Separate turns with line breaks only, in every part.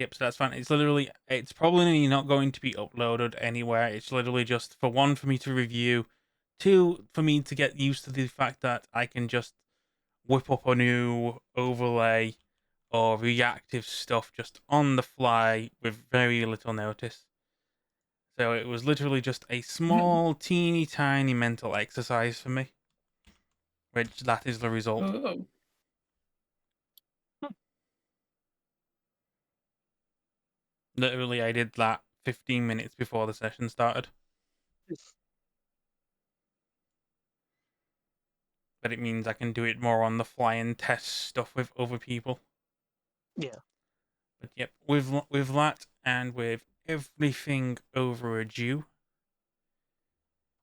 Yep, so that's fine. It's probably not going to be uploaded anywhere. It's literally just for one, for me to review, two, for me to get used to the fact that I can just whip up a new overlay or reactive stuff just on the fly with very little notice. So it was literally just a small, teeny tiny mental exercise for me, which that is the result.
Ooh.
Literally, I did that 15 minutes before the session started. But it means I can do it more on the fly and test stuff with other people.
Yeah.
But yep, with that and with everything overdue,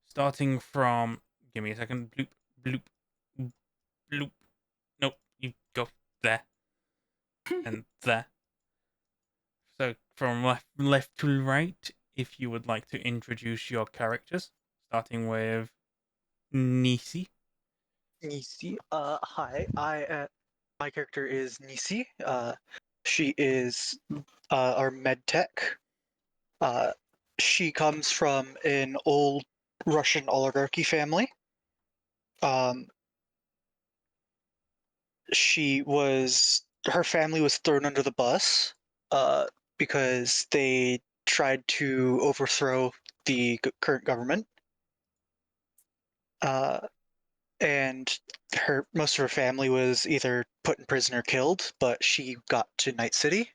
starting from, give me a second, bloop, bloop, bloop. Nope, you go there and there. So from left to right, if you would like to introduce your characters, starting with Nisi.
Nisi. Hi. My character is Nisi. She is our med tech. She comes from an old Russian oligarchy family. Um, her family was thrown under the bus because they tried to overthrow the current government. And most of her family was either put in prison or killed, but she got to Night City.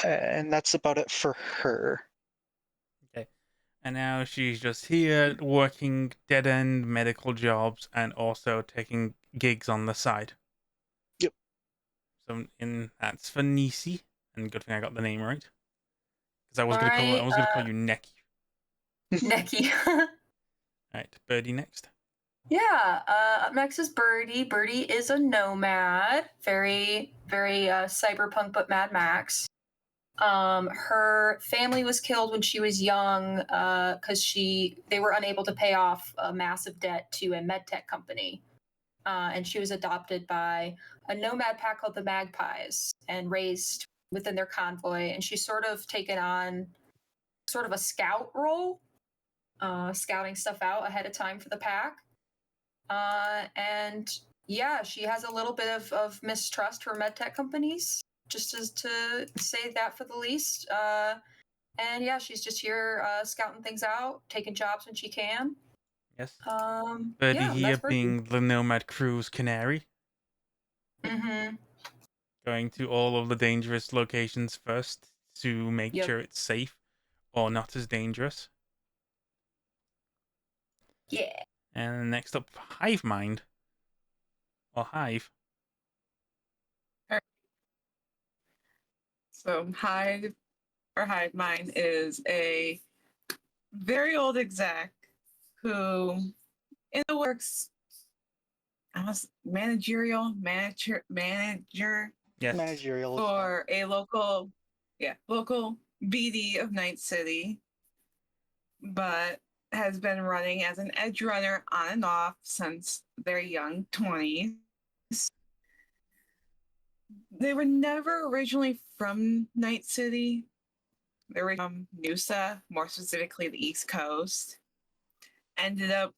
And that's about it for her.
Okay. And now she's just here working dead end medical jobs and also taking gigs on the side.
Yep.
So that's for Nisi, and good thing I got the name right. Because I
Alright,
was gonna call you Neki.
Neki.
Alright, Birdie next.
Yeah, up next is Birdie. Birdie is a nomad, very, very cyberpunk, but Mad Max. Her family was killed when she was young because they were unable to pay off a massive debt to a medtech company. And she was adopted by a nomad pack called the Magpies and raised within their convoy. And she's sort of taken on sort of a scout role, scouting stuff out ahead of time for the pack. And yeah, she has a little bit of mistrust for medtech companies, just as to say that for the least. And yeah, she's just here scouting things out, taking jobs when she can.
Yes.
Yeah,
Birdie here
that's Birdie.
being the Nomad Crew's canary.
Mm-hmm.
Going to all of the dangerous locations first to make
Yep.
sure it's safe or not as dangerous.
Yeah.
And next up, Hive Mind. Or Hive.
So Hive Mind is a very old exec who in the works manager
Yes.
Managerial
for a local BD of Night City, but has been running as an edge runner on and off since their young 20s. They were never originally from Night City. They were from Noosa, more specifically the East Coast. Ended up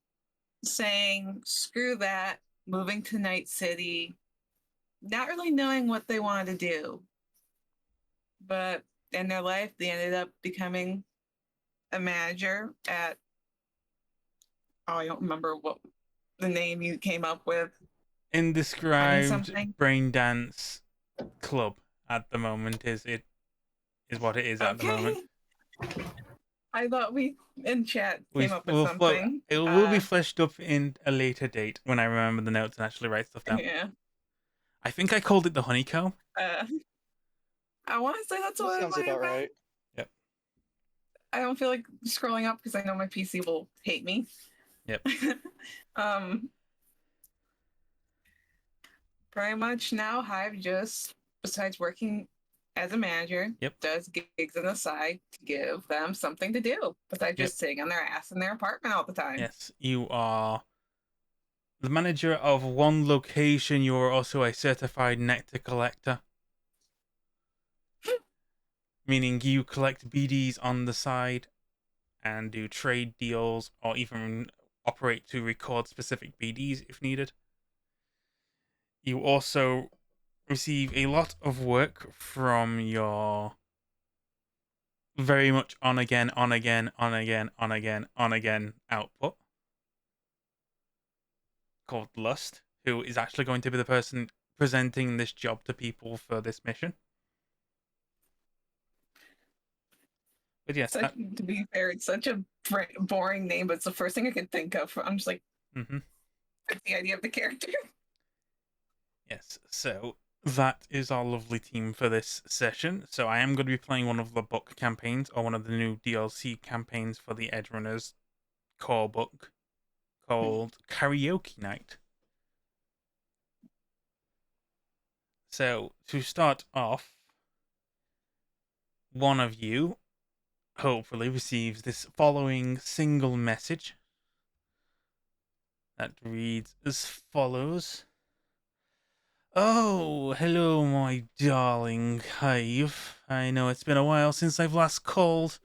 saying, screw that, moving to Night City, not really knowing what they wanted to do. But in their life, they ended up becoming a manager at, I don't remember what the name you came up with.
Indescribed brain dance club at the moment is what it is at the moment.
I thought we in chat came up with something.
It will be fleshed up in a later date when I remember the notes and actually write stuff down.
Yeah.
I think I called it the honeycomb.
I want to say that's what
sounds about right.
Yep.
I don't feel like scrolling up because I know my PC will hate me.
Yep.
Pretty much now Hive just, besides working as a manager, does gigs on the side to give them something to do besides just sitting on their ass in their apartment all the time.
Yes, you are the manager of one location. You are also a certified nectar collector. meaning you collect BDs on the side and do trade deals or even operate to record specific BDs if needed. You also receive a lot of work from your very much on again output called Lust, who is actually going to be the person presenting this job to people for this mission. But yes,
to be fair, it's such a boring name, but it's the first thing I could think of. I'm just like, it's the idea of the character.
Yes, so that is our lovely team for this session. So I am going to be playing one of the book campaigns, or one of the new DLC campaigns for the Edgerunners core book called Karaoke Night. So to start off, one of you hopefully receives this following single message that reads as follows. Oh, hello, my darling Hive. I know it's been a while since I've last called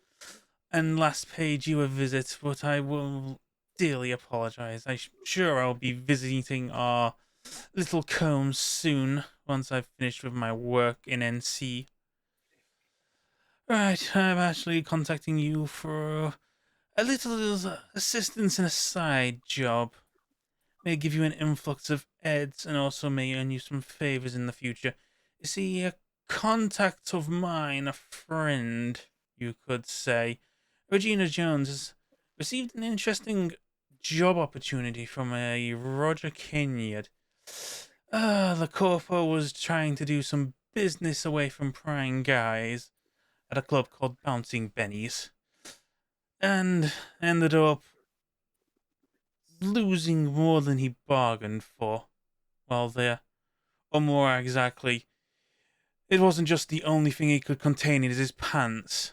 and last paid you a visit, but I will dearly apologize. I'm sure I'll be visiting our little combs soon, once I've finished with my work in NC. Right, I'm actually contacting you for a little assistance in a side job. May give you an influx of eds and also may earn you some favors in the future. You see, a contact of mine, a friend, you could say, Regina Jones, has received an interesting job opportunity from a Roger Kinnaird. The corpo was trying to do some business away from prying guys at a club called Bouncing Benny's, and ended up losing more than he bargained for while there. Or more exactly, it wasn't just the only thing he could contain in his pants.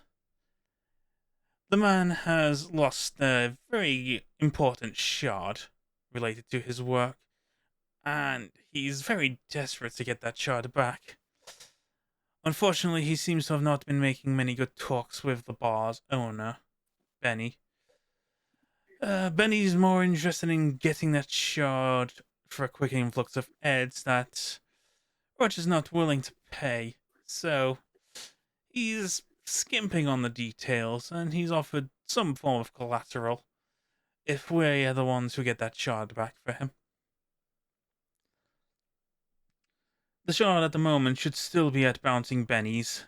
The man has lost a very important shard related to his work, and he's very desperate to get that shard back. Unfortunately, he seems to have not been making many good talks with the bar's owner, Benny. Benny's more interested in getting that shard for a quick influx of eds that Roger's not willing to pay, so he's skimping on the details, and he's offered some form of collateral if we're the ones who get that shard back for him. The shard at the moment should still be at Bouncing Benny's.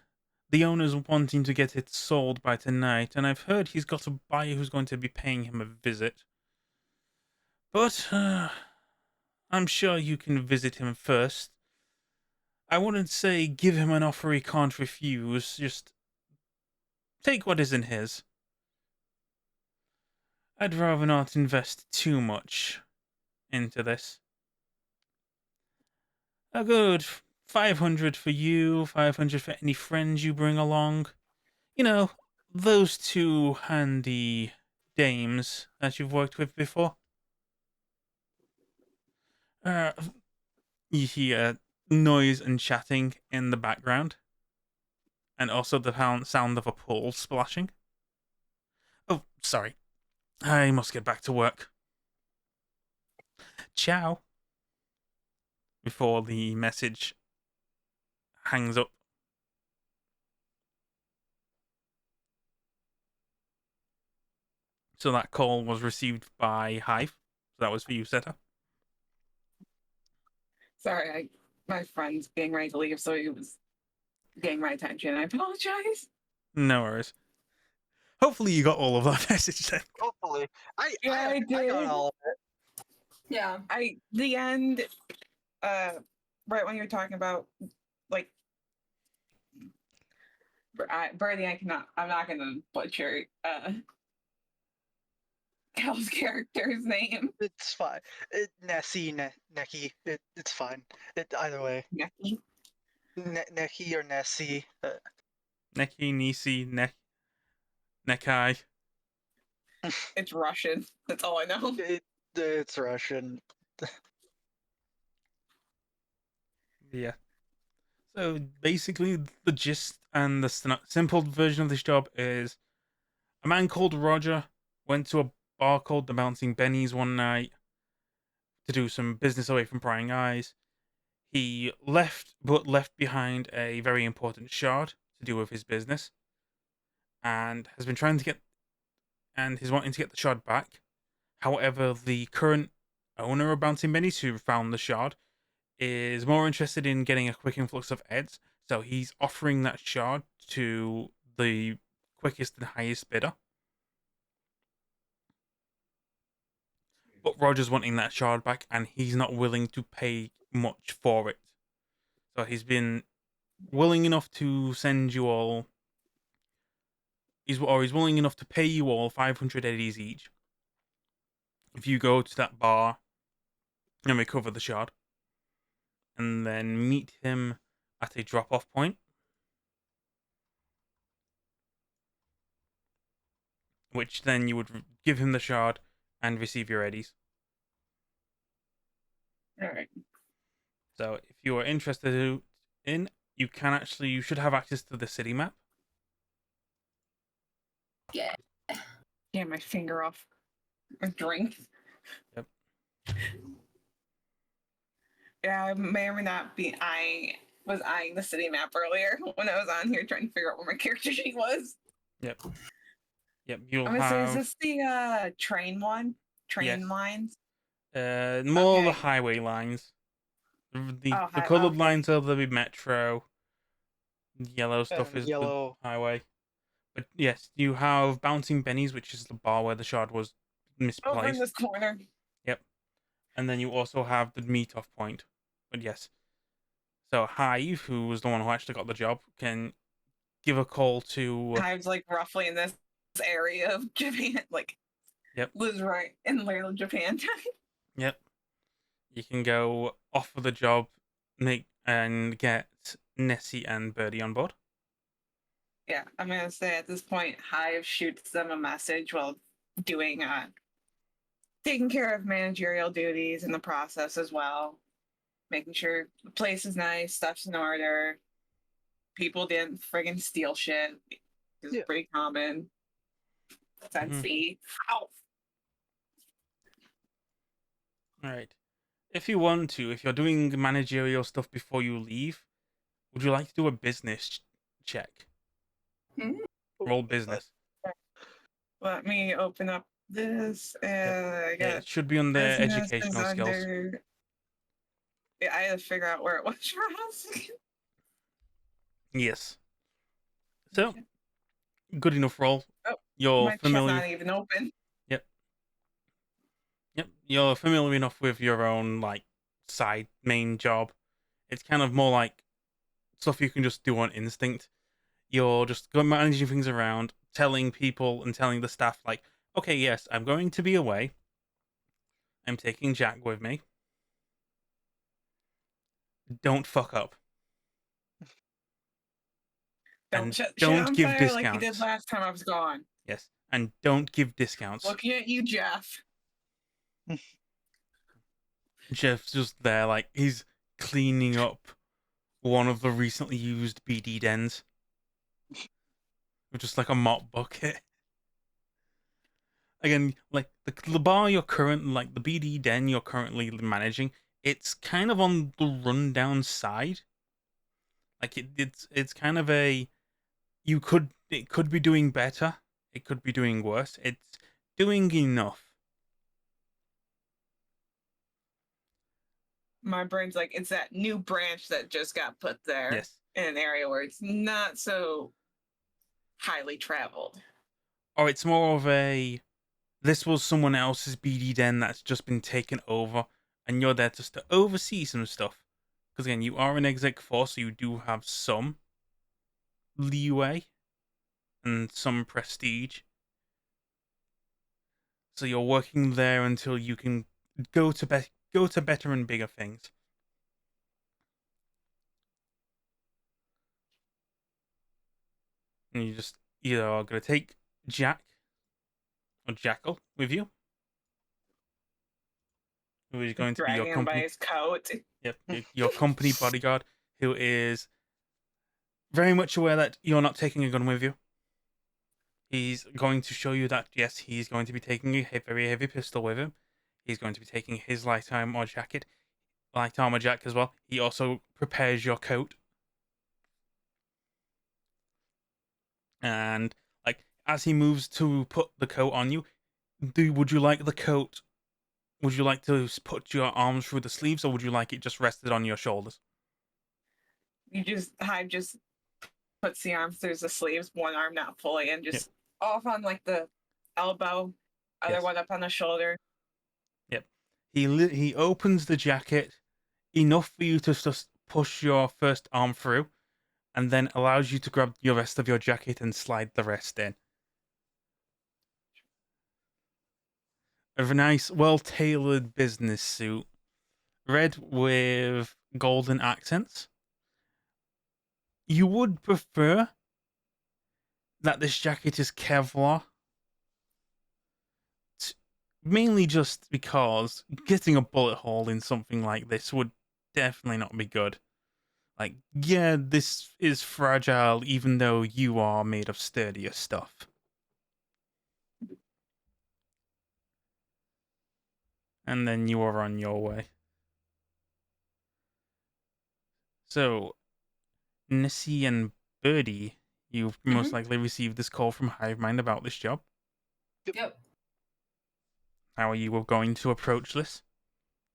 The owner's wanting to get it sold by tonight, and I've heard he's got a buyer who's going to be paying him a visit. But, I'm sure you can visit him first. I wouldn't say give him an offer he can't refuse, just take what isn't his. I'd rather not invest too much into this. A good 500 for you, 500 for any friends you bring along. You know, those two handy dames that you've worked with before. You hear noise and chatting in the background, and also the sound of a pool splashing. Oh, sorry. I must get back to work. Ciao. Before the message hangs up. So that call was received by Hive. So that was for you, Seta.
Sorry, my friend's getting ready to leave, so he was getting my attention. I apologize.
No worries. Hopefully you got all of that message then.
Hopefully, I
did.
got all of it.
Yeah.
The end, right when you're talking about, like, Birdie, I'm not gonna butcher, Cal's character's name.
It's fine. Nessie, Neki. It's fine. Either way.
Neki.
Neki or Nessie.
Neki, Nisi, Nekai.
It's Russian. That's all I know.
It's Russian.
Yeah. So basically, the gist and the simple version of this job is a man called Roger went to a bar called the Bouncing Benny's one night to do some business away from prying eyes. He left, but left behind a very important shard to do with his business, and has been trying to get, and he's wanting to get the shard back. However, the current owner of Bouncing Benny's, who found the shard, is more interested in getting a quick influx of Eds, so he's offering that shard to the quickest and highest bidder. But Roger's wanting that shard back, and he's not willing to pay much for it. So he's been willing enough to send you all. He's willing enough to pay you all 500 eddies each if you go to that bar and recover the shard, and then meet him at a drop-off point, which then you would give him the shard and receive your eddies.
All right.
So if you are interested in, you should have access to the city map.
Yeah.
Yeah, my finger off a drink.
Yep.
Yeah, I may or may not be. I was eyeing the city map earlier when I was on here trying to figure out where my character sheet was.
Yep. You'll
I'm gonna say, is
have
this the train one? Train
Yes.
lines?
more of the
Okay.
highway lines. The
Oh,
colored
okay.
lines are the metro. Yellow stuff is
Yellow.
the highway. But yes, you have Bouncing Benny's, which is the bar where the shard was
Over in
misplaced.
this corner.
And then you also have the meet-off point. But yes. So Hive, who was the one who actually got the job, can give a call to...
Hive's like roughly in this area of Japan, like
Yep.
lives right in Little Japan.
Yep. You can go offer the job, and get Nessie and Birdie on board.
Yeah, I'm gonna say at this point, Hive shoots them a message while doing taking care of managerial duties in the process as well, making sure the place is nice, stuff's in order, people didn't friggin' steal shit. It's
Yeah.
pretty common. Sensei. Ow.
All right. If you want to, if you're doing managerial stuff before you leave, would you like to do a business check? Roll business.
Let me open up this. I got
It should be under
business is
educational skills.
under- Yeah, I had to figure out where it was for a second.
Yes. So, good enough roll.
Oh,
You're
My chat's
familiar.
not even open.
Yep, you're familiar enough with your own side main job. It's kind of more like stuff you can just do on instinct. You're just going managing things around, telling people and telling the staff okay, yes, I'm going to be away. I'm taking Jack with me. Don't fuck up.
Don't
And
shut shit
don't
on
give
fire like you did
discounts.
last time I was gone.
Yes, and don't give discounts.
Looking at you, Jeff.
Jeff's just there, he's cleaning up one of the recently used BD dens with just a mop bucket. Again, the bar you're the BD den you're currently managing, it's kind of on the rundown side. It's kind of it could be doing better. It could be doing worse. It's doing enough.
My brain's like, it's that new branch that just got put there
Yes.
in an area where it's not so highly traveled.
Or it's more of this was someone else's BD den that's just been taken over, and you're there just to oversee some stuff. Because again, you are an exec force, so you do have some leeway and some prestige. So you're working there until you can go to better and bigger things. And you just either are going to take Jack or Jackal with you, who is going to be your
Dragging him by
company.
his coat.
Yep, your company bodyguard, who is very much aware that you're not taking a gun with you. He's going to show you that, yes, he's going to be taking a very heavy pistol with him. He's going to be taking his light armor jacket as well. He also prepares your coat. And, like, as he moves to put the coat on you, would you like the coat? Would you like to put your arms through the sleeves, or would you like it just rested on your shoulders?
Hive just puts the arms through the sleeves, one arm not fully, and just off on like the elbow, other one up on the shoulder.
Yep. He opens the jacket enough for you to just push your first arm through, and then allows you to grab the rest of your jacket and slide the rest in. A nice, well-tailored business suit, red with golden accents. You would prefer that this jacket is Kevlar, mainly just because getting a bullet hole in something like this would definitely not be good. Like, yeah, this is fragile, even though you are made of sturdier stuff. And then you are on your way. So, Nessie and Birdie, you've most likely received this call from Hivemind about this job.
Yep.
How are you going to approach this?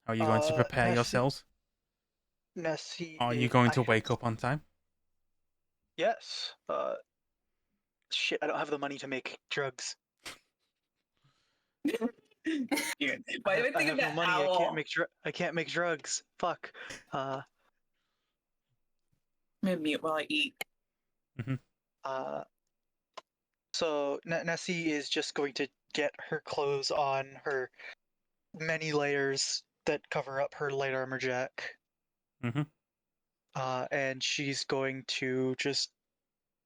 How are you going to prepare
Nessie,
yourselves?
Nessie.
Are you going to wake up on time?
Yes. Shit, I don't have the money to make drugs.
Dude,
I
why do I
have
think of
no
that
money.
owl?
I can't make drugs. Fuck.
I'm gonna mute while I eat.
So Nessie is just going to get her clothes on, her many layers that cover up her light armor jack. And she's going to just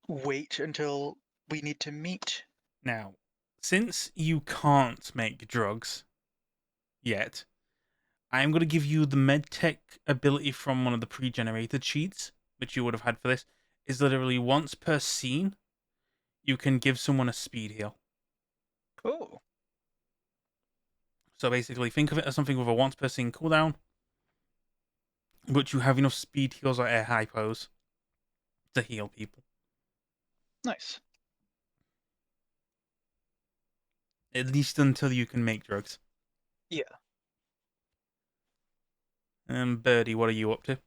wait until we need to meet.
Now, since you can't make drugs yet, I'm going to give you the medtech ability from one of the pre-generated sheets, which you would have had for this, is literally once per scene, you can give someone a speed heal.
Oh.
So basically, think of it as something with a once per scene cooldown, but you have enough speed heals or air hypos to heal people.
Nice.
At least until you can make drugs.
Yeah.
And Birdie, what are you up to?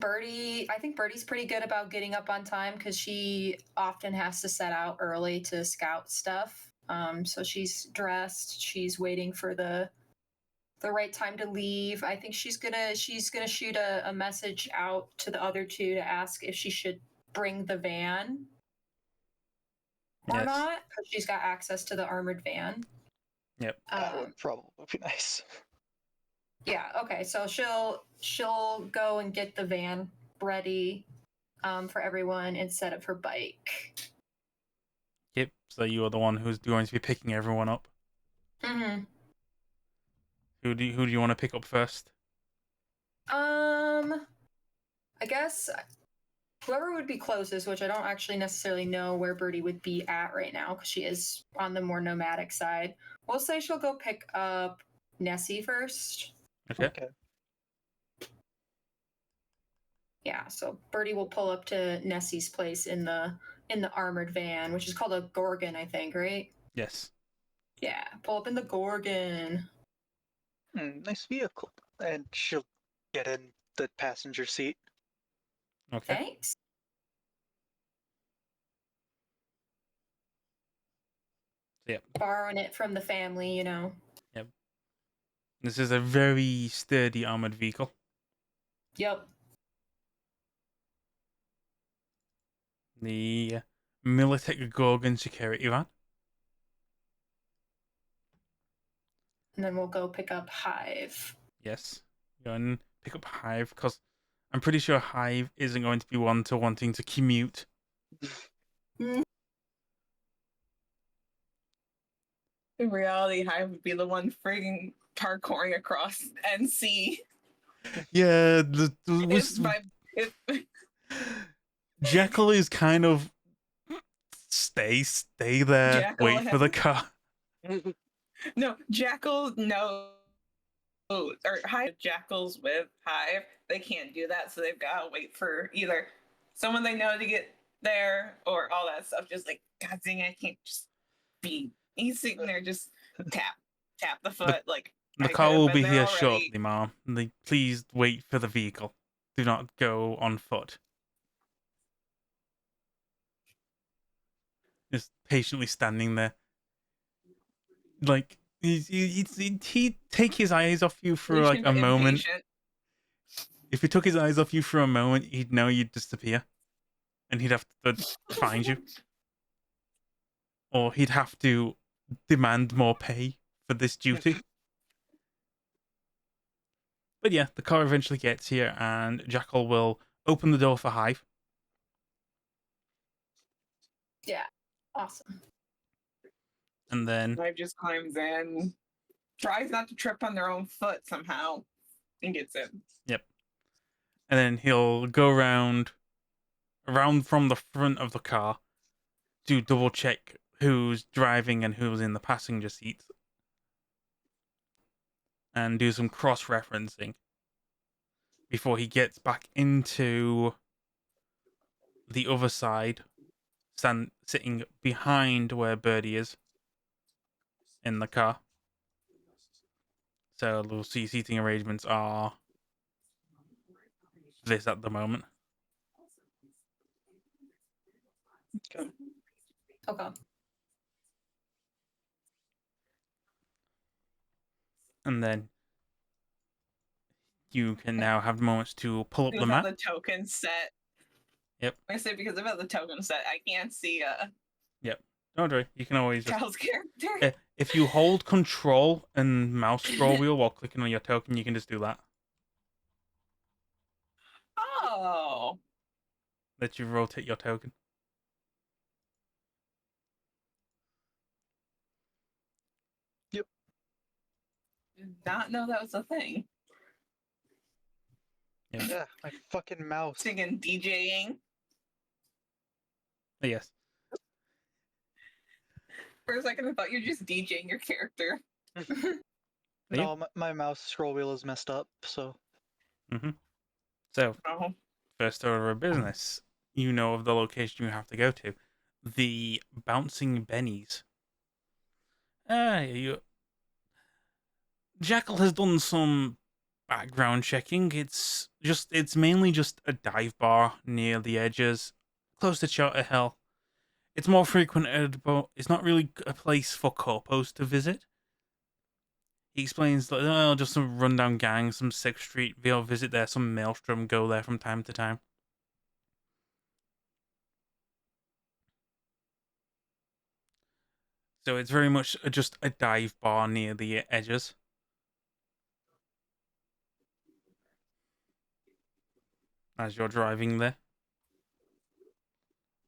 I think Birdie's pretty good about getting up on time because she often has to set out early to scout stuff. So she's dressed. She's waiting for the right time to leave. I think she's gonna shoot a message out to the other two to ask if she should bring the van or not, because she's got access to the armored van.
Yep.
That would probably be nice.
Yeah. Okay. So she'll go and get the van ready for everyone instead of her bike.
Yep. So you are the one who's going to be picking everyone up.
Mm-hmm.
Who do you want to pick up first?
I guess whoever would be closest, which I don't actually necessarily know where Birdie would be at right now because she is on the more nomadic side. We'll say she'll go pick up Nessie first.
Okay.
Yeah, so Birdie will pull up to Nessie's place in the armored van, which is called a Gorgon, I think, right?
Yes.
Yeah, pull up in the Gorgon.
Nice vehicle. And she'll get in the passenger seat.
Okay.
Thanks.
Yep.
Borrowing it from the family, you know.
Yep. This is a very sturdy armored vehicle.
Yep.
The Militech Gorgon security van.
And then we'll go pick up Hive.
Yes. Go and pick up Hive, because I'm pretty sure Hive isn't going to be one to wanting to commute.
In reality, Hive would be the one frigging parkouring across NC.
Yeah,
If
Jekyll is kind of stay there,
Jackal
wait for
has
the car.
no Jackal no or Hive Jackals with Hive, they can't do that, so they've got to wait for either someone they know to get there or all that stuff. Just like, God dang, I can't just be. He's sitting there, just tap the foot. Like
The
I
car
could have
will
been
be
there
here
already.
shortly, ma'am. Please wait for the vehicle. Do not go on foot. Just patiently standing there. Like, he'd take his eyes off you for like a moment.
Impatient.
If he took his eyes off you for a moment, he'd know you'd disappear. And he'd have to find you. Or he'd have to demand more pay for this duty. But yeah, the car eventually gets here, and Jackal will open the door for Hive.
Yeah. Awesome.
And then
Hive just climbs in, tries not to trip on their own foot somehow, and gets in.
Yep. And then he'll go around from the front of the car to double check who's driving and who's in the passenger seat. And do some cross referencing before he gets back into the other side, sitting behind where Birdie is in the car. So the seating arrangements are this at the moment.
Okay.
And then you can now have moments to pull up the
Without
map.
the token set.
Yep.
I say because about the token set, I can't see
Yep. Don't worry. You can always just
Kyle's character.
if you hold control and mouse scroll wheel while clicking on your token, you can just do that.
Oh.
Let you rotate your token.
Did not know that was a thing.
Yep.
Yeah, my fucking mouse.
Singing DJing.
Yes.
For a second, I thought you were just DJing your character.
No, my mouse scroll wheel is messed up, so.
So,
Oh.
first order of business, you know of the location you have to go to. The Bouncing Bennies. Jackal has done some background checking. It's mainly just a dive bar near the edges, close to Charter Hill. It's more frequented, but it's not really a place for corpos to visit. He explains that just some rundown gangs, some 6th Street, they'll visit there, some Maelstrom go there from time to time. So it's very much just a dive bar near the edges. As you're driving there.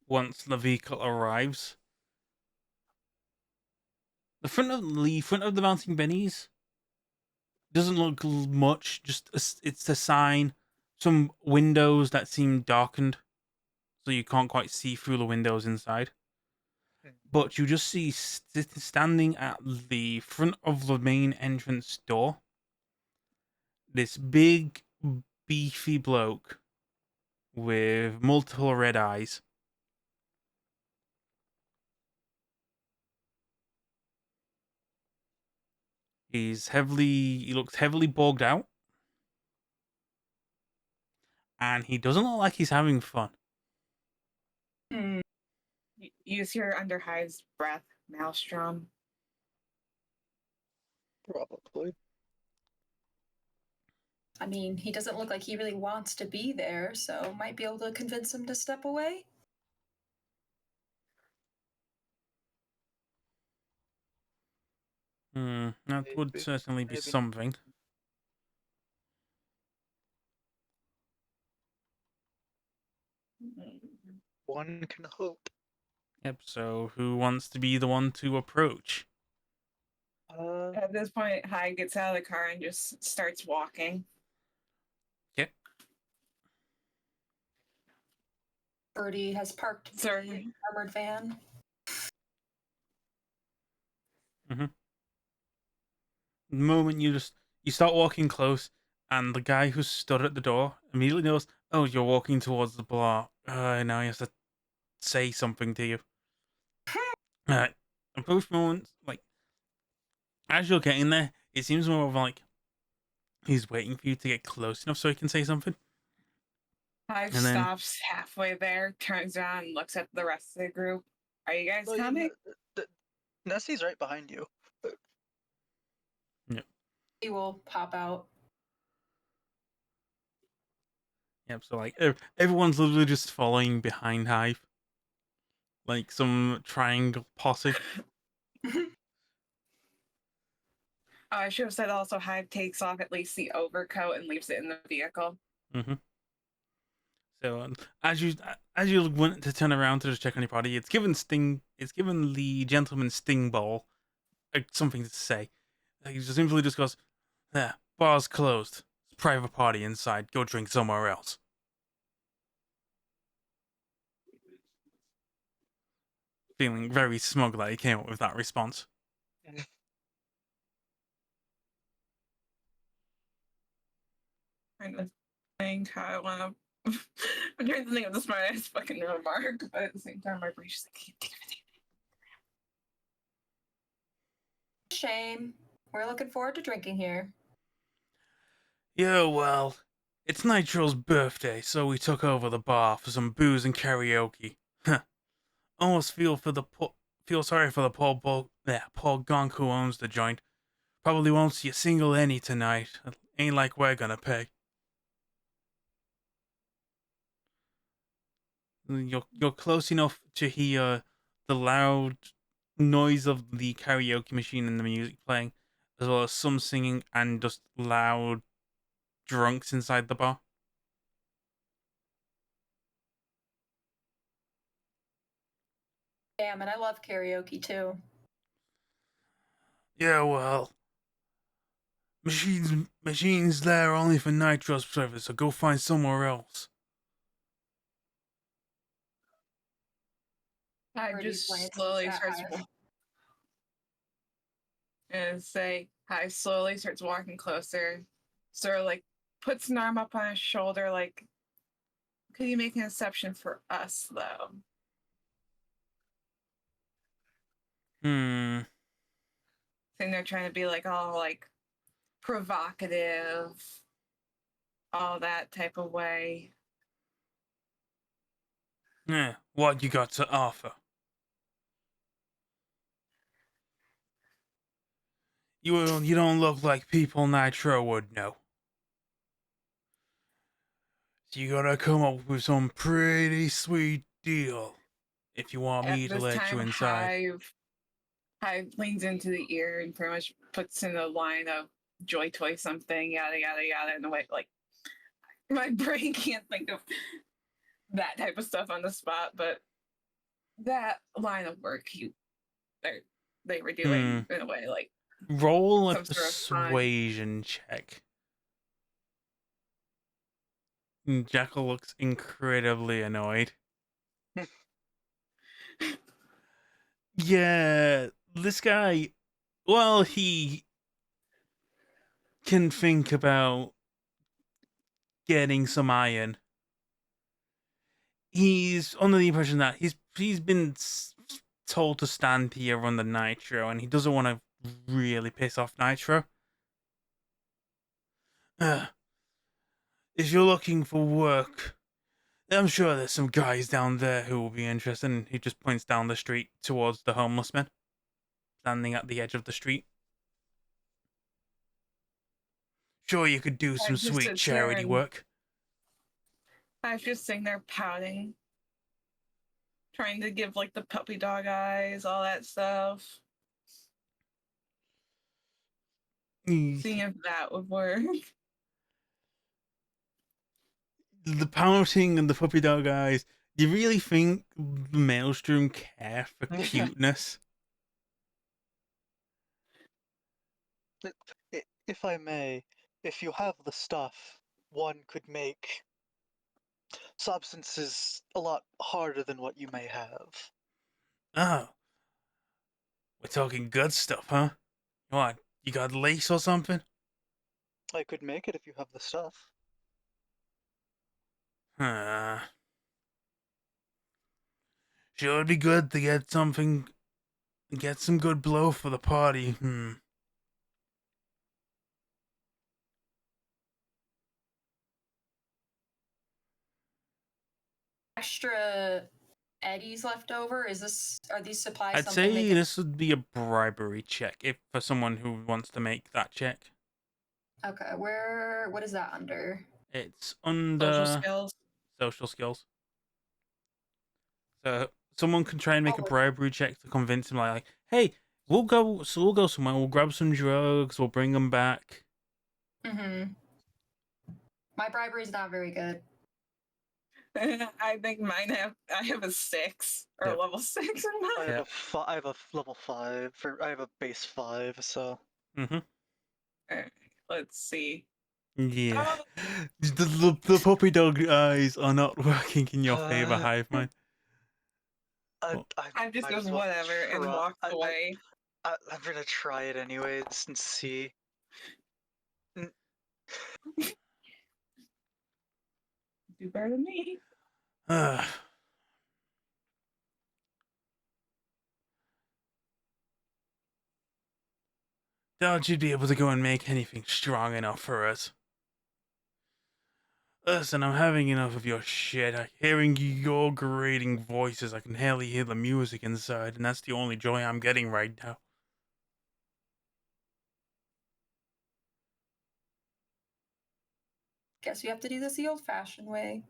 Once the vehicle arrives, the front of the Bouncing Bennies doesn't look much. It's a sign, some windows that seem darkened, so you can't quite see through the windows inside. But you just see standing at the front of the main entrance door, this big, beefy bloke with multiple red eyes. He looks heavily bogged out. And he doesn't look like he's having fun.
Use your under Hive's breath, Maelstrom.
Probably.
I mean, he doesn't look like he really wants to be there, so might be able to convince him to step away.
That would
Maybe.
certainly be
Maybe.
something.
One can hope.
Yep, so who wants to be the one to approach?
At this point, Hive gets out of the car and just starts walking.
Okay.
Birdie has parked
Sir.
the armored van.
The moment you start walking close, and the guy who stood at the door immediately knows, oh, you're walking towards the bar. Now he has to say something to you. Alright. And both moments, like, as you're getting there, it seems more of like he's waiting for you to get close enough so he can say something.
Hive
And then-
stops halfway there, turns around, and looks at the rest of the group. Are you guys
Oh, yeah,
coming?
Nessie's right behind you.
He will pop out.
Yep, so like everyone's literally just following behind Hive. Like some triangle posse.
I should have said also Hive takes off at least the overcoat and leaves it in the vehicle.
So as you went to turn around to just check on your party, it's given the gentleman Sting Ball something to say. He just simply just goes, "There, bar's closed. It's a private party inside. Go drink somewhere else." Feeling very smug that he came up with that response.
Trying to think how I want to. I'm trying to think of the smartest fucking remark, but at the same time, my brain's just like, I can't think of anything.
Shame. We're looking forward to drinking here.
Yeah, well, it's Nitro's birthday, so we took over the bar for some booze and karaoke. Almost feel sorry for the poor gonk who owns the joint. Probably won't see a single any tonight. Ain't like we're gonna pay. You're close enough to hear the loud noise of the karaoke machine and the music playing, as well as some singing and just loud drunks inside the bar.
Damn, and I love karaoke too.
Yeah, well, machines there only for Nitro's service, so go find somewhere else.
I
Birdie
just
glances
slowly
at
starts
Hive.
and say, Hive slowly starts walking closer. Sort of like puts an arm up on his shoulder, like, could you make an exception for us, though? Sitting there trying to be like all like provocative, all that type of way.
Yeah, what you got to offer? You don't look like people Nitro would know. So you gotta come up with some pretty sweet deal if you want
At
me to
this
let you
time,
inside.
Hive leans into the ear and pretty much puts in a line of joy toy something, yada yada yada, in a way like my brain can't think of that type of stuff on the spot, but that line of work they were doing in a way like
Roll a
some sort of fun.
persuasion check. Jackal looks incredibly annoyed. Yeah, this guy, well, he can think about getting some iron. He's under the impression that he's been told to stand here on the Nitro, and he doesn't want to really piss off Nitro. If you're looking for work, I'm sure there's some guys down there who will be interested. And he just points down the street towards the homeless men standing at the edge of the street. Sure, you could do some
just
sweet
sits
charity
there and-
work.
I was just sitting there pouting, trying to give like the puppy dog eyes, all that stuff, seeing if that would work.
The pouting and the puppy dog eyes. Do you really think the Maelstrom care for cuteness?
If I may, if you have the stuff, one could make substance is a lot harder than what you may have.
Oh, we're talking good stuff, huh? What? You got lace or something?
I could make it if you have the stuff.
Sure, it'd be good to get some good blow for the party.
Extra eddies left over? Are these supplies
I'd
something they
say
can?
this would be a bribery check if for someone who wants to make that check.
Okay, what is that under?
It's
Social
under
skills.
social skills. So someone can try and make a
Oh,
bribery check to convince him, like, hey, we'll go somewhere, we'll grab some drugs, we'll bring them back.
mm-hmm. My bribery is not very good.
I think I have a 6 or
Yep.
a level 6 in
I
mine.
have I have a level 5, I have a base 5, so...
Alright, let's see.
Yeah.
Oh,
The puppy dog eyes are not working in your favor, Hive Mind. Well,
I just
might
goes
as well
whatever and
try-
walks away.
I'm gonna try it anyways and see.
Do better than me.
Doubt you'd be able to go and make anything strong enough for us. Listen, I'm having enough of your shit. Hearing your grating voices, I can hardly hear the music inside, and that's the only joy I'm getting right now.
Guess we have to do this the old-fashioned way.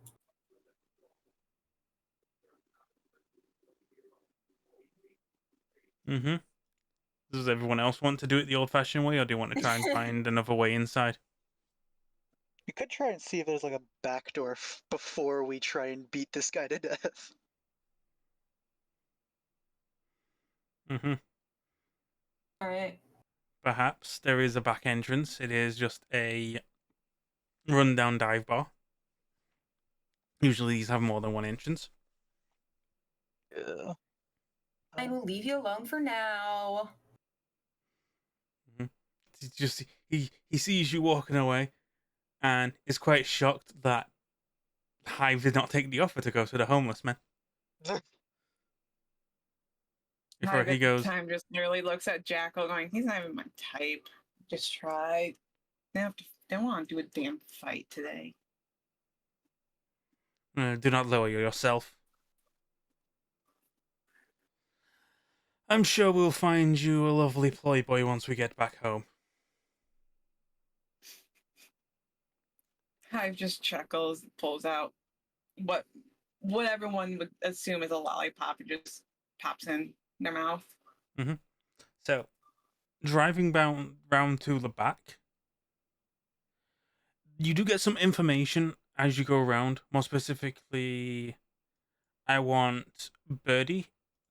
Does everyone else want to do it the old-fashioned way, or do you want to try and find another way inside?
You could try and see if there's like a backdoor before we try and beat this guy to death.
Alright.
Perhaps there is a back entrance. It is just a rundown dive bar. Usually these have more than one entrance.
Yeah.
I will leave you alone for now.
He sees you walking away, and is quite shocked that Hive did not take the offer to go to the homeless man. Before
Hive
he
at
goes,
the time just nearly looks at Jackal going, he's not even my type. Just tried. Don't want to do a damn fight today.
do not lower yourself. I'm sure we'll find you a lovely playboy once we get back home.
Hive just chuckles, pulls out what everyone would assume is a lollipop and just pops in their mouth.
So, driving round to the back, you do get some information as you go around. More specifically, I want Birdie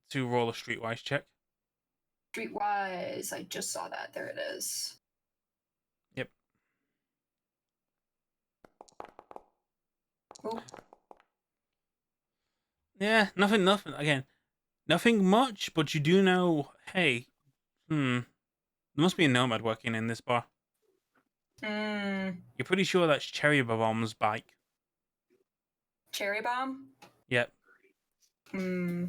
to roll a streetwise check.
Streetwise, I just saw that. There it is.
Yep.
Oh.
Yeah, nothing. Again, nothing much, but you do know, hey, there must be a nomad working in this bar. You're pretty sure that's Cherry Bomb's bike.
Cherry Bomb?
Yep.
Hmm.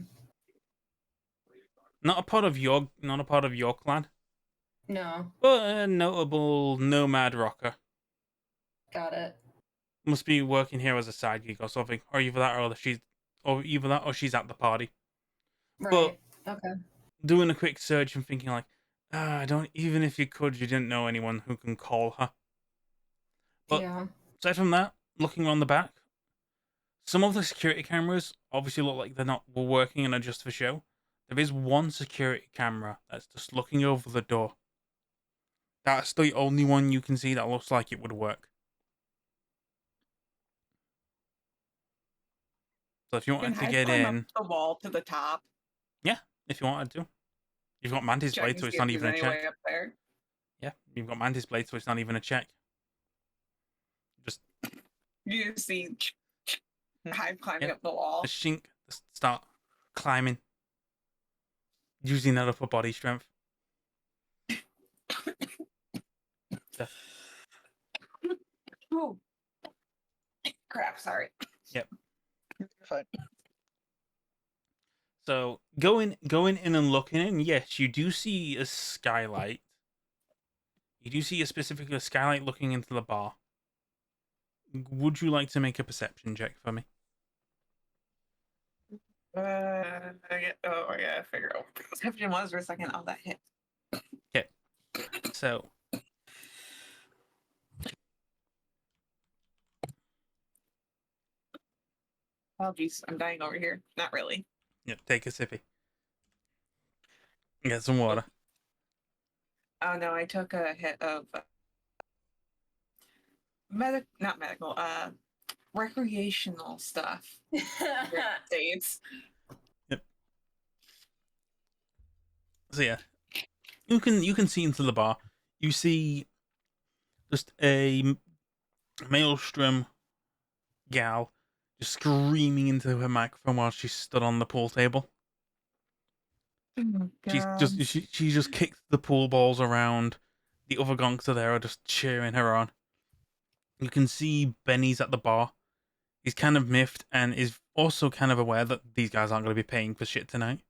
Not a part of your clan,
No.
but a notable nomad rocker.
Got it.
Must be working here as a side gig or something, or either that or she's at the party.
Right. Okay.
Doing a quick search and thinking like, I don't. Even if you could, you didn't know anyone who can call her. But
yeah.
aside from that, looking around the back, some of the security cameras obviously look like they're not working and are just for show. There is one security camera that's just looking over the door. That's the only one you can see that looks like it would work. So if you wanted to get
climb
in,
up the wall to the top.
yeah, if you wanted to. You've got Mantis
Check
Blade,
and
so
see
it's
if
not
there's
even a
any
check.
way up there.
Yeah, you've got Mantis Blade, so it's not even a check. Just
You see Hive climbing
Yeah.
up the wall.
The Shink start climbing, using that upper body strength. So,
Ooh. Crap, sorry.
yep.
Fine.
So going in and looking in, yes, you do see a skylight. You do see specifically a skylight looking into the bar. Would you like to make a perception check for me?
I gotta figure out what perception was for a second. Oh, that hit.
Okay. So
Oh, geez, I'm dying over here. Not really.
yep, take a sippy. Get some water.
Oh no, I took a hit of not medical, recreational stuff. States.
So yeah, you can see into the bar. You see just a maelstrom gal just screaming into her microphone while she stood on the pool table.
Oh,
She just kicked the pool balls around. The other gonks are there are just cheering her on. You can see Benny's at the bar. He's kind of miffed and is also kind of aware that these guys aren't going to be paying for shit tonight.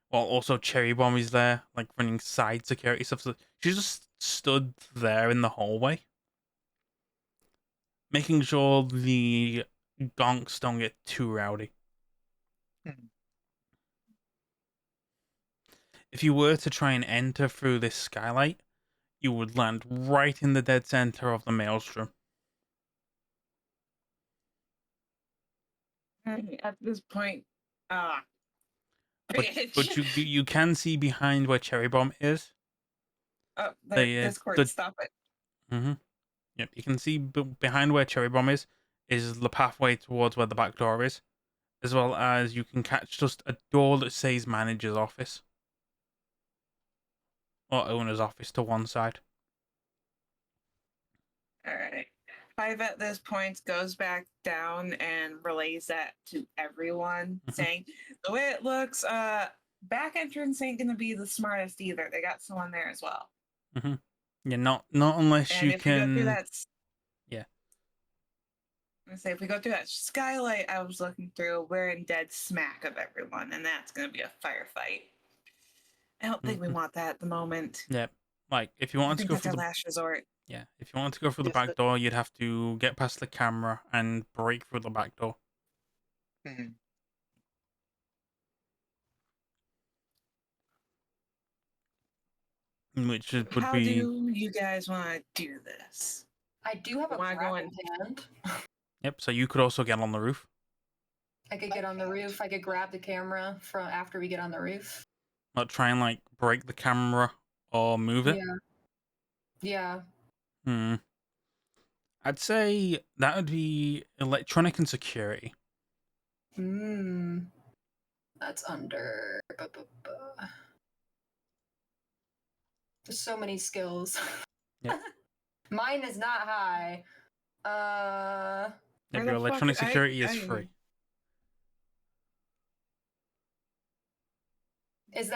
While also Cherry Bomb is there, like running side security stuff. So she just stood there in the hallway, making sure the gonks don't get too rowdy.
Hmm.
If you were to try and enter through this skylight, you would land right in the dead center of the maelstrom.
At this point,
But
bitch.
you can see behind where Cherry Bomb is.
Oh, there, Discord, stop it.
Mm-hmm. Yep, you can see behind where Cherry Bomb is the pathway towards where the back door is, as well as you can catch just a door that says manager's office or owner's office to one side.
All right. Five at this point goes back down and relays that to everyone, saying the way it looks, back entrance ain't gonna be the smartest either. They got someone there as well.
Mm-hmm. Yeah, not unless
And
you
if we go through
can.
that,
Yeah.
I'm gonna say if we go through that skylight, I was looking through, we're in dead smack of everyone, and that's gonna be a firefight. I don't think we want that at the moment.
Yeah, like if you
I
wanted to
think
go
that's
through
our
the
last resort.
if you wanted to go through the
Yes,
back
but-
door, you'd have to get past the camera and break through the back door.
Mhm.
Which would
How
be
do you guys want to do this?
I do have a
Wanna go
grappling hand.
yep. So you could also get on the roof.
I could get on the roof. I could grab the camera from after we get on the roof.
Not try and like break the camera or move it.
Yeah.
I'd say that would be electronic and security.
That's under. There's so many skills.
Yeah.
Mine is not high.
Yep,
Where
your
the fuck-
electronic security is
I-
free.
Is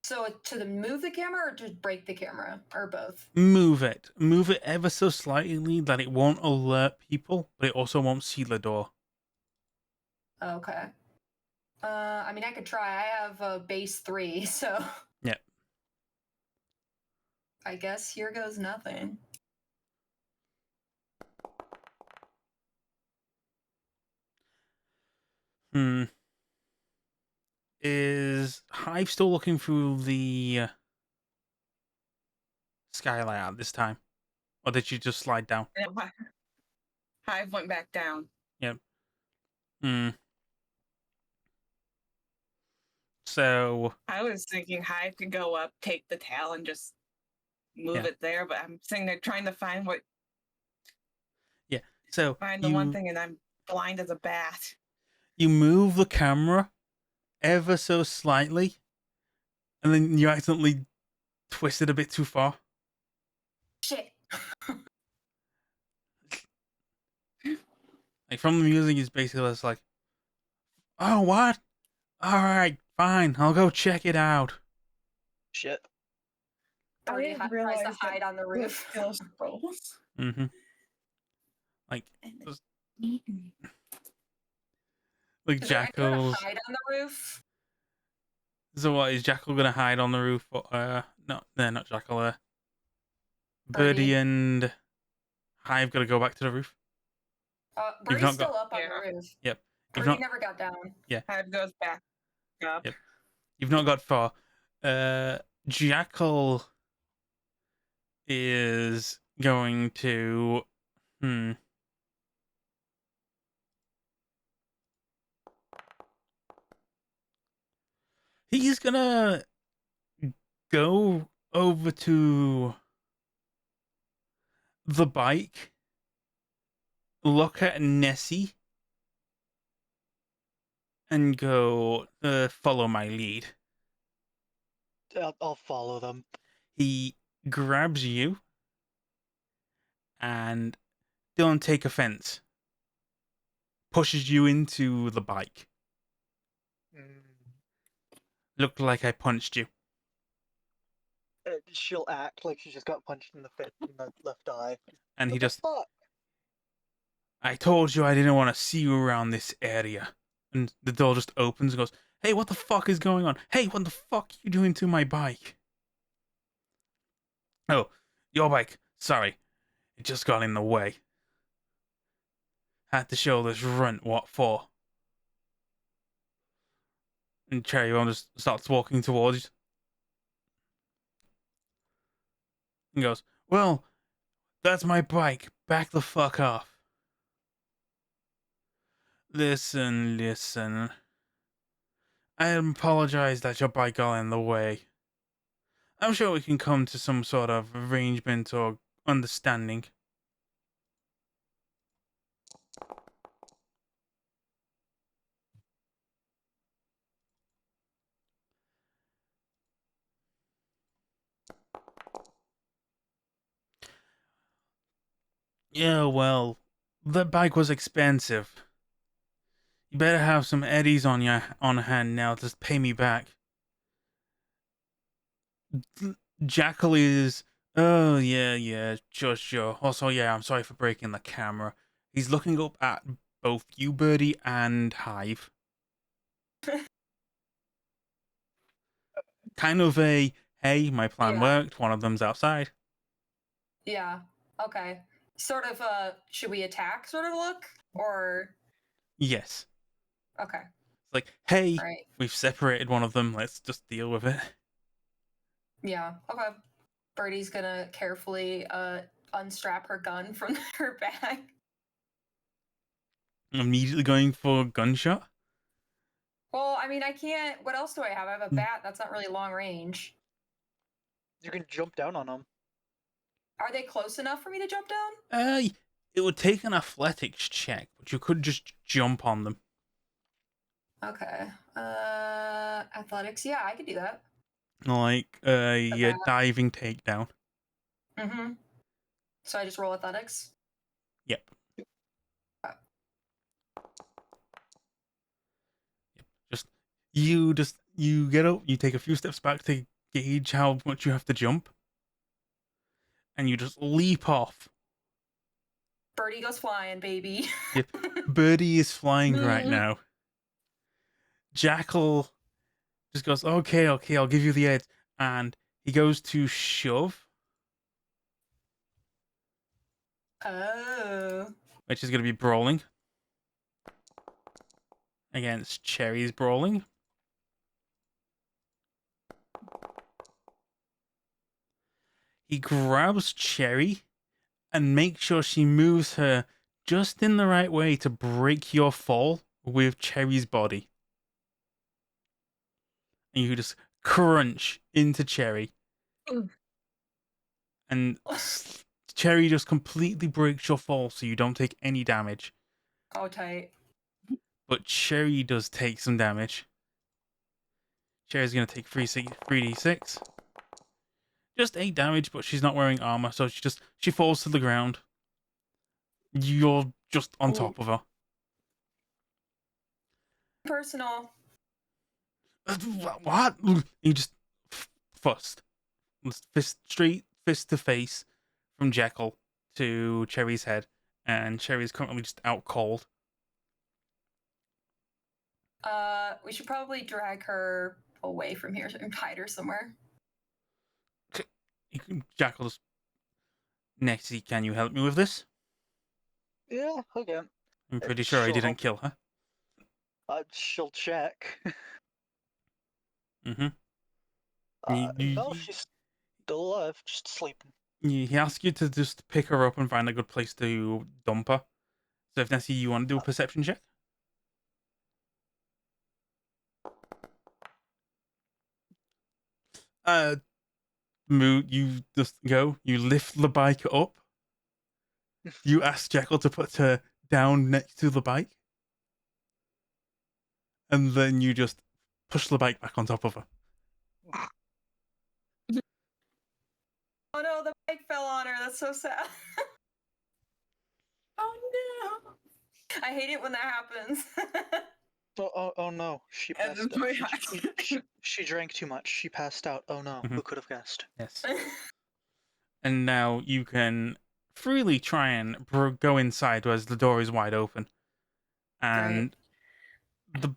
so to move the camera or just break the camera or both?
Move it ever so slightly that it won't alert people, but it also won't seal the door.
Okay. I mean, I could try. I have a base 3, so.
Yep.
I guess here goes nothing.
Is Hive still looking through the skylight at this time? Or did you just slide down?
Hive went back down.
Yep. So
I was thinking Hive could go up, take the tail, and just move it there, but I'm sitting there trying to find what.
Yeah. So
find the one thing, and I'm blind as a bat.
You move the camera ever so slightly, and then you accidentally twist it a bit too far.
Shit.
Like from the music, it's basically just like, oh what? All right, fine, I'll go check it out.
Shit.
I
Birdie
didn't
tries to
realize
hide on the
that
roof.
kills rolls.
Mm-hmm. Like,
And
just,
eaten.
like
Is there anyone to
jackals.
hide on the roof?
So what is Jackal gonna hide on the roof? No, they're not Jackal. Birdie and Hive gotta go back to the roof. You've
Birdie's
not
still
got.
up on
Yeah.
the roof.
Yep. You've
Birdie
not.
never got down.
Hive goes back up.
Yep. You've not got far. Jackal is going to. He's gonna go over to the bike, look at Nessie, and go, follow my lead.
I'll follow them.
He grabs you and don't take offense. Pushes you into the bike. Looked like I punched you.
She'll act like she just got punched in the left eye.
And he
What the
just,
fuck?
I told you I didn't want to see you around this area. And the door just opens and goes, hey, what the fuck is going on? Hey, what the fuck are you doing to my bike? Oh, your bike. Sorry. It just got in the way. Had to show this runt what for. And Cherry Bomb just starts walking towards you. And goes, well, that's my bike. Back the fuck off. Listen. I apologize that your bike got in the way. I'm sure we can come to some sort of arrangement or understanding. Yeah, well, the bike was expensive. You better have some eddies on hand now to pay me back. Jackal is, oh yeah, sure. Also, yeah, I'm sorry for breaking the camera. He's looking up at both you, Birdie, and Hive. Kind of a, hey, my plan
Yeah.
worked. One of them's outside.
Yeah. Okay. Sort of should we attack sort of look? Or
Yes.
okay.
It's like, hey,
All right.
we've separated one of them. Let's just deal with it.
Yeah. Okay. Birdie's gonna carefully unstrap her gun from her bag.
Immediately going for gunshot.
Well, I mean, I can't. What else do I have? I have a bat. That's not really long range.
You can jump down on them.
Are they close enough for me to jump down?
It would take an athletics check, but you could just jump on them.
Okay. Athletics. Yeah, I could do that.
Like a
Okay.
diving takedown.
Mm-hmm. So I just roll athletics.
Yep. You get up, you take a few steps back to gauge how much you have to jump, and you just leap off.
Birdie goes flying, baby.
Yep. Birdie is flying right
Mhm.
now. Jackal just goes, okay, I'll give you the edge, and he goes to shove,
Oh.
which is going to be brawling against Cherry's brawling. He grabs Cherry and makes sure she moves her just in the right way to break your fall with Cherry's body. And you just crunch into Cherry.
Mm.
And Cherry just completely breaks your fall so you don't take any damage.
Oh, tight.
But Cherry does take some damage. Cherry's going to take 3d6. Just 8 damage, but she's not wearing armor, so she falls to the ground. You're just on top of her.
Personal.
What? You just fussed. Fist to face from Jekyll to Cherry's head, and Cherry's currently just out cold.
We should probably drag her away from here and hide her somewhere.
Jackal's Nexie, can you help me with this?
Yeah, okay.
I'm pretty sure I
She'll
didn't
help.
kill her.
She'll check.
Mm-hmm.
No, she's still alive, just sleeping.
He asks you to just pick her up and find a good place to dump her. So if Nessie, you want to do a perception check? You just go. You lift the bike up. You ask Jekyll to put her down next to the bike, and then you just push the bike back on top of her.
Oh no, the bike fell on her. That's so sad.
Oh no!
I hate it when that happens.
Oh no, she
And
passed
then my
out.
axe.
She drank too much. She passed out. Oh no,
Mhm.
who could have guessed?
Yes. And now you can freely try and go inside as the door is wide open. And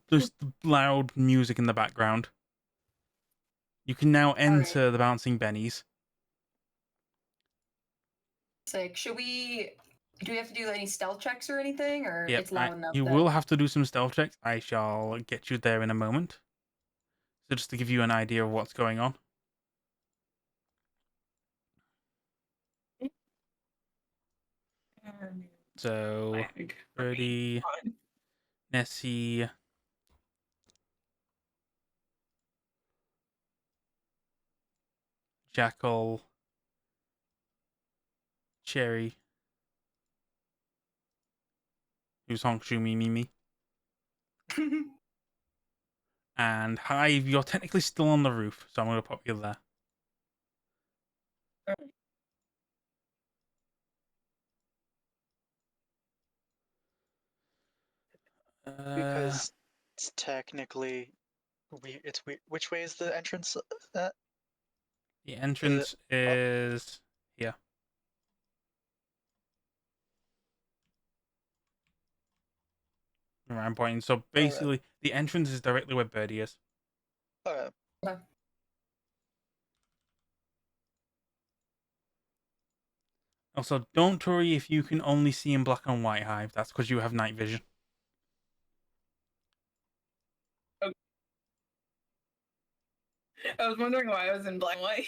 there's the loud music in the background. You can now enter the bouncing bennies.
Sick. Do we have to do any stealth checks or anything, or
Yep,
it's loud enough?
you
that...
will have to do some stealth checks. I shall get you there in a moment. So just to give you an idea of what's going on. So, Birdie, Nessie, Jackal, Cherry, who's Honkshu Mimi, and Hive. You're technically still on the roof, so I'm going to pop you there.
Because it's technically which way is the entrance at?
The entrance is here. Where I'm pointing. So basically, the entrance is directly where Birdie is.
Okay.
Also, don't worry if you can only see in black and white, Hive. That's because you have night vision.
I was wondering why I was in black and white.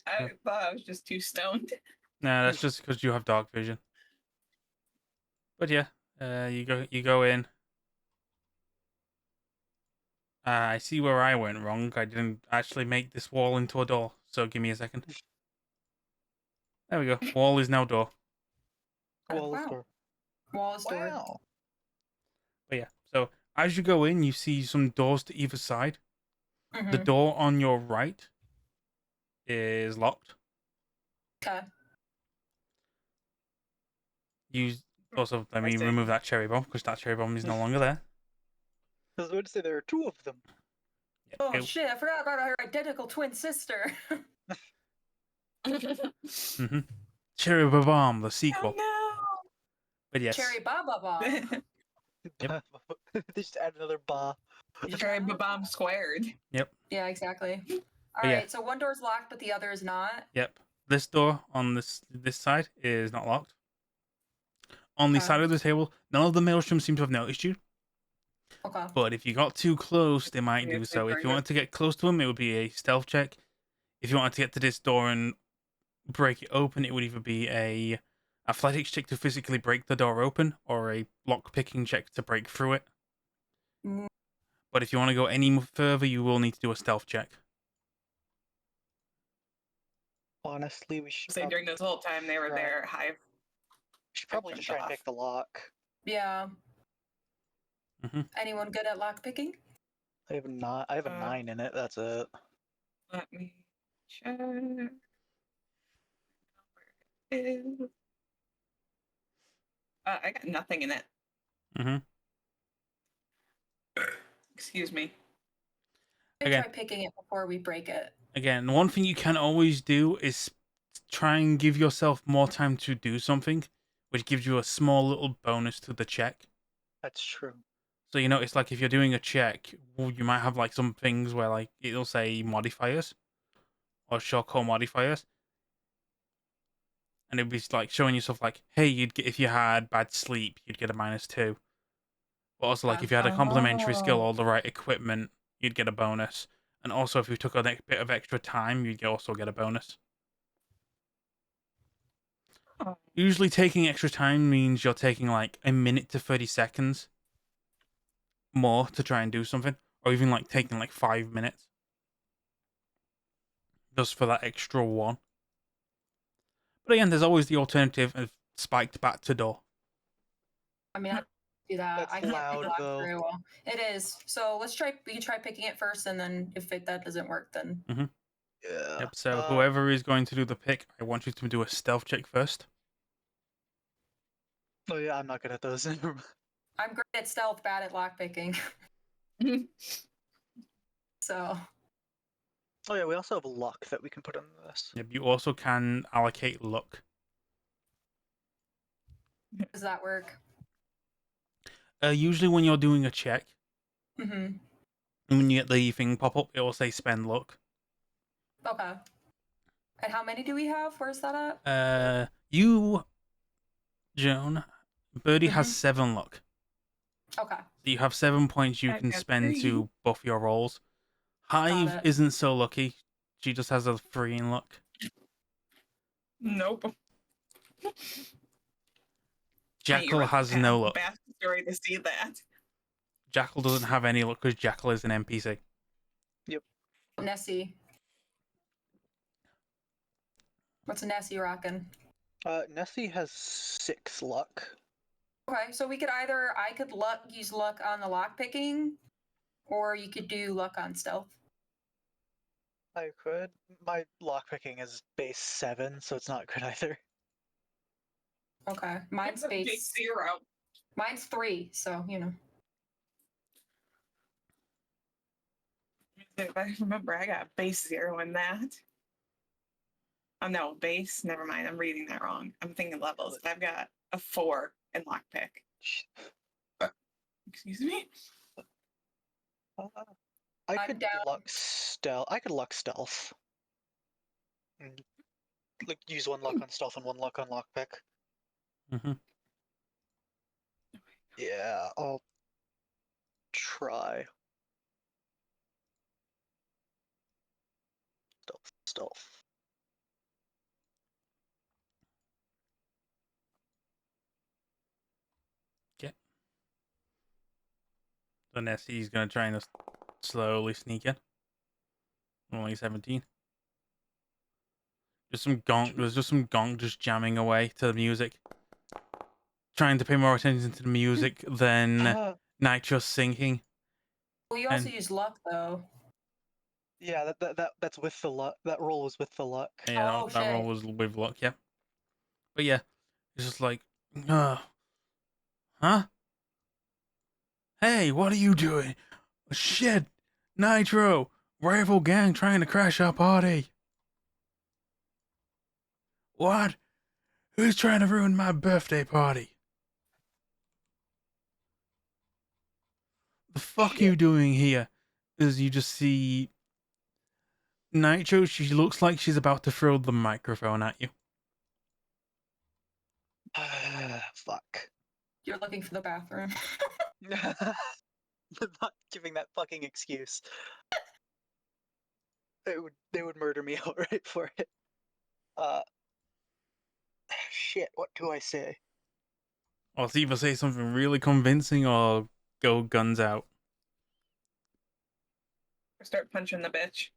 I thought I was just too stoned.
Nah, that's just because you have dark vision. But yeah, you go in. I see where I went wrong. I didn't actually make this wall into a door. So give me a second. There we go. Wall is now door.
Wall
wow.
door.
Wall is door.
Wow.
But yeah, so as you go in, you see some doors to either side.
Mm-hmm.
The door on your right is locked.
Okay.
Also, let me remove that cherry bomb because that cherry bomb is no longer there.
I was going to say there are two of them.
Yeah,
Oh shit! I forgot about her identical twin sister.
Mm-hmm. Cherry bomb, the sequel.
Oh
But yes,
Cherry Baba Bomb.
no!
Yep.
They just add another ba.
Cherry bomb squared.
Yeah, exactly. All
But yeah.
right, so one door's locked, but the other is not.
Yep. This door on this side is not locked. On the
Okay.
side of the table, none of the maelstroms seem to have noticed you.
Okay.
But if you got too close, they might
Yeah,
do so. If you
very
wanted to get close to them, it would be a stealth check. If you wanted to get to this door and break it open, it would either be a athletics check to physically break the door open, or a lock picking check to break through it.
Mm.
But if you want to go any further, you will need to do a stealth check.
Honestly, we should.
So during this whole time they were
Right.
there, Hive.
We should probably just try and pick the lock.
Yeah.
Mm-hmm.
Anyone good at lock picking?
I have a 9 in it. That's it.
Let me check. Where it is. I got nothing in it.
Mm-hmm.
Excuse me.
I
Again.
try picking it before we break it.
Again, one thing you can always do is try and give yourself more time to do something, which gives you a small little bonus to the check.
That's true.
So, you know, it's like if you're doing a check, you might have like some things where like it'll say modifiers or shortcut modifiers. And it'd be like showing yourself like, hey, you'd get, if you had bad sleep, you'd get a -2. But also like if you had a complementary skill or the right equipment, you'd get a bonus. And also if you took a bit of extra time, you'd also get a bonus.
Oh.
Usually taking extra time means you're taking like a minute to 30 seconds more to try and do something, or even like taking like 5 minutes just for that extra one. But again, there's always the alternative of spiked back to door.
I mean, I can do that.
That's
I can't
loud,
pick lock
though.
very well. It is. So let's try. We can try picking it first, and then if that doesn't work, then
Yeah.
Yep, so whoever is going to do the pick, I want you to do a stealth check first.
Oh yeah, I'm not good at those.
I'm great at stealth, bad at lock picking. So
Oh yeah, we also have luck that we can put on this.
Yep, you also can allocate luck.
does that work?
Usually when you're doing a check,
Mm-hmm.
and when you get the thing pop up, it will say spend luck.
Okay. And how many do we have? Where's that at?
You, Joan, Birdie has 7 luck.
Okay.
So you have 7 points you
I've
can
got
spend
3.
to buff your rolls. Hive
it.
isn't so lucky. She just has a 3 in luck.
Nope.
Jackal has no luck.
Bad story to see that.
Jackal doesn't have any luck because Jackal is an NPC.
Nessie. What's Nessie rocking?
Nessie has 6 luck.
Okay, so we could I could use luck on the lock picking, or you could do luck on stealth.
I could. My lockpicking is base 7, so it's not good either.
Okay, mine's
It's a big
base
0.
Mine's 3, so you know.
If I remember, I got base 0 in that. Oh no, base. Never mind. I'm reading that wrong. I'm thinking levels. I've got a 4 in lockpick. Excuse me.
I
I'm
could
down.
luck stealth. I could luck stealth. And, like use 1 luck on stealth and 1 luck on lockpick.
Mm-hmm.
Yeah, I'll try. Stealth.
Okay. So Nessie's going to try and slowly sneak in. Only 17. There's just some gong just jamming away to the music. Trying to pay more attention to the music than Nitro singing.
Well, you also
And-
use luck though.
Yeah, that's with the luck. That roll was with the luck.
Yeah,
Oh,
that roll
shit.
was with luck, yeah. But yeah, it's just like, huh? Hey, what are you doing? Shit, Nitro, rival gang trying to crash our party. What? Who's trying to ruin my birthday party? The fuck you doing here? As you just see Nitro, she looks like she's about to throw the microphone at you.
Fuck.
You're looking for the bathroom.
Not giving that fucking excuse. They would murder me outright for it. Shit, what do I say?
Or either say something really convincing or go guns out.
Start punching the bitch.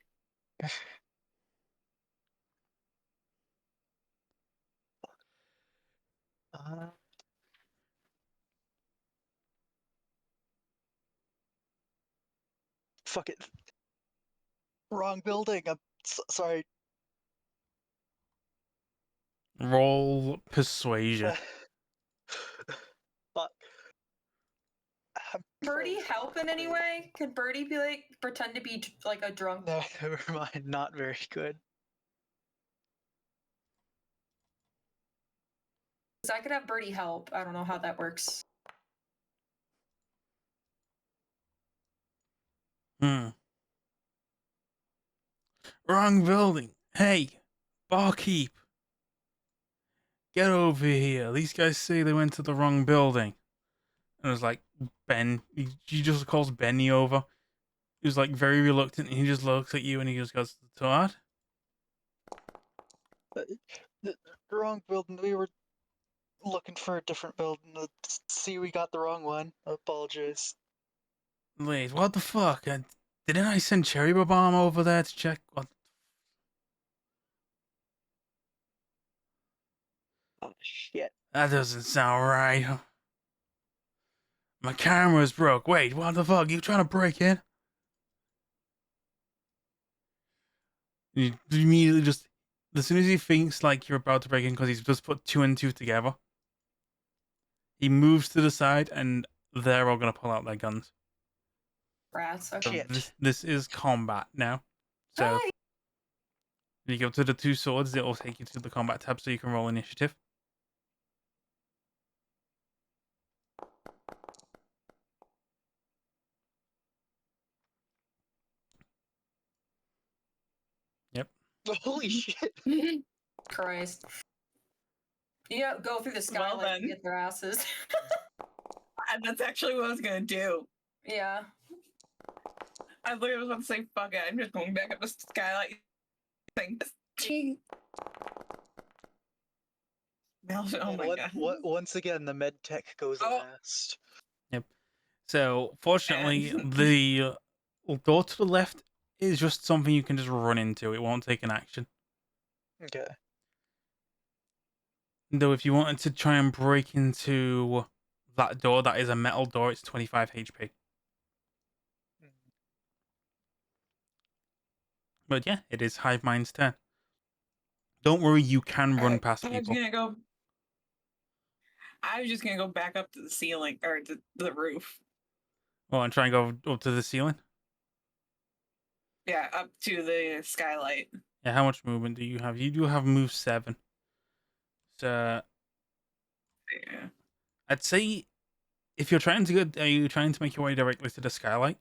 Fuck it. Wrong building. I'm sorry.
Roll persuasion.
Fuck.
Birdie
Sorry,
help in any
sorry.
way? Can Birdie be like pretend to be like a drunk?
No, never mind. Not very good.
Because I could have Birdie help. I don't know how that works.
Hmm. Wrong building. Hey, barkeep. Get over here. These guys say they went to the wrong building. And it was like, Ben, he just calls Benny over. He was like very reluctant, and he just looks at you and he just goes, "What?"
The wrong building. We were looking for a different building. See, we got the wrong one. I apologize.
Wait, what the fuck? Didn't I send Cherry Bomb over there to check? What?
Oh shit.
That doesn't sound right. My camera's broke. Wait, what the fuck? You trying to break in? You immediately just, as soon as he thinks like you're about to break in, because he's just put two and two together, he moves to the side, and they're all gonna pull out their guns.
Rats.
So
Okay.
Shit.
this is combat now. So
Hi.
when you go to the two swords, it will take you to the combat tab, so you can roll initiative. Yep.
Holy shit.
Christ. You know, go through the skylight and
then.
get their asses.
And that's actually what I was gonna do.
Yeah.
I literally was about to say, fuck it, I'm just going back up the skylight thing. Oh
And
my god.
once again, the med tech goes
Oh.
last.
So fortunately,
And-
the door to the left is just something you can just run into. It won't take an action.
Okay.
Though if you wanted to try and break into that door, that is a metal door, it's 25 HP. But yeah, it is Hive Mind's turn. Don't worry, you can run
Alright,
past
I was
people.
just gonna go back up to the ceiling or to the roof.
Oh, and try and go up to the ceiling.
Yeah, up to the skylight.
Yeah, how much movement do you have? You do have move 7. So
Yeah.
I'd say if you're trying to go, are you trying to make your way directly to the skylight?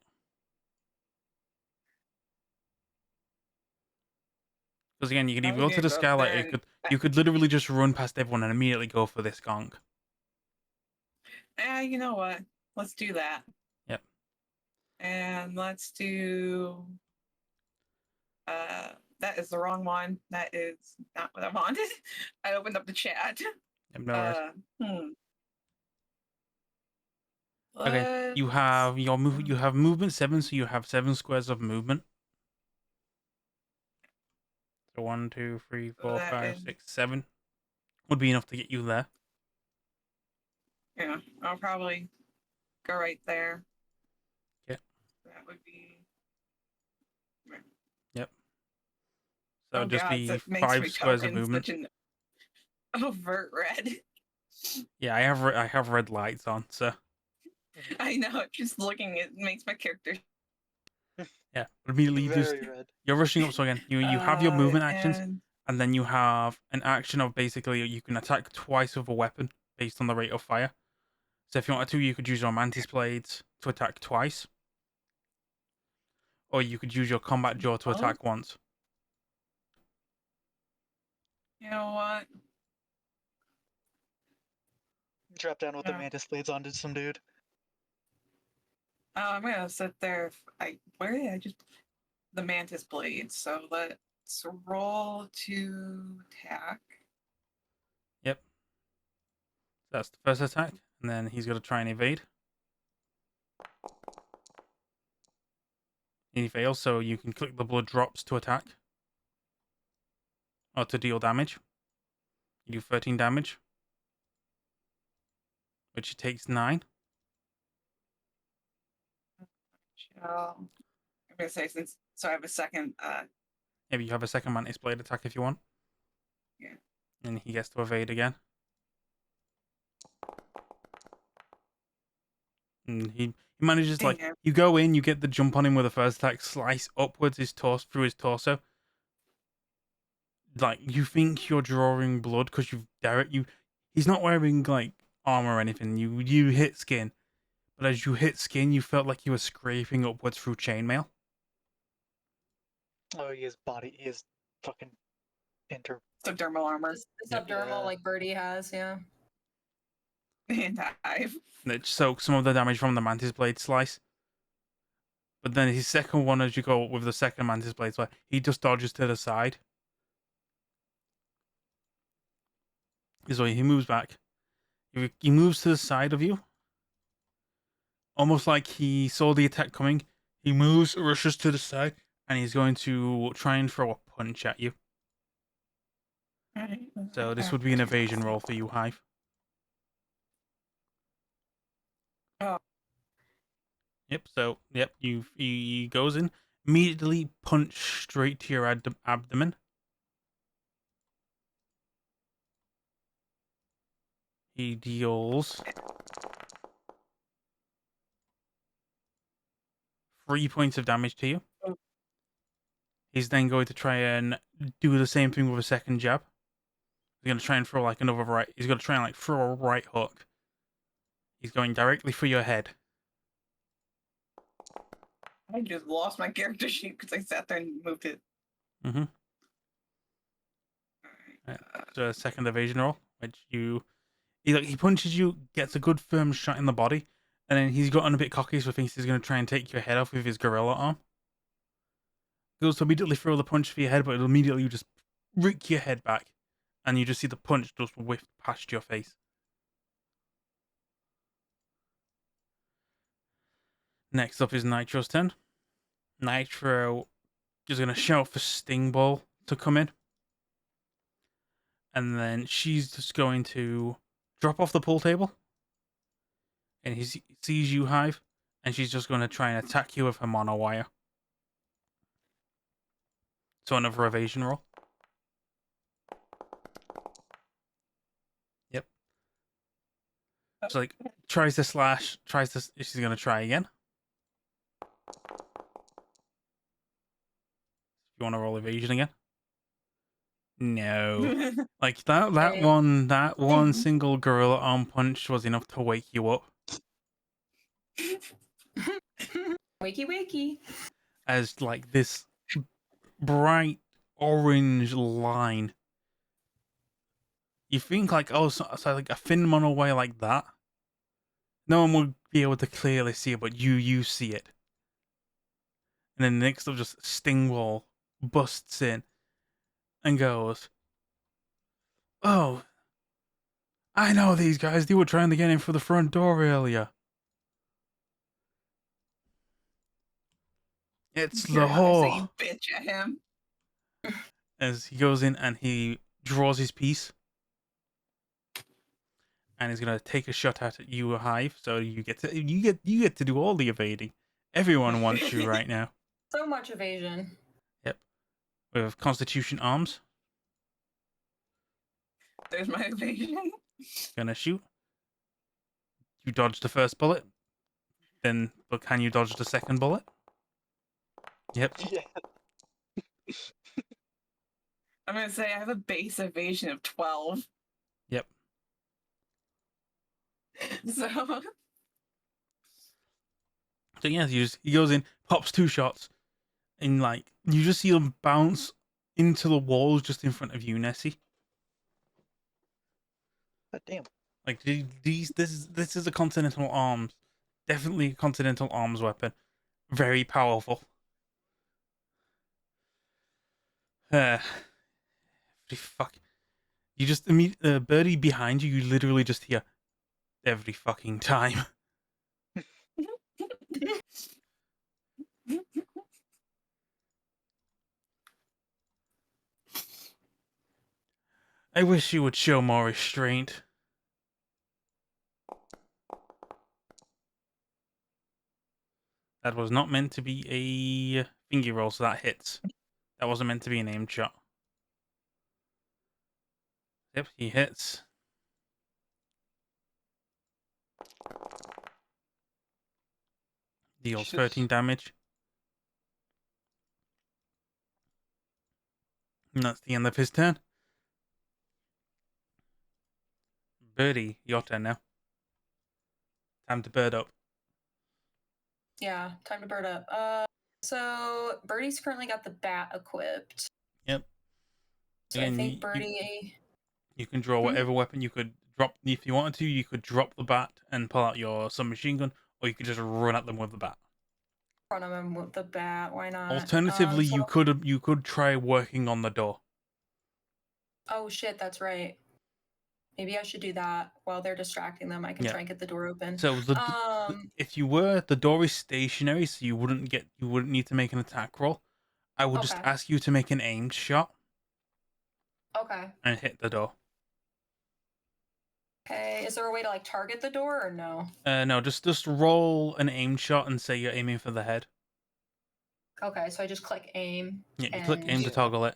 Because again, you could
I
either
was
go to
gonna
the
go up
skylight,
there
or
and
you could literally just run past everyone and immediately go for this gong.
you know what? Let's do that.
Yep.
And let's do that is the wrong one. That is not what I wanted. I opened up the chat.
Yep, no worries.
Hmm.
Okay, you
Let's-
have your move. You have movement 7, so you have 7 squares of movement. So 1, 2, 3, 4,
that
5,
is-
6, 7 would be enough to get you there.
Yeah, I'll probably go right there.
Yeah.
That would be.
Yep. So it'd just
God,
be
that makes
5
me
squares
talk
of
in
movement.
such an overt red.
Yeah, I have red lights on, so
I know. Just looking, it makes my character.
yeah. But immediately you just
Very red.
you're rushing up. So again, you have your movement actions,
And
and then you have an action of basically you can attack twice with a weapon based on the rate of fire. So if you wanted to, you could use your mantis blades to attack twice, or you could use your combat jaw to
Oh.
attack once.
you know what?
Drop down with the
Yeah.
mantis blades onto some dude.
I'm gonna sit there. Where did I just the mantis blade? So let's roll to attack.
Yep. That's the first attack, and then he's going to try and evade. He fails, so you can click the blood drops to attack. Or to deal damage. You do 13 damage. Which takes 9.
I'm gonna say so I have a second.
Maybe you have a second mantis blade attack if you want.
Yeah.
And he gets to evade again. And He manages, like,
Damn.
you go in, you get the jump on him with the first attack, slice upwards his torso, through his torso. Like, you think you're drawing blood because he's not wearing, like, armor or anything. You hit skin. But as you hit skin, you felt like you were scraping upwards through chainmail.
Oh, he is fucking inter.
Subdermal armor.
The subdermal,
Yeah.
like Birdie has, yeah.
And hive.
And it soaks some of the damage from the Mantis Blade slice. But then his second one, as you go with the second Mantis Blade slice, he just dodges to the side. So he moves back. He moves to the side of you. Almost like he saw the attack coming. He moves, rushes to the side, and he's going to try and throw a punch at you. So this would be an evasion roll for you, Hive.
Oh.
Yep, so, he goes in, immediately punch straight to your abdomen. He deals 3 points of damage to you.
Oh.
He's then going to try and do the same thing with a second jab. He's going to try and throw like another right. He's going to try and like throw a right hook. He's going directly for your head.
I just lost my character sheet because I sat there and moved it.
Mm-hmm. So a second evasion roll, which he punches you, gets a good firm shot in the body, and then he's gotten a bit cocky, so thinks he's going to try and take your head off with his gorilla arm. Goes to immediately throw the punch for your head, but it'll immediately just rip your head back, and you just see the punch just whiff past your face. Next up is Nitro's turn. Nitro is going to shout for Sting Ball to come in. And then she's just going to drop off the pool table. And he sees you, Hive. And she's just going to try and attack you with her mono wire. So another evasion roll. Yep. So like, tries to slash, she's going to try again. You want to roll evasion again? No. Like that one single gorilla arm punch was enough to wake you up.
Wakey wakey.
As like this bright orange line. You think like, oh, so like a thin mono wire like that. No one would be able to clearly see it, but you see it. And then next up, just Stingwall busts in and goes, "Oh, I know these guys. They were trying to get in for the front door earlier. It's the
I say
whore."
you bitch at him.
As he goes in and he draws his piece. And he's gonna take a shot at you, Hive. So you get to do all the evading. Everyone wants you right now.
So much evasion.
Yep. With Constitution arms.
There's my evasion.
Gonna shoot. You dodge the first bullet. Then, but can you dodge the second bullet? Yep.
Yeah.
I'm gonna say I have a base evasion of 12.
Yep.
So
So yeah, he goes in, pops 2 shots, and like you just see him bounce into the walls just in front of you, Nessie.
God damn.
Like this is a Continental Arms, definitely a Continental Arms weapon, very powerful. Fuck. You just Birdie behind you. You literally just hear every fucking time. I wish you would show more restraint. That was not meant to be a finger roll, so that hits. That wasn't meant to be an aim shot. Yep, he hits. Deals
Jesus.
13 damage. And that's the end of his turn. Birdie, your turn now. Time to bird up.
Yeah, time to bird up. So Birdie's currently got the bat equipped.
Yep.
So
Again,
I think Birdie.
You can draw whatever weapon. You could drop, if you wanted to, you could drop the bat and pull out your submachine gun, or you could just run at them with the bat.
Run him with the bat. Why not?
Alternatively,
So-
you could try working on the door.
Oh shit, that's right. Maybe I should do that while they're distracting them. I can
Yeah.
try and get the door open.
So if you were, the door is stationary, so you wouldn't need to make an attack roll. I would just
Okay.
ask you to make an aimed shot
Okay.
and hit the door.
Okay. Is there a way to like target the door or no?
No, just roll an aimed shot and say you're aiming for the head.
Okay, so I just click aim.
Yeah, you click aim to
and-
toggle it.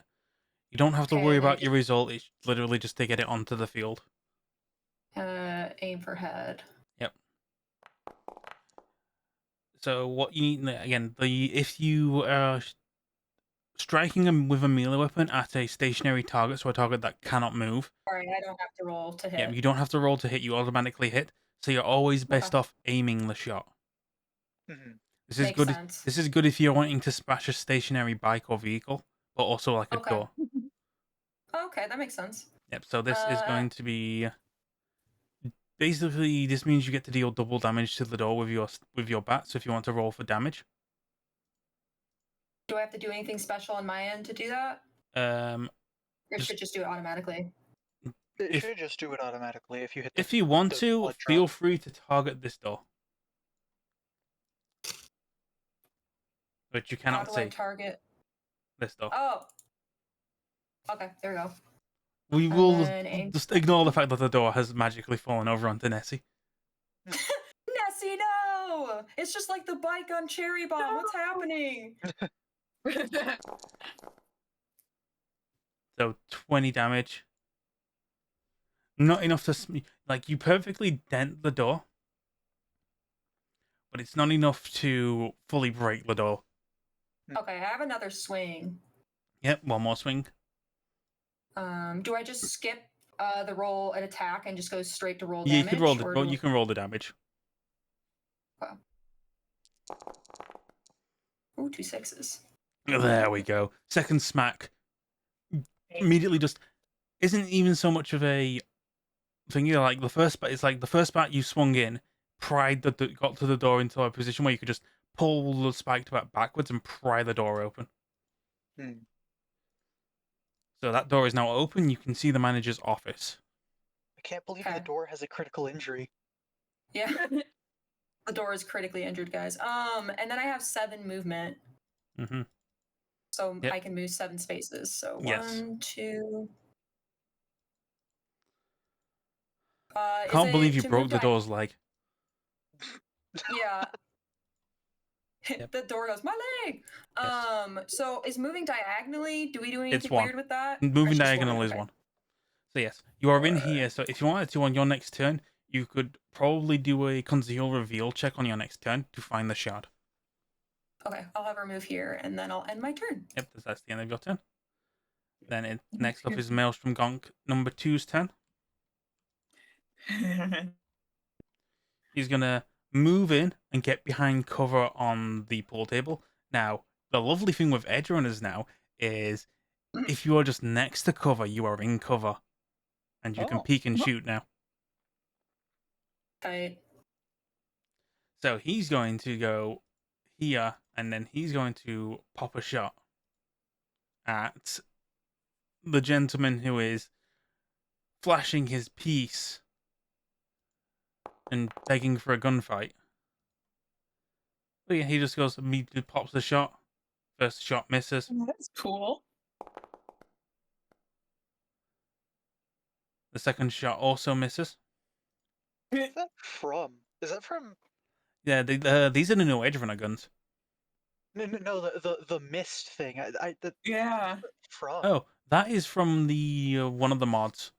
You don't have to
Okay,
worry
and then
about your result. It's literally just to get it onto the field.
Aim for head.
Yep. So what you need again, if you are striking them with a melee weapon at a stationary target, so a target that cannot move.
Sorry, I don't have to roll to hit.
Yeah, you don't have to roll to hit. You automatically hit. So you're always best off aiming the shot.
Mhm.
This is
Makes
good.
sense.
This is good if you're wanting to smash a stationary bike or vehicle, but also like a
Okay.
door.
Okay, that makes sense.
Yep. So this is going to be basically, this means you get to deal double damage to the door with your bat. So if you want to roll for damage,
Do I have to do anything special on my end to do that? Or
Just-
should just do it automatically?
It
If-
should just do it automatically if you hit the
if you want
the
to,
blood
feel
drop.
free to target this door, but you
How
cannot
do I
see
target?
this door.
Oh. Okay, there we go.
We
and
will
then aim.
just ignore the fact that the door has magically fallen over onto Nessie.
Nessie, no! It's just like the bike on Cherry Bomb. What's happening?
So 20 damage. Not enough to like you perfectly dent the door, but it's not enough to fully break the door.
Okay, I have another swing.
Yep, one more swing.
Do I just skip the roll and attack and just go straight to roll
Yeah,
damage?
you could roll the
or
well,
do-
you can roll the damage.
Ooh, 2 6s.
There we go. Second smack. Immediately just isn't even so much of a thing. You know, like the first bat. It's like the first bat you swung in, got to the door into a position where you could just pull the spiked bat backwards and pry the door open.
Hmm.
So that door is now open. You can see the manager's office.
I can't believe
Okay.
the door has a critical injury.
Yeah. The door is critically injured, guys. And then I have 7 movement.
Mm-hmm.
So
Yep.
I can move 7 spaces. So
Yes.
1, 2.
Can't believe you broke the door's leg.
Yeah.
Yep.
The door goes, my leg.
Yes.
So is moving diagonally? Do we do anything
one.
weird with that?
Moving
Or it's just
diagonal
one?
is
Okay.
one. So yes, you are in here. So if you wanted to on your next turn, you could probably do a conceal reveal check on your next turn to find the shard.
Okay, I'll have her move here, and then I'll end my turn.
Yep, that's the end of your turn. Then next up is Maelstrom Gonk number 2's turn. He's gonna move in and get behind cover on the pool table. Now, the lovely thing with Edgerunners now is if you are just next to cover, you are in cover. And you can
Oh.
peek and shoot now.
Right.
So he's going to go here, and then he's going to pop a shot at the gentleman who is flashing his piece and begging for a gunfight. But yeah, he just goes immediately pops the shot. First shot misses.
That's cool.
The second shot also misses.
Where's that from? Is that from?
Yeah, these are the new Edgerunner guns.
No, the mist thing.
Yeah.
From.
Oh, that is from the one of the mods.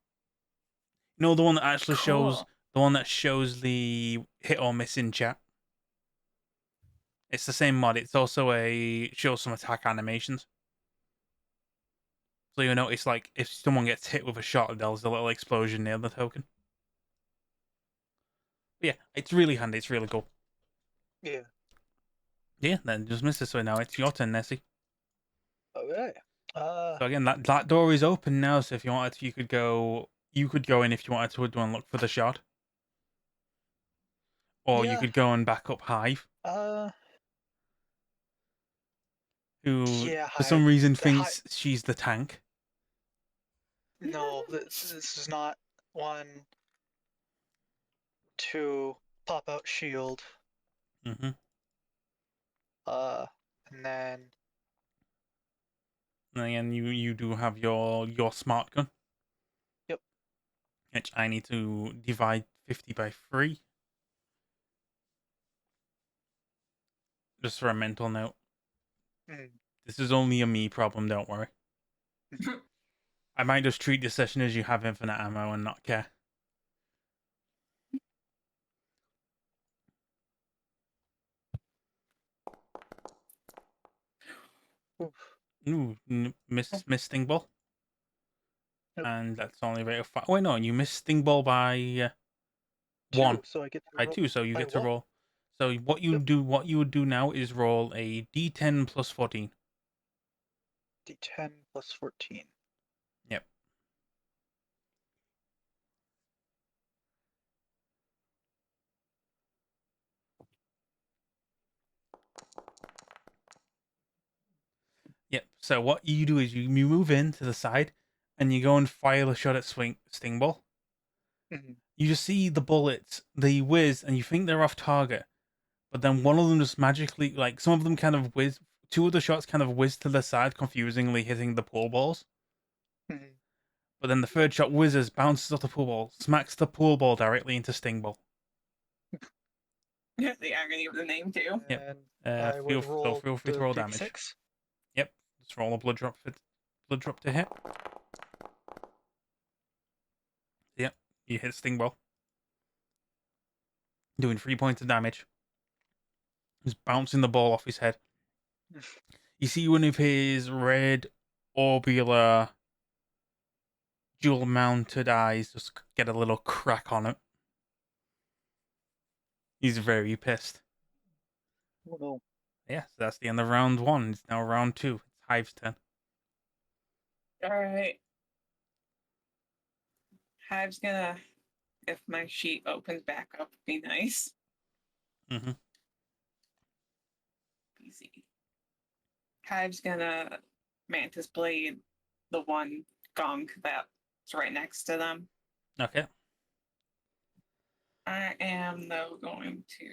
You know, the one that actually shows
Cool.
the one that shows the hit or miss in chat. It's the same mod. It's also shows some attack animations. So you'll notice, like, if someone gets hit with a shot, there's a little explosion near the token. But yeah, it's really handy. It's really cool.
Yeah.
Yeah, then just missed it. So now it's your turn, Nessie.
Okay.
So again, that door is open now. So if you wanted to, you could go. You could go in if you wanted to do and look for the shard, or you
Yeah.
could go and back up Hive, who
Yeah.
for some reason
The Hive.
thinks she's the tank.
No, this is not one to pop out shield.
Mm-hmm.
And then
And then you do have your smart gun.
Yep.
Which I need to divide 50 by 3. Just for a mental note.
mm,
This is only a me problem, don't worry. I might just treat this session as you have infinite ammo and not care. Ooh, miss Sting Ball.
Nope.
And that's only rate of 5. Wait, no, you miss Sting Ball by 1.
2, so I get to
By
roll
2, so you
by
get to
1.
roll. So what you
Yep.
do, what you would do now is roll a D10 plus 14.
D10 plus 14.
Yep. Yep. So what you do is you move in to the side, and you go and fire a shot at Sting Ball.
Mhm.
You just see the bullets, they whiz, and you think they're off target, but then one of them just magically, like some of them kind of whiz. 2 of the shots kind of whiz to the side, confusingly hitting the pool balls.
Mhm.
But then the third shot whizzes, bounces off the pool ball, smacks the pool ball directly into Sting Ball.
The agony of the name too.
Yep.
And I would roll
feel free to
the
roll
big
damage.
6.
Yep. Just roll a blood drop to hit. Yep. You hit Sting Ball. Doing 3 points of damage. Just bouncing the ball off his head. You see one of his red orbular dual mounted eyes just get a little crack on it. He's very pissed.
Oh no.
Yeah, so that's the end of round 1. It's now round 2. It's Hive's turn.
Alright. Hive's gonna, if my sheet opens back up, be nice.
Mm-hmm.
Easy. Hive's gonna Mantis Blade the one gong that's right next to them.
Okay.
I am though going to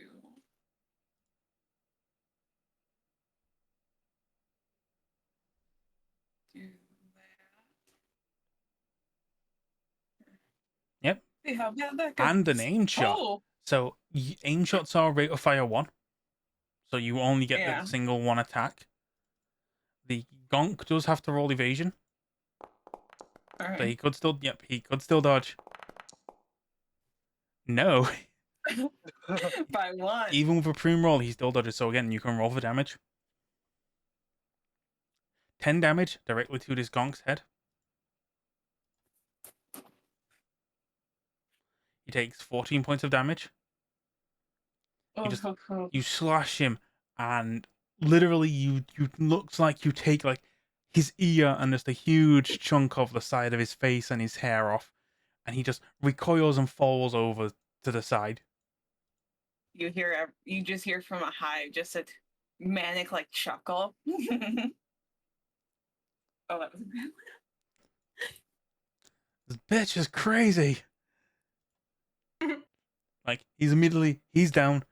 do that.
Yep.
See how bad that goes.
And an aim shot.
Oh,
So aim shots are rate of fire 1. So you only get
Yeah.
the single 1 attack. The gonk does have to roll evasion.
all
But
right.
he could still dodge. No.
By one.
Even with a prune roll, he still dodges. So again, you can roll for damage. 10 damage directly to this gonk's head. He takes 14 points of damage. just- You slash him, and literally you looks like you take like his ear and just a huge chunk of the side of his face and his hair off, and he just recoils and falls over to the side.
You just hear from a Hive just a manic like chuckle. Oh, that was bad.
This bitch is crazy. Like he's down.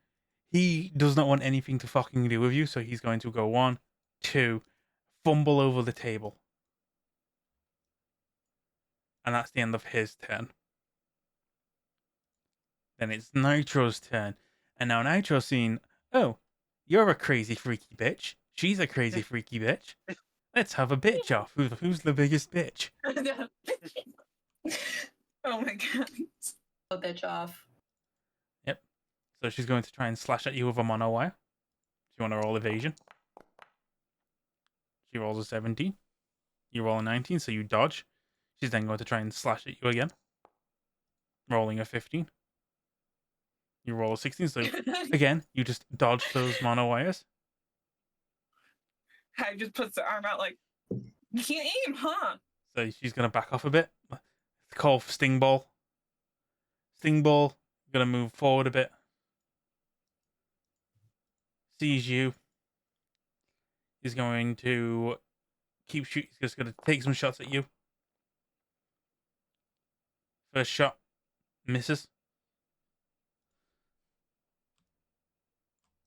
He does not want anything to fucking do with you, so he's going to go 1, 2, fumble over the table. And that's the end of his turn. Then it's Nitro's turn. And now Nitro's seeing, oh, you're a crazy freaky bitch. She's a crazy freaky bitch. Let's have a bitch off. Who's the biggest bitch?
Oh my god.
A bitch off.
So she's going to try and slash at you with a mono wire. you want to roll evasion. She rolls a 17. You roll a 19, so you dodge. She's then going to try and slash at you again. Rolling a 15. You roll a 16, so again, you just dodge those mono wires.
Hive just puts the arm out like, you can't aim, huh?
So she's going to back off a bit. Call for Sting Ball. Sting Ball, going to move forward a bit. Sees you. He's going to keep shooting. He's just going to take some shots at you. First shot misses.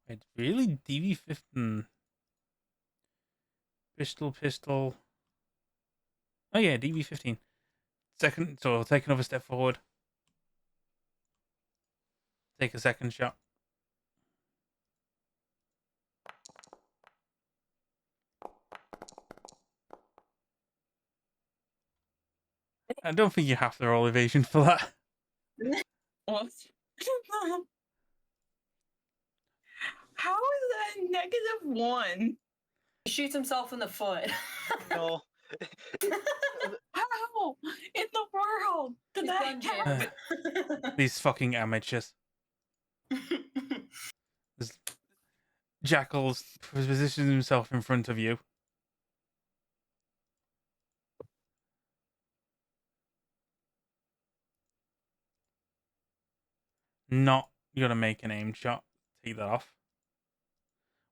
Wait, really? DV15. Pistol. Oh yeah, DV15. Second, so I'll take another step forward. Take a second shot. I don't think you have to roll evasion for that.
What? How is that -1?
He shoots himself in the foot.
No.
How in the world did
He's
that
done
happen?
These fucking amateurs. Jackal's positioned himself in front of you. Not gonna make an aim shot. Take that off.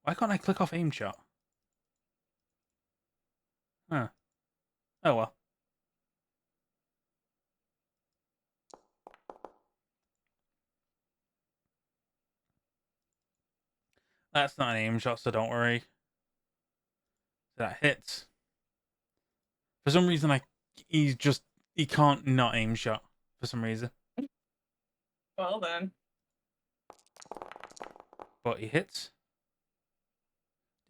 Why can't I click off aim shot? Huh. Oh well. That's not an aim shot, so don't worry. That hits. For some reason, he can't not aim shot. For some reason,
Well then.
but he hits.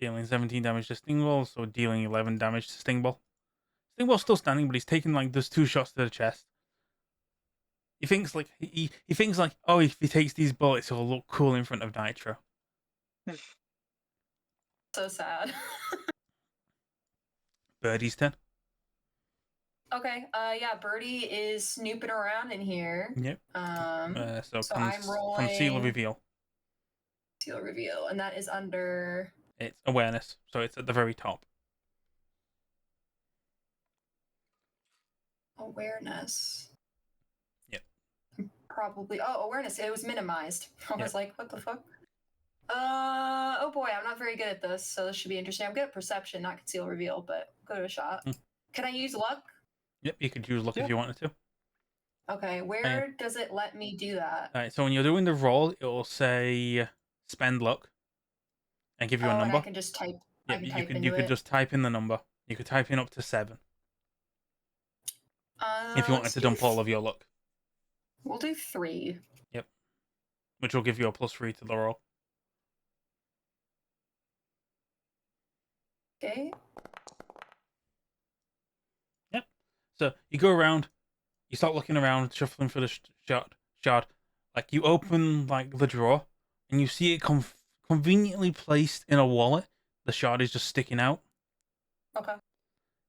Dealing 17 damage to Stingball, so dealing 11 damage to Stingball. Stingball's still standing, but he's taking like those 2 shots to the chest. He thinks like he thinks like, oh, if he takes these bullets, he'll look cool in front of Nitro.
So sad.
Birdie's turn.
Okay, yeah, Birdie is snooping around in here.
Yep. So
I'm
conceal
rolling
reveal.
Seal reveal, and that is under
It's awareness, so it's at the very top.
awareness.
Yep.
Probably. Oh, awareness. It was minimized. I was
Yep.
like, what the fuck? Oh boy, I'm not very good at this, so this should be interesting. I'm good at perception, not conceal reveal, but go to a shot. Can I use luck?
Yep, you could use luck
Yeah.
if you wanted to.
Okay, where does it let me do that?
Alright, so when you're doing the roll, it will say spend luck and give you a
And
number.
I can just type. I
Yep,
can
you
type
could
into it.
just type in the number. You could type in up to 7 if you wanted
let's
to
do
dump all of your luck,
We'll do 3.
which will give you a +3 to the roll.
Okay.
So you go around, you start looking around, shuffling for the shard. Like you open like the drawer, and you see it conveniently placed in a wallet. The shard is just sticking out.
Okay.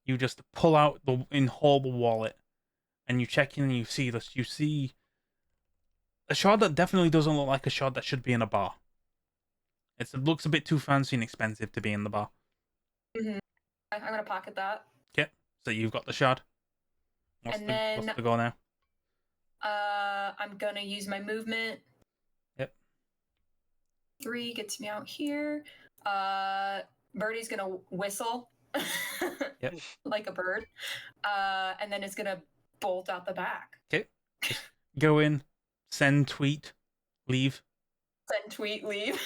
You just pull out the whole wallet, and you check in, and you see this. You see a shard that definitely doesn't look like a shard that should be in a bar. It looks a bit too fancy and expensive to be in the bar.
I'm gonna pocket that.
Okay, so you've got the shard. What's
And
the goal now?
I'm gonna use my movement.
Yep.
3 gets me out here. Birdie's gonna whistle.
Yep.
Like a bird. And then it's gonna bolt out the back.
Okay. Go in, send tweet, leave.
Send tweet, leave.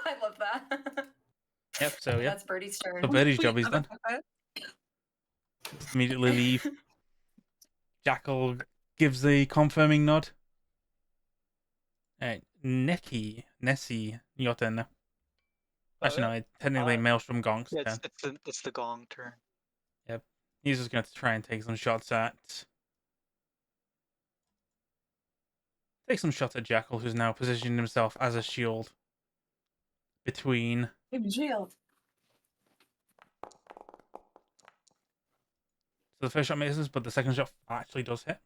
I love that.
Yep, so yeah.
That's Birdie's turn.
So Birdie's job is done. Just immediately leave. Jackal gives the confirming nod. Alright, Nessie, your turn now. Actually, no, technically Maelstrom Gong's
Yeah,
turn.
it's the gong turn.
He's just going to try and take some shots at... Jackal, who's now positioned himself as a shield between
Give shield.
So the first shot misses, but the second shot actually does hit.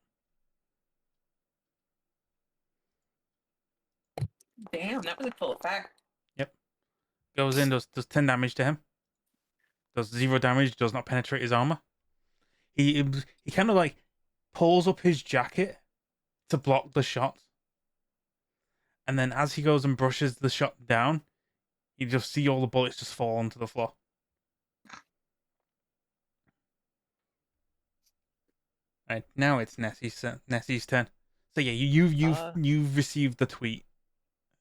Damn, that was a full effect.
Yep. Goes in, does 10 damage to him. Does 0 damage, does not penetrate his armor. He kind of like pulls up his jacket to block the shot. And then as he goes and brushes the shot down, you just see all the bullets just fall onto the floor. Right, now it's Nessie's turn. So yeah, you've received the tweet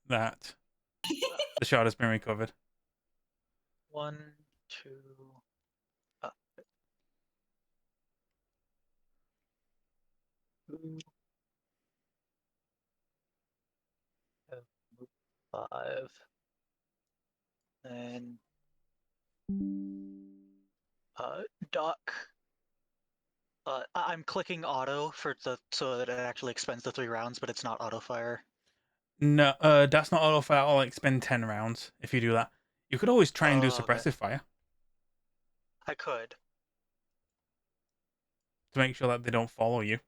that the shot has been recovered.
1, 2. Two, 5. Then Doc. I'm clicking auto so that it actually expends the 3 rounds, but it's not auto fire.
No, that's not auto fire. I'll like spend 10 rounds if you do that. You could always try and do suppressive
Okay.
fire
I could.
to make sure that they don't follow you.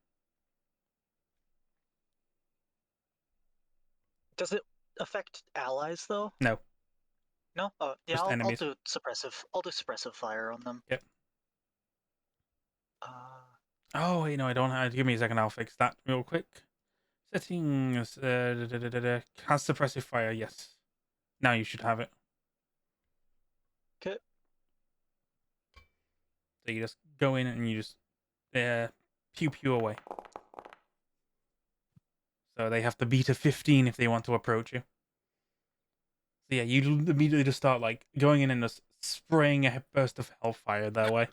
Does it affect allies though?
No.
No. Oh yeah,
Just
I'll
enemies.
do suppressive. I'll do suppressive fire on them.
Yep.
Uh,
Oh wait, no, I don't have. Give me a second. I'll fix that real quick. Settings. Has suppressive fire. Yes. Now you should have it.
okay.
So you just go in and you just pew pew away. So they have to beat a 15 if they want to approach you. So yeah, you immediately just start like going in and just spraying a burst of hellfire their way.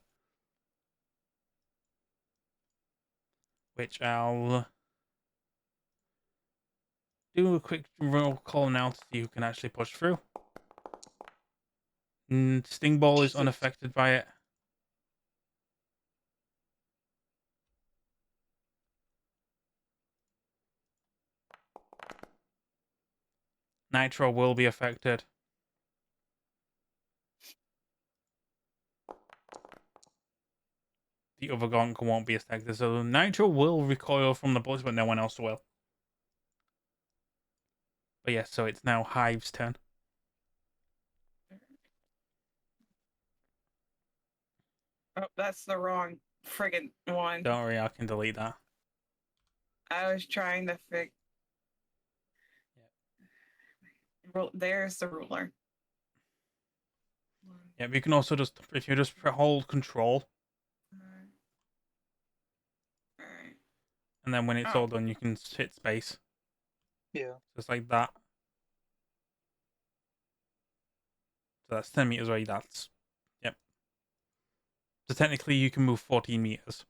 Which I'll do a quick roll call now to see who can actually push through. Sting Ball is
Jesus.
unaffected by it. Nitro will be affected. The other Gonk won't be affected. So Nitro will recoil from the bullets, but no one else will. But yes, so it's now Hive's turn.
Oh, that's the wrong friggin' one.
Don't worry, I can delete that.
I was trying to fix. There's the ruler.
Yeah, but you can also just, if you just hold control,
Alright.
and then when it's
Oh.
all done, you can hit space.
Yeah.
Just like that. So that's 10 meters away, that's... Yep. So technically you can move 14 meters.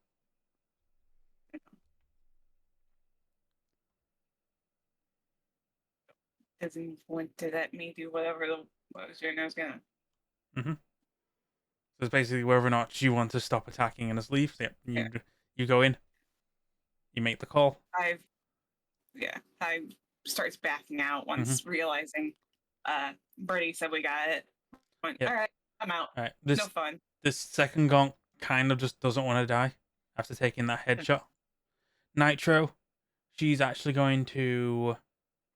Doesn't want to let me do whatever the was your nose gonna.
So it's basically whether or not you want to stop attacking and just leave. So, yep, you go in. You make the call.
Hive starts backing out once realizing Birdie said we got it. Went,
Yep.
all right, I'm out.
All right.
No fun.
This second Gonk kind of just doesn't want to die after taking that headshot. Nitro, she's actually going to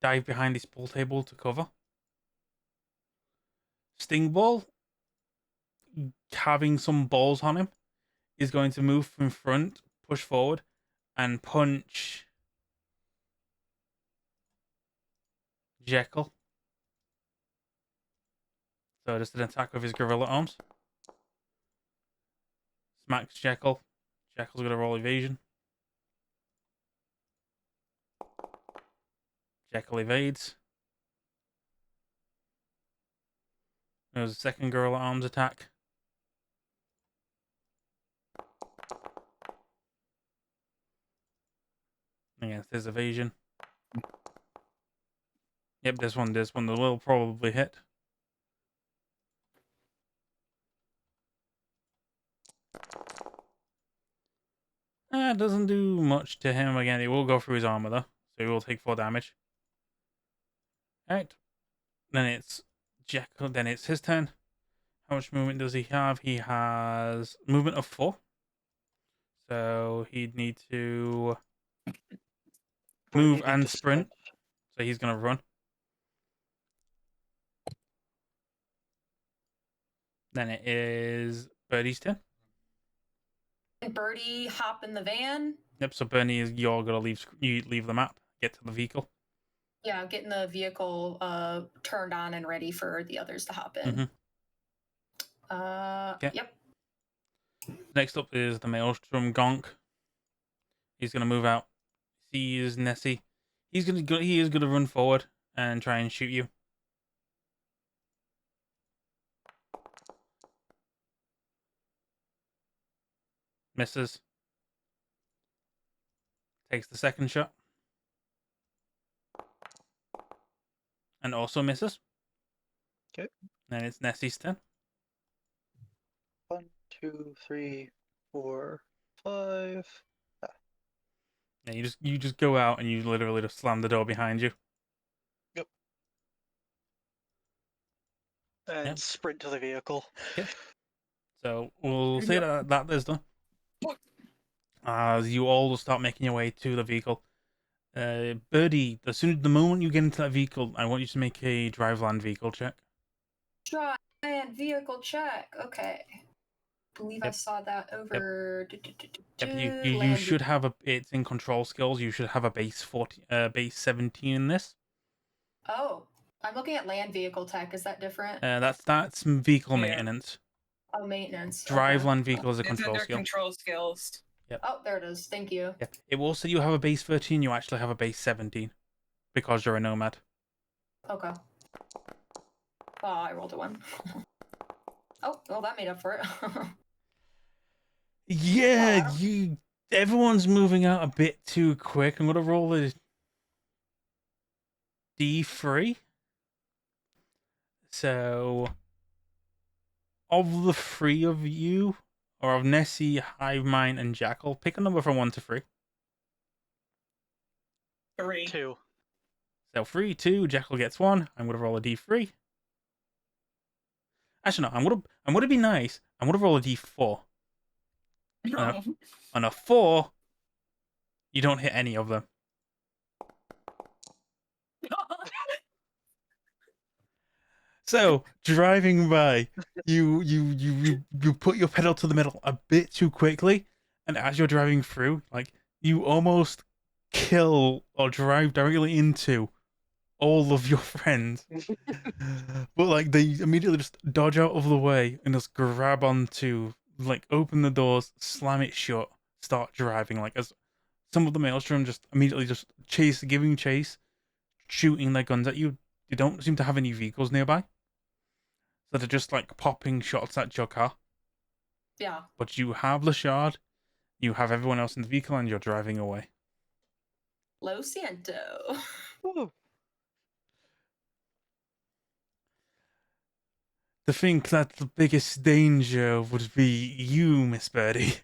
dive behind this pool table to cover. Sting Ball, having some balls on him, is going to move from front, push forward, and punch Jekyll. So just an attack with his gorilla arms. Smacks Jekyll. Jekyll's going to roll evasion. Jekyll evades. There's a second gorilla arms attack. Against his evasion. Yep, this one will probably hit. It doesn't do much to him. Again, it will go through his armor though, so he will take 4 damage. Alright. Then it's Jekyll, then it's his turn. How much movement does he have? He has movement of 4. So he'd need to move
Birdie need
and
to
sprint. So he's going to run. Then it is Birdie's turn.
Can Birdie hop in the van?
Yep, so Bernie, you're going to leave the map, get to the vehicle.
Yeah, getting the vehicle turned on and ready for the others to hop in.
Okay.
Yep.
Next up is the Maelstrom Gonk. He's going to move out. Sees Nessie. He is going to run forward and try and shoot you. Misses. Takes the second shot. And also misses.
Okay.
Then it's Nessie's turn.
1, 2, 3, 4, 5.
Yeah, you just go out and you literally just slam the door behind you.
Yep. And
Yep.
sprint to the vehicle.
Okay. So we'll say that is done. As you all will start making your way to the vehicle. Birdie, the moment you get into that vehicle, I want you to make a drive land vehicle check.
Drive and vehicle check. Okay. Believe I
Yep.
saw that over.
Yep, you should have it's in control skills. You should have a base 17 in this.
Oh, I'm looking at land vehicle tech. Is that different?
That's vehicle
Yeah.
maintenance.
Oh, maintenance.
Drive
Okay.
land vehicle is a
It's
control
under
skill.
control skills.
Oh, there it is. Thank you.
Yep. It will say you have a base 13. You actually have a base 17 because you're a nomad.
Okay. Oh, I rolled a 1. Oh, well, that made up for it.
Yeah,
Wow.
everyone's moving out a bit too quick. I'm gonna roll a D3. So, of the 3 of you, or of Nessie, Hive Mind, and Jackal, pick a number from 1 to 3.
3.
2.
So 3, 2, Jackal gets 1. I'm gonna roll a D3. Actually, no, I'm gonna be nice. I'm gonna roll a D4.
No.
On a 4, you don't hit any of them. So, driving by, you put your pedal to the metal a bit too quickly, and as you're driving through, like, you almost kill or drive directly into all of your friends. But, like, they immediately just dodge out of the way and just grab onto, like, open the doors, slam it shut, start driving. Like, as some of the Maelstrom just immediately just giving chase, shooting their guns at you. You don't seem to have any vehicles nearby. So they're just like popping shots at your car.
Yeah.
But you have the shard, you have everyone else in the vehicle, and you're driving away.
Lo siento.
Woo.
To think that the biggest danger would be you, Miss Birdie.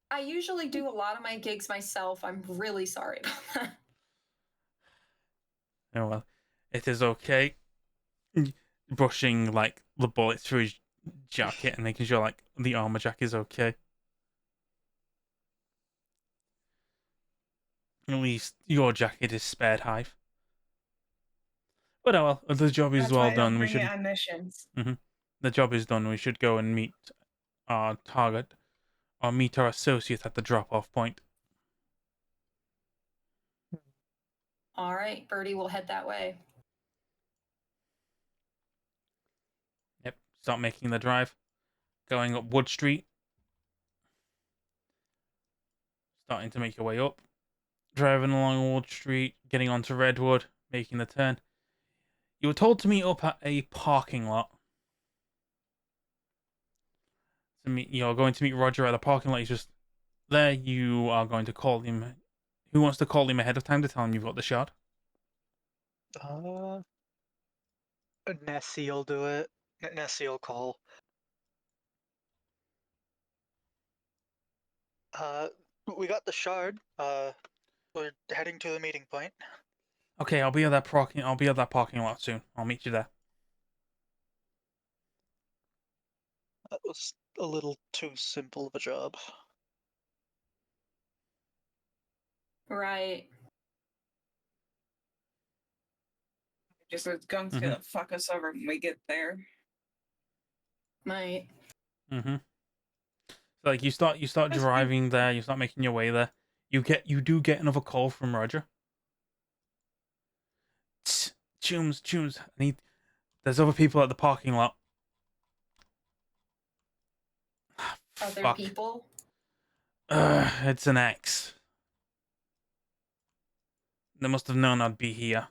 I usually do a lot of my gigs myself. I'm really sorry about that.
Oh well, it is okay. Brushing like the bullets through his jacket and making sure like the armor jack is okay. At least your jacket is spared, Hive. But oh well, the job is
That's
well
why I don't
done. We
bring it
should.
on missions.
The job is done. We should go and meet our target, or meet our associate at the drop-off point.
All right, Birdie will head that way.
Yep. Start making the drive. Going up Wood Street. Starting to make your way up. Driving along Wood Street, getting onto Redwood, making the turn. You were told to meet up at a parking lot. You're going to meet Roger at the parking lot. He's just there. You are going to call him. Who wants to call him ahead of time to tell him you've got the shard?
Nessie will do it. Nessie will call. We got the shard. We're heading to the meeting point.
Okay, I'll be at that parking lot soon. I'll meet you there.
That was a little too simple of a job.
Right.
Just a gun's gonna fuck us over when we get there.
Might.
Mm-hmm. So, like, you start driving there. You start making your way there. You do get another call from Roger. Chooms. There's other people at the parking lot.
Other
Fuck.
people?
It's an X. They must have known I'd be here.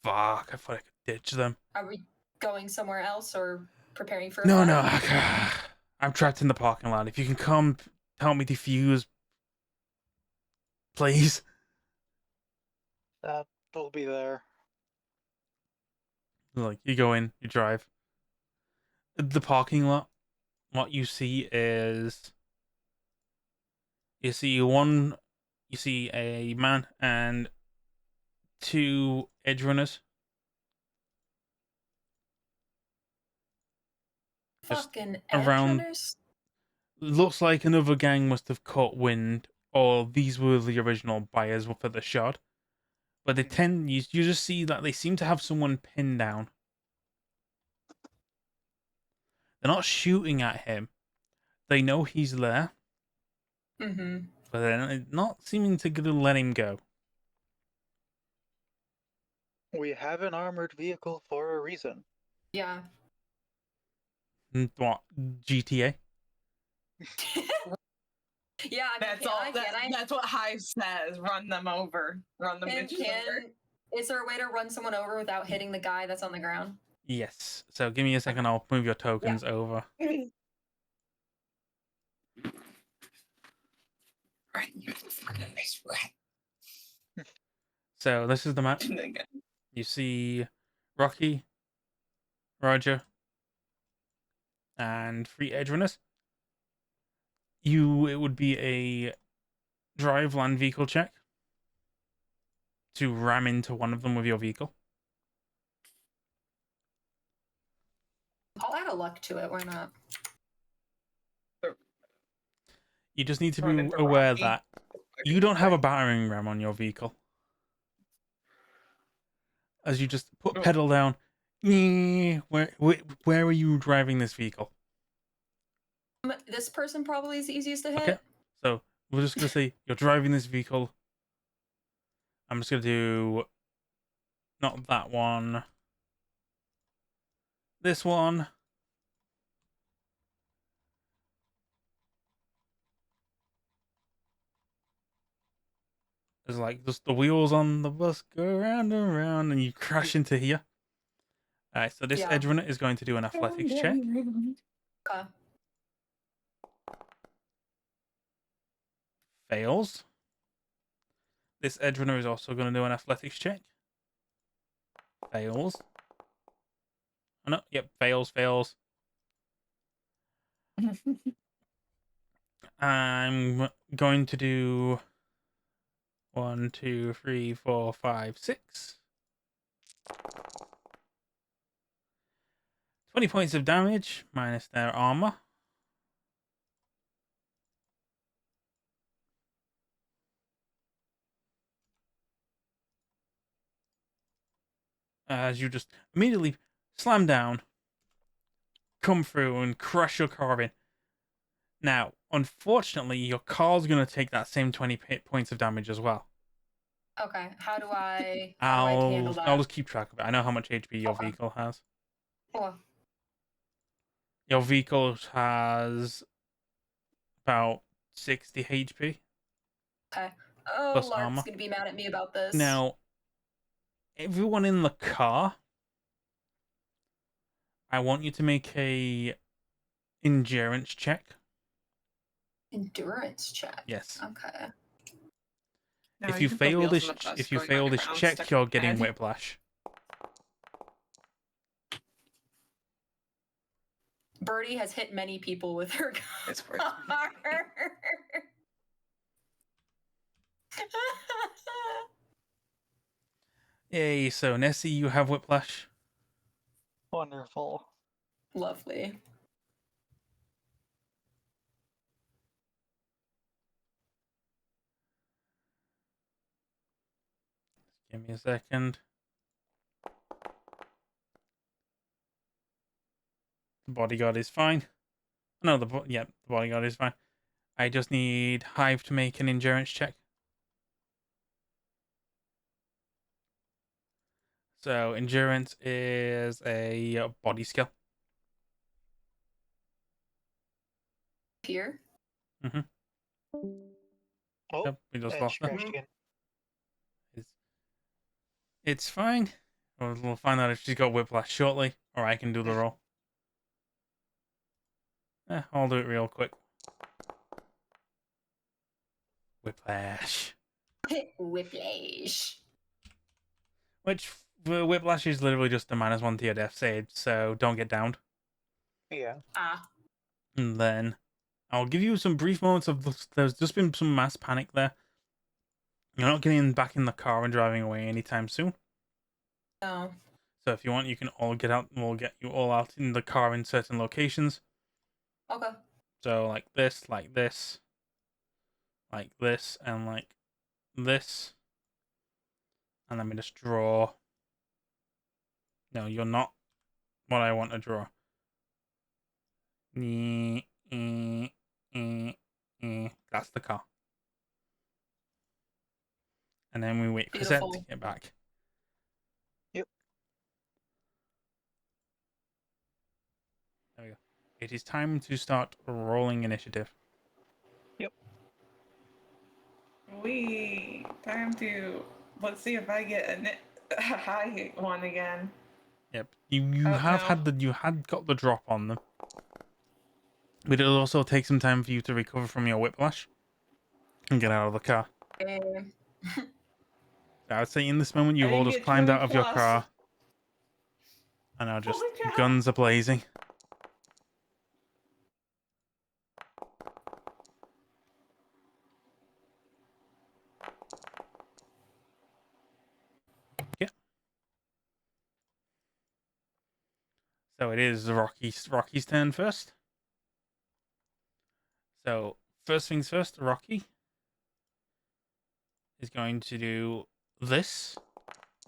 Fuck, I thought I could ditch them.
Are we going somewhere else or preparing for a
No,
fight?
I'm trapped in the parking lot. If you can come help me defuse, please.
They'll be there.
Like, you go in, you drive. The parking lot, what you see is... You see a man and 2 Edgerunners.
Fucking
around-
Edgerunners?
Looks like another gang must have caught wind, or these were the original buyers for the shot. But you just see that they seem to have someone pinned down. They're not shooting at him. They know he's there,
Mm-hmm.
but they're not seeming to let him go.
We have an armored vehicle for a reason.
Yeah.
What, GTA?
Yeah, I mean,
That's all. That's what Hive says. Run them over. Run them bitches over.
Is there a way to run someone over without hitting the guy that's on the ground?
Yes. So give me a second. I'll move your tokens over. So this is the map. You see Rocky, Roger, and 3 Edgerunners. It would be a drive land vehicle check to ram into one of them with your vehicle.
I'll add a luck to it. Why not?
You just need to
Run
be
into
aware
Rocky.
that you don't have a battering ram on your vehicle. As you just put pedal down. Where are you driving this vehicle?
This person probably is the easiest to hit.
Okay. So we're just gonna say you're driving this vehicle. I'm just gonna do not that one. This one. There's like just the wheels on the bus go round and round, and you crash into here. Alright, so this Edgerunner is going to do an athletics check.
Okay.
Fails. This Edgerunner is also going to do an athletics check. Fails. Oh no, yep, fails. I'm going to do 1, 2, 3, 4, 5, 6. 20 points of damage minus their armor. As you just immediately slam down, come through and crush your car in. Now, unfortunately, your car's going to take that same 20 points of damage as well.
Okay. How do I handle that?
I'll just keep track of it. I know how much HP your vehicle has.
Cool.
Your vehicle has about 60 HP.
Okay. Oh,
Plus
Lark's
armor.
gonna be mad at me about this.
Now, everyone in the car, I want you to make a endurance check.
Endurance check.
Yes.
Okay.
No,
If you
can put
fail
wheels
this,
on the bus,
if you
going
fail
round
this
and
check,
stuck
you're
in
getting
bed.
whiplash.
Birdie has hit many people with her
It's worth
car.
Yay, so Nessie, you have whiplash.
Wonderful.
Lovely.
Give me a second. The bodyguard is fine. No, the bodyguard is fine. I just need Hive to make an endurance check. So endurance is a body skill.
Here.
Oh,
Yep, we just
and
lost
she
that.
crashed again.
It's fine. We'll find out if she's got whiplash shortly, or I can do the roll. I'll do it real quick. Whiplash.
Whiplash.
Which, whiplash is literally just a -1 to your death save, so don't get downed.
Yeah.
Ah.
And then I'll give you some brief moments of there's just been some mass panic there. You're not getting back in the car and driving away anytime soon.
No.
So if you want, you can all get out. We'll get you all out in the car in certain locations.
Okay.
So like this, like this, like this, and like this. And let me just draw. No, you're not what I want to draw. That's the car. And then we wait for Zed to
Beautiful.
get back.
Yep.
There we go. It is time to start rolling initiative.
Time to. Let's see if I get a high one again.
Yep. You
Oh,
have
no.
had you had got the drop on them. But it'll also take some time for you to recover from your whiplash and get out of the car. So I would say in this moment you've
I
all
didn't
just
get
climbed
20
out of your
plus.
car and are just
Holy cow.
guns are blazing. Yeah. So it is Rocky's turn first. So first things first, Rocky is going to do this.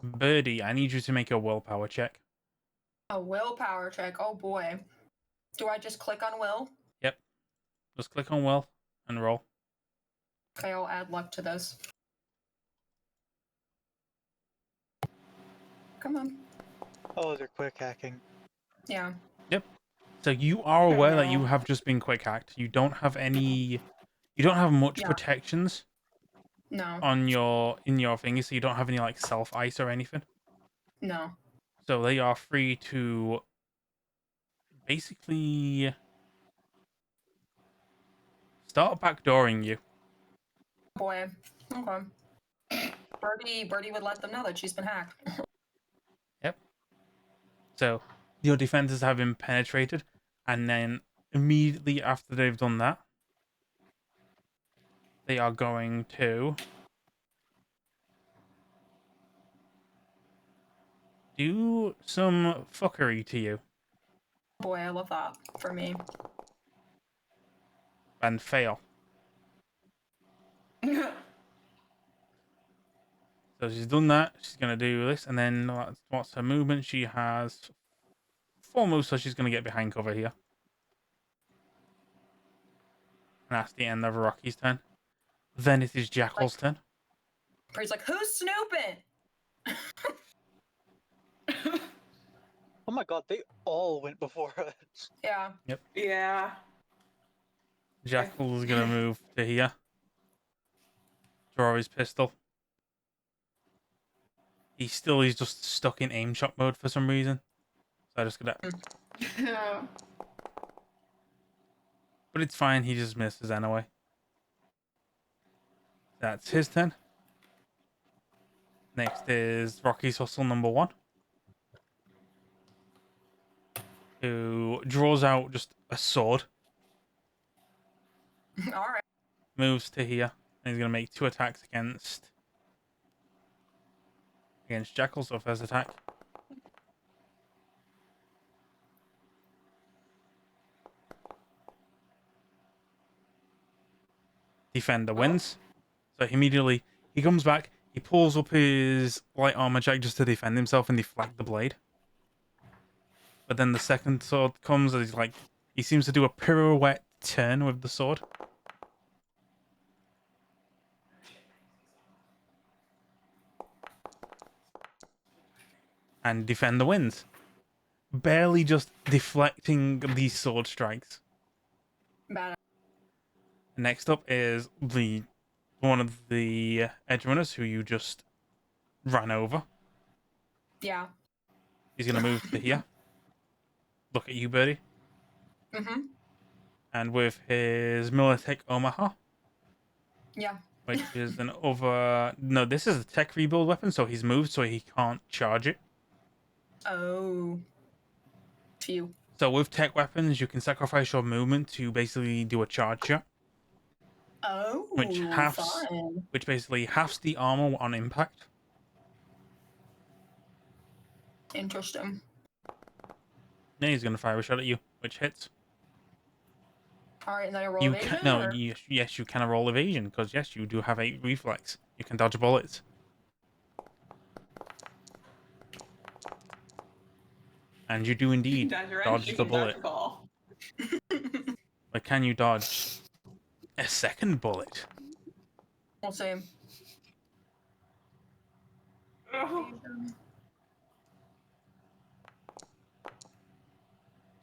Birdie, I need you to make a willpower check.
A willpower check. Oh boy. Do I just click on will?
Yep. Just click on will and roll.
Okay, I'll add luck to this. Come on.
Oh, they're quick hacking.
Yeah.
So you are aware that you
no.
have just been quick hacked. You don't have any. You don't have much
Yeah.
protections
No.
on your fingers, so you don't have any like self ice or anything.
No.
So they are free to basically start backdooring you.
Boy. Okay. Birdie would let them know that she's been hacked.
Yep. So your defenses have been penetrated, and then immediately after they've done that, they are going to do some fuckery to you
Boy, I love that for me.
and fail. So she's done that. She's going to do this, and then what's her movement? She has 4 moves, so she's going to get behind cover here. And that's the end of Rocky's turn. Then it is Jackal's turn.
Birdie's like, who's snooping?
Oh my god, they all went before us.
Yeah.
Yeah.
Jackal is going to move to here. Draw his pistol. He's just stuck in aim shot mode for some reason. So I just got to... But it's fine, he just misses anyway. That's his turn. Next is Rocky's Hustle number 1. Who draws out just a sword.
All right.
Moves to here. And he's going to make 2 attacks against against Jackal, so first attack. Defender wins. So immediately he comes back, he pulls up his light armor jack just to defend himself and deflect the blade. But then the second sword comes and he's like, he seems to do a pirouette turn with the sword. And Defender wins. Barely just deflecting these sword strikes.
Bad.
Next up is one of the Edgerunners who you just ran over.
Yeah.
He's going to move to here. Look at you, Birdie.
Mm-hmm.
And with his Militech Omaha,
Yeah.
which is an over... No, this is a tech rebuild weapon, so he's moved so he can't charge it.
Oh. Phew.
So with tech weapons, you can sacrifice your movement to basically do a charge shot,
Oh, fun.
which basically halves the armor on impact.
Interesting.
Then he's going to fire a shot at you, which hits.
All right, and then I roll
You
evasion?
can, no,
or-
yes, you can roll evasion, because yes, you do have 8 reflex. You can dodge bullets. And you do indeed dodge the bullet. But can you dodge a second bullet?
We'll see.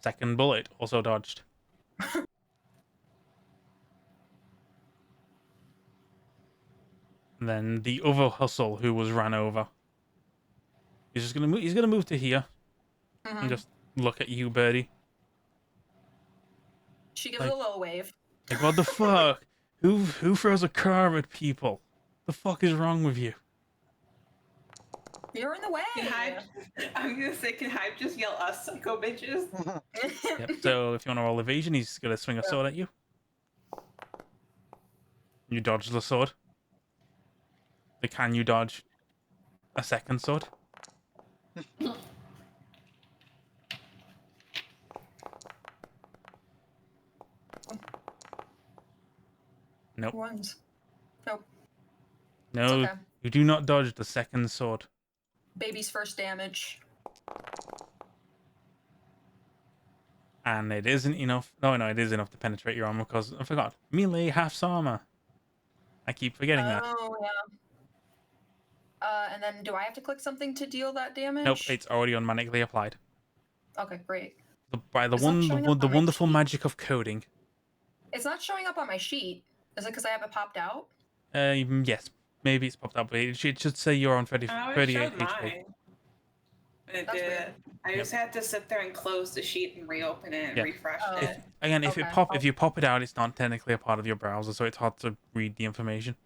Second bullet also dodged. And then the other hustle who was ran over. He's just gonna move. He's gonna move to here and just look at you, Birdie.
She gives it a little wave.
Like, what the fuck? Who throws a car at people? The fuck is wrong with you?
You're in the way.
Can Hype, I'm gonna say, can Hype just yell us psycho bitches?
Yep. So if you want to roll evasion, he's gonna swing a sword at you. You dodge the sword. Like, can you dodge a second sword? Nope.
Ones. Nope.
No,
Okay.
you do not dodge the second sword.
Baby's first damage.
And it isn't enough. No, it is enough to penetrate your armor because I forgot. Melee halves armor. I keep forgetting that.
Oh, yeah. And then do I have to click something to deal that damage?
Nope, it's already automatically applied.
Okay, great.
By the
It's not showing up
the
on my
wonderful
sheet.
magic of coding.
It's not showing up on my sheet. Is it because I have it popped out?
Yes, maybe it's popped up, but it should say you're on 30,
Oh, it
38
showed
HP.
mine. It
That's
did.
weird.
I just had to sit there and close the sheet and reopen it and
Yeah.
refresh
Oh.
it.
Again,
Okay.
if you pop it out, it's not technically a part of your browser, so it's hard to read the information.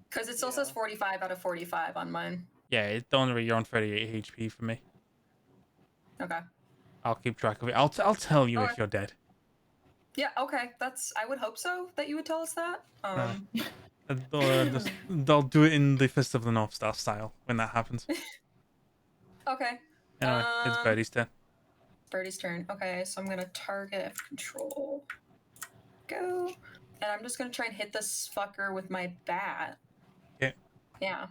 Because it still says 45 out of 45 on mine.
Yeah, don't worry, you're on 38 HP for me.
Okay.
I'll keep track of it. I'll tell you if
Okay.
you're dead.
Yeah, okay. I would hope so that you would tell us that.
They'll do it in the Fist of the North Star style when that happens.
Okay.
Anyway, it's Birdie's turn.
Birdie's turn. Okay, so I'm going to target F control. Go. And I'm just going to try and hit this fucker with my bat.
Okay.
Yeah.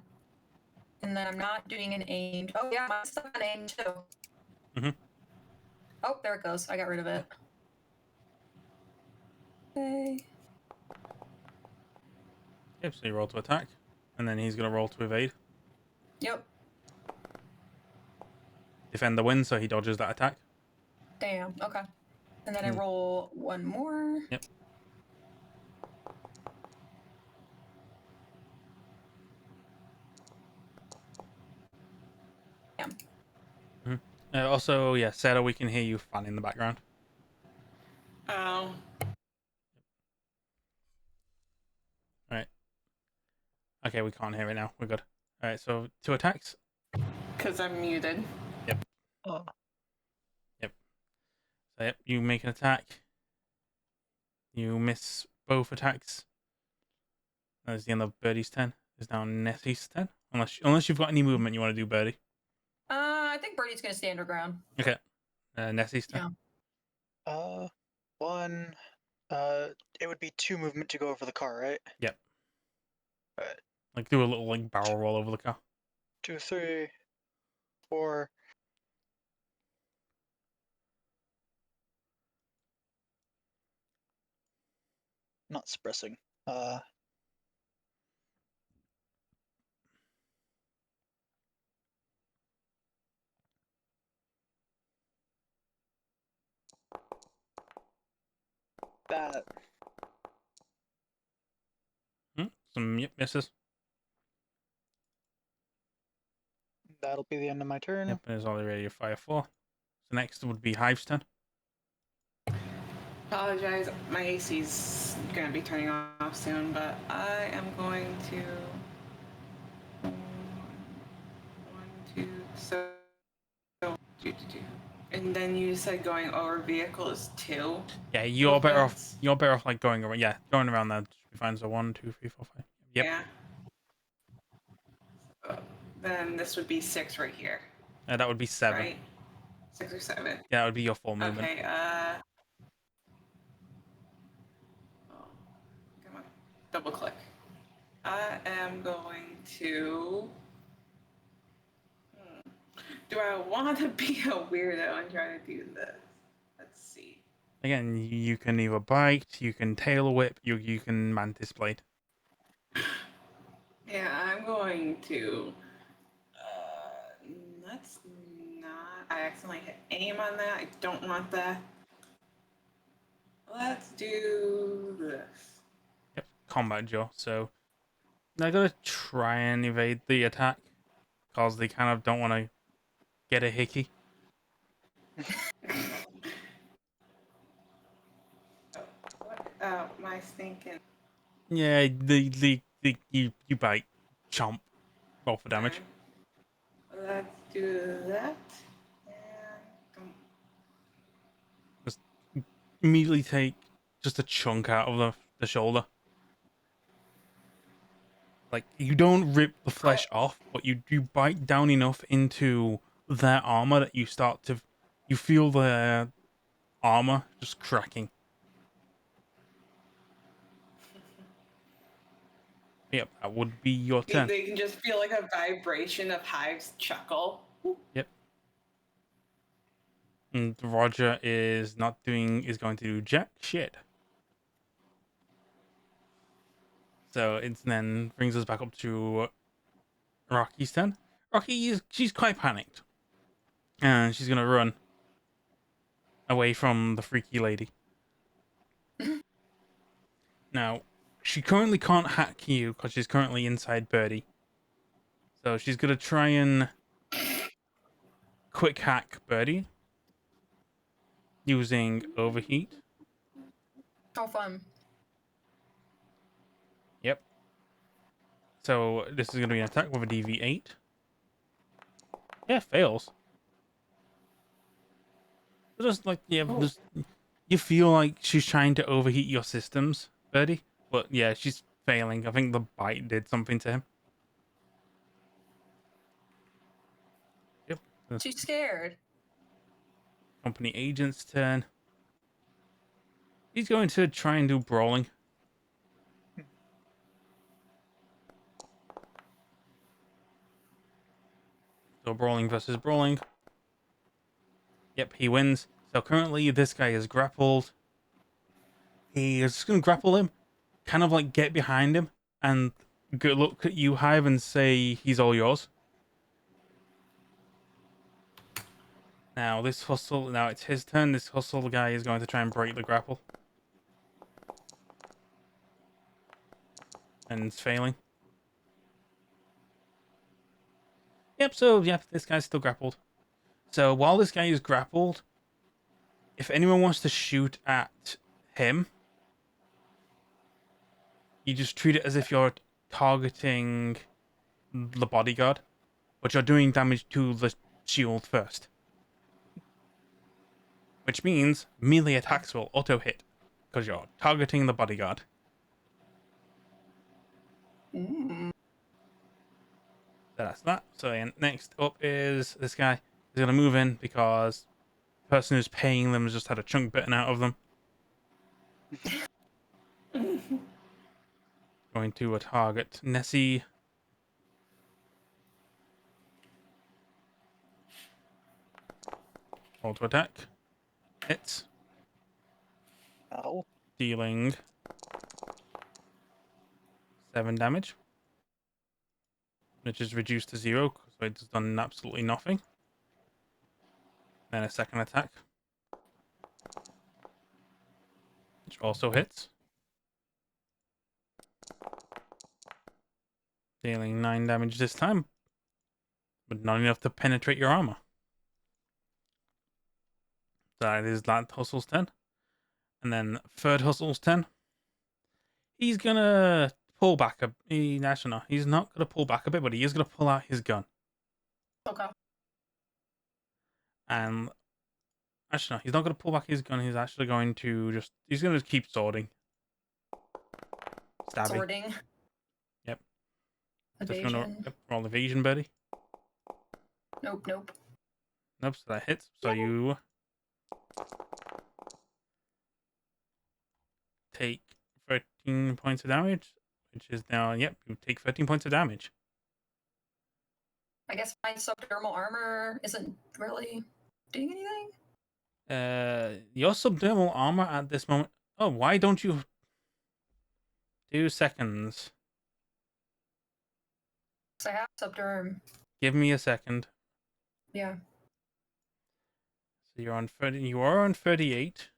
And then I'm not doing an aim. Oh, yeah, mine's still an aim too.
Mhm.
Oh, there it goes. I got rid of it. Okay.
Yep, so you roll to attack, and then he's going to roll to evade.
Yep.
Defender wins, so he dodges that attack.
Damn. Okay. And then I roll one more.
Yep.
Damn.
Also, yeah, Sarah, we can hear you fan in the background.
Oh.
Okay, we can't hear it now. We're good. All right, so 2 attacks.
Because I'm muted.
Oh.
So, yep, you make an attack. You miss both attacks. That is the end of Birdie's turn. It's now Nessie's turn. Unless you've got any movement you want to do, Birdie.
I think Birdie's gonna stand her ground.
Okay. Nessie's turn.
Yeah.
One. It would be 2 movement to go over the car, right?
Yep.
Alright.
Like do a little like barrel roll over the car.
2, 3, 4. Not suppressing. That.
Some misses.
That'll be the end of my turn.
Yep, and it's already ready to fire 4. So next would be Hive's turn.
Apologize, my AC's gonna be turning off soon, but I am going to. 1, 2, so. And then you said going over vehicle is 2.
Yeah, you're better off.
movements?
You're better off like going around. Yeah, going around there should be fine. So 1, 2, 3, 4, 5. Yep.
Yeah. Then this would be 6 right here,
That would be 7.
right? 6 or 7.
Yeah, that would be your full movement.
Okay, oh, come on, double click. I am going to. Do I want to be a weirdo and try to do this? Let's see.
Again, you can either bite, you can tail whip, you can mantis blade.
Yeah, I'm going to. Let's not. I accidentally hit aim on that. I don't want that. Let's do this.
Yep, combat Joe. So they're gonna try and evade the attack because they kind of don't want to get a hickey.
What am I thinking?
Yeah, you bite, chomp, roll for damage.
Let's do that. And
Immediately take just a chunk out of the shoulder. Like you don't rip the flesh off, but you bite down enough into their armor that you feel their armor just cracking. Yep, that would be your turn.
they can just feel like a vibration of Hive's chuckle.
Yep. And Roger is going to do jack shit. So it then brings us back up to Rocky's turn. She's quite panicked. And she's gonna run away from the freaky lady. Now, she currently can't hack you because she's currently inside Birdie. So she's gonna try and quick hack Birdie using overheat.
How fun.
Yep. So this is gonna be an attack with a DV8. Yeah, fails. Just like you feel like she's trying to overheat your systems, Birdie. But yeah, she's failing. I think the bite did something to him. Yep.
She's scared.
Company agent's turn. He's going to try and do brawling. So brawling versus brawling. Yep, he wins. So currently this guy is grappled. He is just going to grapple him. Kind of like get behind him and go look at you, Hive, and say he's all yours. Now this hustle, now it's his turn. This hustle guy is going to try and break the grapple. And it's failing. Yep, so yep, this guy's still grappled. So while this guy is grappled, if anyone wants to shoot at him, you just treat it as if you're targeting the bodyguard, but you're doing damage to the shield first. Which means melee attacks will auto-hit, because you're targeting the bodyguard.
Mm.
That's that. So yeah, next up is this guy. He's gonna move in because the person who's paying them has just had a chunk bitten out of them. Going to a target. Nessie. Roll to attack. Hits.
Ow.
Dealing 7 damage. Which is reduced to 0, so it's done absolutely nothing. Then a second attack. Which also hits. Dealing 9 damage this time. But not enough to penetrate your armor. That is that Hustle's 10. And then third Hustle's 10. He's gonna pull back actually no, he's not gonna pull back a bit, but he is gonna pull out his gun.
Okay.
And actually no, he's not gonna pull back his gun, he's actually going to he's gonna keep swording. Stabbing.
Sorting.
Yep.
Evasion.
Gonna roll evasion, buddy.
Nope, nope.
Nope, so that hits. So you take 13 points of damage, which is now, yep, you take 13 points of damage.
I guess my subdermal armor isn't really doing anything.
Your subdermal armor at this moment. Oh, why don't you 2 seconds?
So I have subderm.
Give me a second.
Yeah.
So you're on 30. You are on 38.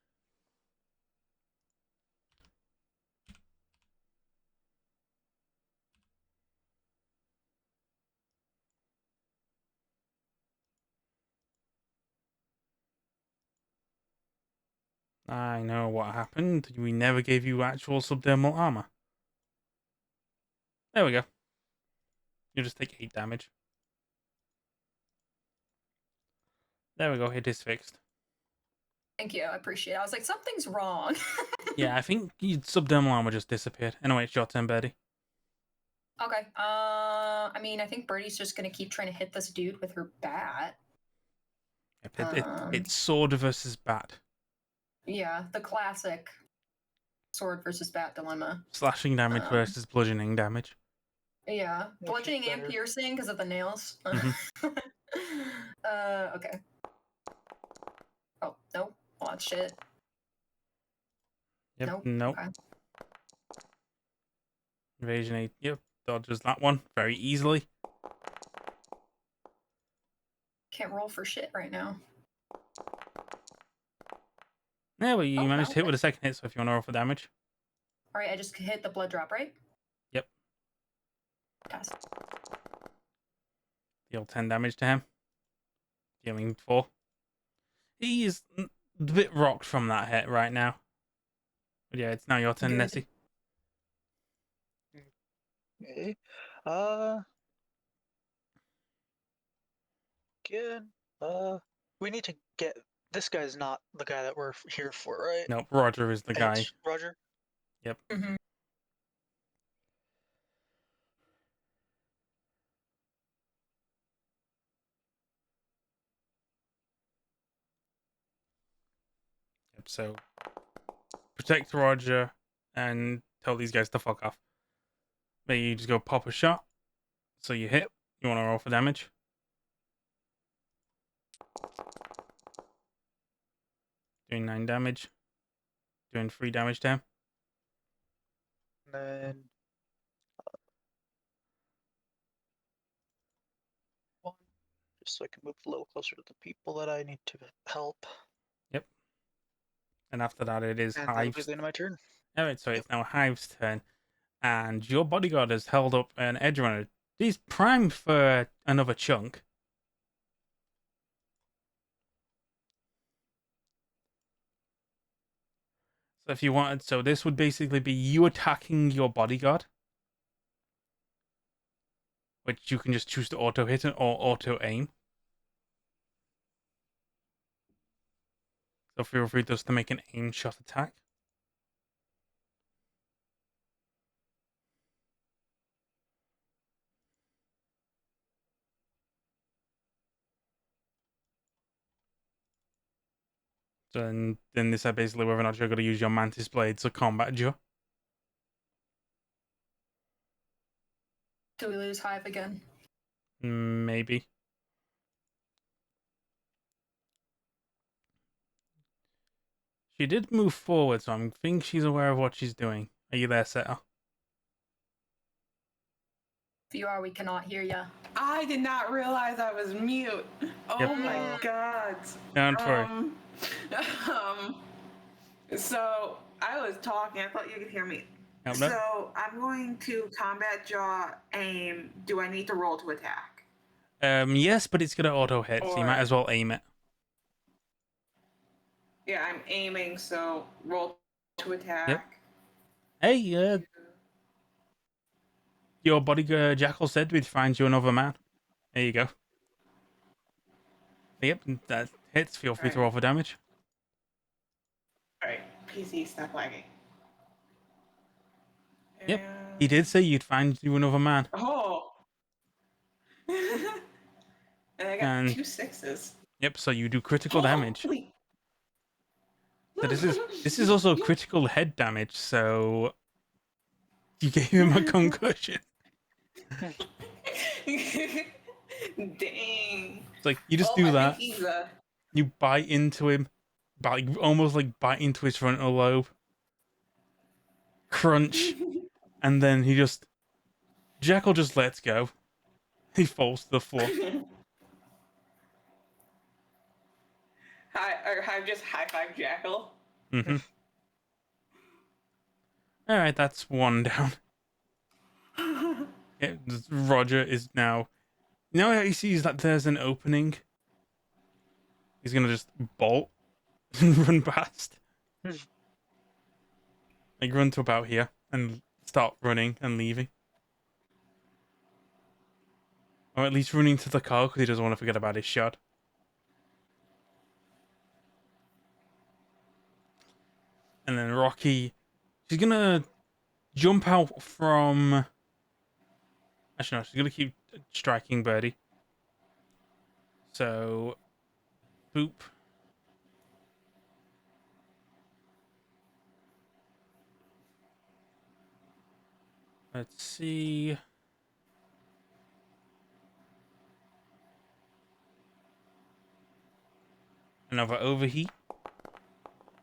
I know what happened. We never gave you actual subdermal armor. There we go. You just take 8 damage. There we go. It is fixed.
Thank you. I appreciate it. I was like, something's wrong.
Yeah, I think your subdermal armor just disappeared. Anyway, it's your turn, Birdie.
Okay. I mean, I think Birdie's just gonna keep trying to hit this dude with her bat.
It's sword versus bat.
Yeah, the classic sword versus bat dilemma.
Slashing damage versus bludgeoning damage.
Yeah,
Which is
bludgeoning and
better?
piercing because of the nails. Okay. Oh, nope. Oh, shit.
Yep,
Nope.
nope.
Okay.
Evasion 8. Yep, dodges that one very easily.
Can't roll for shit right now.
Yeah, well, you
Oh,
managed to hit
okay.
with a second hit, so if you want to roll for damage.
All right, I just hit the blood drop, right?
Yep.
Pass.
Deal 10 damage to him. Dealing 4. He is a bit rocked from that hit right now. But yeah, it's now your turn,
Good.
Nessie.
Okay. Again. We need to get. This guy's not the guy that we're here for, right?
Nope, Roger is the guy.
Edge, Roger.
Mm-hmm.
Yep, so protect Roger and tell these guys to fuck off. Maybe you just go pop a shot. So you hit. You want to roll for damage? Doing 9 damage. Doing 3 damage to him.
And then. One. Just so I can move a little closer to the people that I need to help.
And after that, it is
And that'll be
Hive's.
the end of my turn.
Alright, so it's now Hive's turn. And your bodyguard has held up an Edgerunner. He's primed for another chunk. So if you wanted, so this would basically be you attacking your bodyguard, which you can just choose to auto hit or auto aim. So feel free just to make an aim shot attack. So then this is basically whether or not you're going to use your Mantis Blade to combat Joe.
Do we lose Hive again?
Maybe. She did move forward, so I think she's aware of what she's doing. Are you there, Setter?
If you are, we cannot hear ya.
I did not realize I was mute. Oh
Yep.
my god.
Don't worry.
Um, so I was talking. I thought you could hear me.
Yep, no.
So I'm going to combat jaw aim. Do I need to roll to attack?
Yes, but it's gonna auto hit, so you might
Or-
as well aim it.
Yeah, I'm aiming. So roll to attack.
Hey, your bodyguard Jackal said we'd find you another man. There you go. Yep, that hits. Feel free to roll for damage.
All right, PC, stop lagging.
Yep, he did say you'd find you another man.
Oh. And I got
And-
2 6s.
Yep, so you do critical damage.
Holy-
So this is also critical head damage. So you gave him a concussion.
Dang.
It's like you just
Oh,
do
I
that.
think he's
You bite into him, almost like bite into his frontal lobe. Crunch, and then Jackal just lets go. He falls to the floor.
I've just high five Jackal.
Mm-hmm. All right, that's one down. Yeah, Roger is now. You know how he sees that there's an opening? He's gonna just bolt and run past. Like run to about here and start running and leaving. Or at least running to the car because he doesn't want to forget about his shot. And then Rocky, she's gonna jump out from. Actually, no, she's gonna keep striking Birdie. So, boop. Let's see. Another overheat.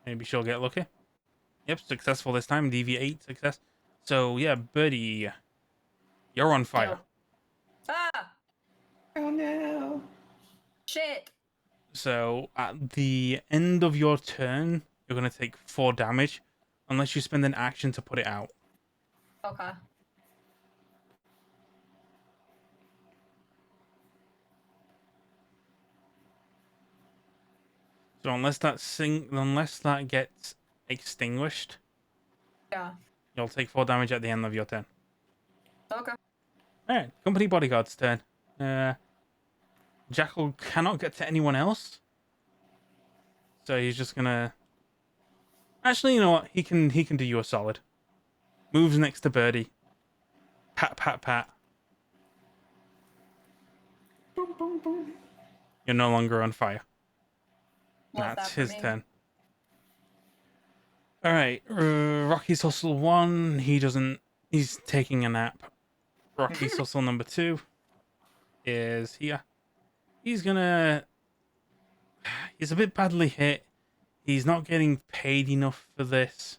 Maybe she'll get lucky. Yep, successful this time. DV8 success. So yeah, Birdie, you're on fire.
Ah!
Oh no.
Shit!
So at the end of your turn, you're gonna take 4 damage, unless you spend an action to put it out.
Okay.
So unless that gets extinguished,
Yeah.
you'll take 4 damage at the end of your turn.
Okay.
Alright, company bodyguard's turn. Jackal cannot get to anyone else. So he's just gonna. Actually, you know what? He can do you a solid. Moves next to Birdie. Pat, pat, pat.
Boom, boom, boom.
You're no longer on fire.
Love
That's
that for
his
me.
turn. Alright, Rocky's hustle 1. He's taking a nap. Rocky's hustle number 2 is here. He's a bit badly hit. He's not getting paid enough for this.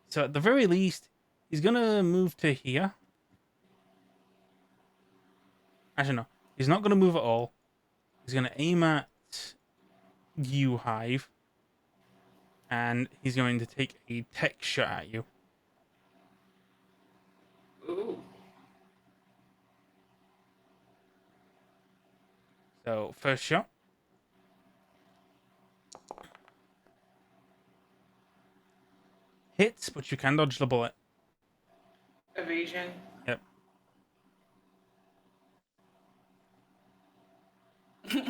So at the very least, he's gonna move to here. Actually, no. He's not gonna move at all. He's gonna aim at you, Hive. And he's going to take a tech shot at you.
Ooh.
So, first shot. Hits, but you can dodge the bullet.
Evasion.
Yep.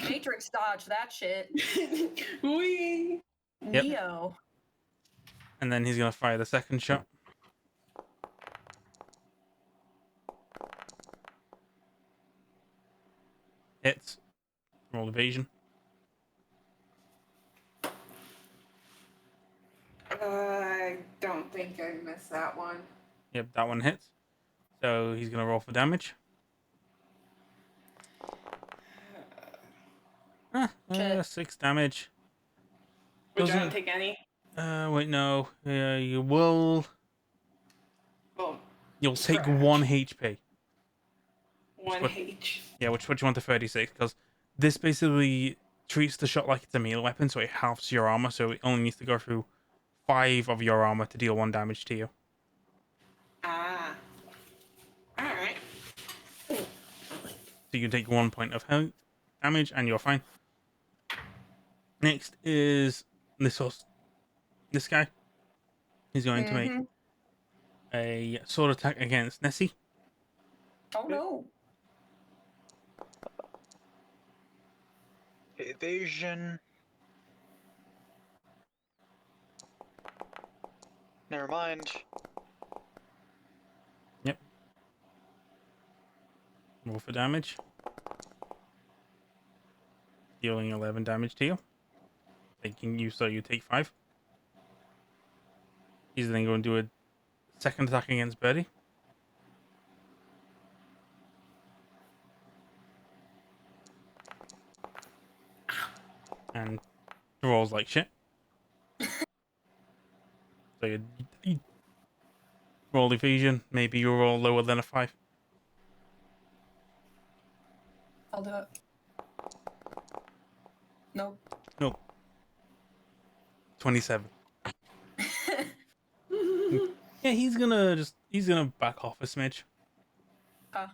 Matrix dodge that shit.
Wee.
Yep.
Neo.
And then he's going to fire the second shot. Hits. Roll evasion.
I don't think I missed that one.
Yep, that one hits. So he's gonna roll for damage.
Shit.
6 damage.
Which I don't
Doesn't.
take any.
Wait, no. You will.
Well,
You'll take
scratch.
1 HP.
One
What-
H.
Yeah, which you want to 36 because this basically treats the shot like it's a melee weapon, so it halves your armor. So it only needs to go through 5 of your armor to deal 1 damage to you.
Ah. Alright.
So you take 1 point of health damage, and you're fine. Next is this guy. He's going to make a sword attack against Nessie.
Oh no.
Evasion. Never mind.
Yep. Roll for damage. Dealing 11 damage to you. So you take 5. He's then going to do a second attack against Birdie. And rolls like shit. So you roll evasion. Maybe you roll lower than a 5.
I'll do it. Nope.
Nope. 27. Yeah, he's gonna back off a smidge.
Huh.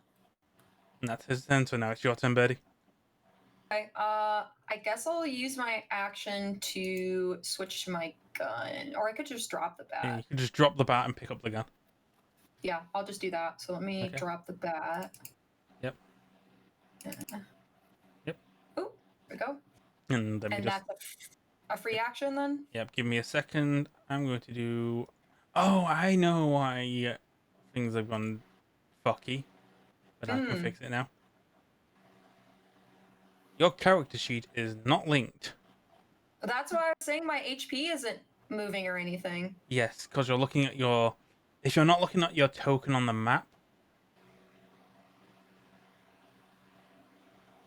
And that's his turn, so now it's your turn, Birdie.
Okay, I guess I'll use my action to switch to my gun. Or I could just drop the
Yeah, you
bat.
can just drop the bat and pick up the gun.
Yeah, I'll just do that. So let me
Okay.
drop the bat.
Yep. Yep.
Oh, there we go.
And then
And that's a free action then?
Yep, give me a second. I'm going to do... Oh, I know why things have gone fucky. But I can fix it now. Your character sheet is not linked.
That's why I was saying my HP isn't moving or anything.
Yes, because you're looking at your... If you're not looking at your token on the map...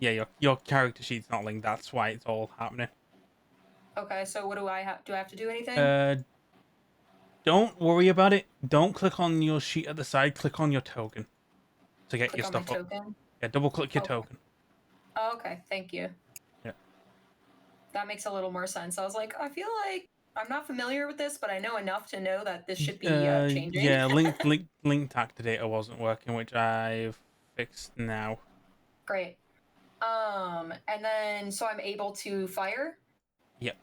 Yeah, your character sheet's not linked. That's why it's all happening.
Okay, so what do I have? Do I have to do anything?
Don't worry about it. Don't click on your sheet at the side. Click on your token to get
Click
your
on my
stuff up.
token.
Yeah, double click your
Okay.
token.
Oh, okay, thank you.
Yeah.
That makes a little more sense. I was like, I feel like I'm not familiar with this, but I know enough to know that this should be changing.
Yeah, linked actor data wasn't working, which I've fixed now.
Great. And then so I'm able to fire.
Yep.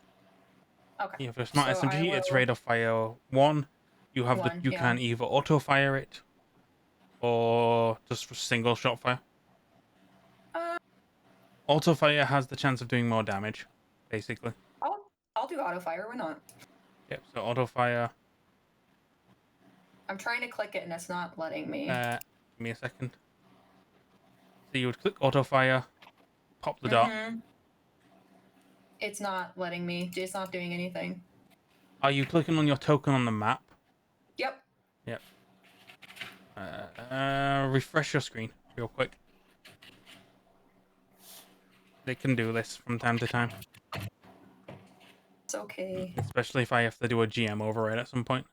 Okay.
Yeah, for smart
So I
SMG, it's
will-
rate of fire 1. You have
One,
you
yeah.
can either auto fire it or just for single shot fire. Auto fire has the chance of doing more damage, basically.
I'll do auto fire. Why not?
Yep. So auto fire.
I'm trying to click it and it's not letting me.
Give me a second. So you would click auto fire, pop the dot.
It's not letting me. It's not doing anything.
Are you clicking on your token on the map?
Yep.
Yep. Refresh your screen real quick. They can do this from time to time,
It's okay.
especially if I have to do a GM override at some point.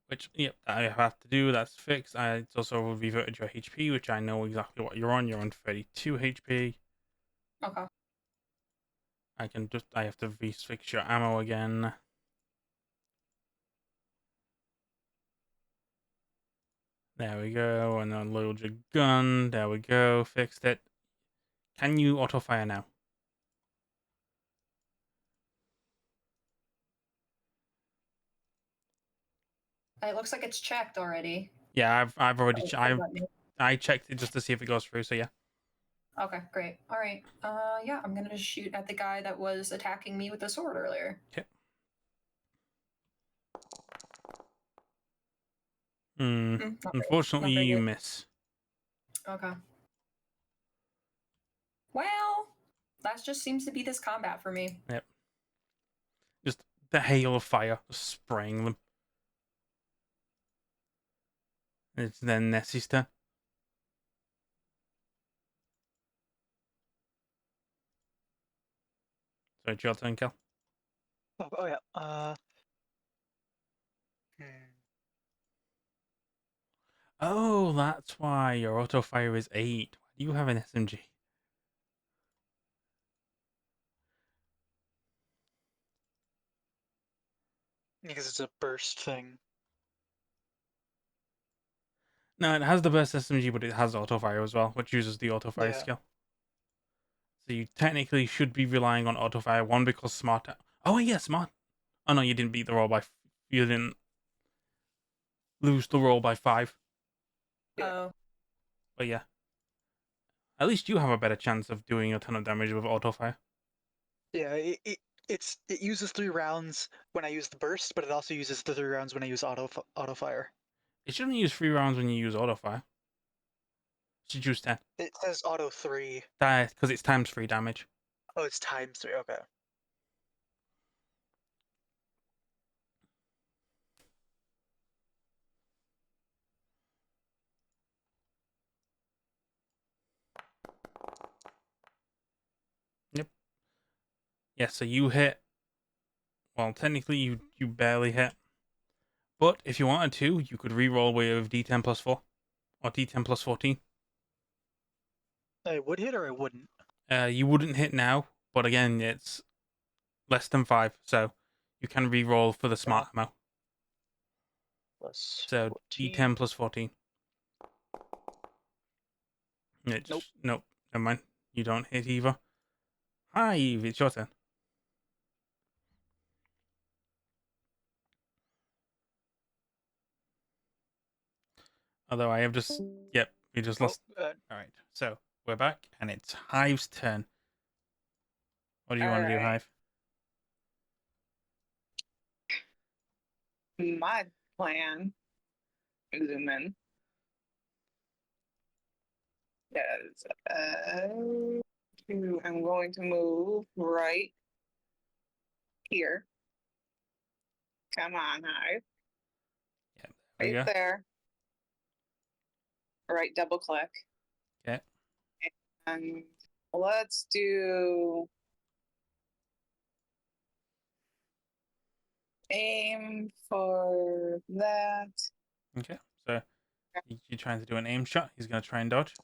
Which, yep, I have to do. That's fixed. It's also reverted your HP, which I know exactly what you're on. You're on 32 HP.
Okay.
I have to fix your ammo again. There we go. And then load your gun. There we go. Fixed it. Can you auto fire now?
It looks like it's checked already.
Yeah, I've already
Oh,
I checked it just to see if it goes through. So yeah.
Okay, great. All right. Yeah, I'm gonna just shoot at the guy that was attacking me with the sword earlier.
Okay. Unfortunately, you miss.
Okay. Well, that just seems to be this combat for me.
Yep. Just the hail of fire, just spraying them. It's then Nessie's turn. So it's your turn, Kel.
Oh yeah. Hmm.
Oh, that's why your auto fire is 8. Why do you have an SMG?
Because it's a burst thing.
No, it has the best SMG, but it has auto fire as well, which uses the auto fire
Yeah.
skill. So you technically should be relying on auto fire. One, because smart. Oh yeah, smart. Oh no, you didn't beat the roll by. You didn't lose the roll by 5.
Oh,
But yeah, at least you have a better chance of doing a ton of damage with auto fire.
Yeah, it uses 3 rounds when I use the burst, but it also uses the 3 rounds when I use auto fire.
It shouldn't use 3 rounds when you use auto fire. It should use 10.
It says auto 3.
That because it's times 3 damage.
Oh, it's times 3. Okay.
Yep. Yeah, so you hit. Well, technically you barely hit. But if you wanted to, you could re-roll with D10 plus 4 or D10 plus 14.
I would hit or I wouldn't.
You wouldn't hit now, but again, it's less than 5, so you can re-roll for the smart ammo.
Plus
So
14.
D10 plus 14.
Nope.
Nope. Never mind. You don't hit either. Hi, Eve. It's your turn. Although I have just... Yep, we just lost. Alright, so we're back, and it's Hive's turn. What do you want to do,
Alright.
Hive?
My plan, zoom in, is I'm going to move right here. Come on, Hive.
Yep, there we
Right
go.
there. Right, double click.
Okay.
And let's do aim for that.
Okay, so you're trying to do an aim shot. He's going to try and dodge.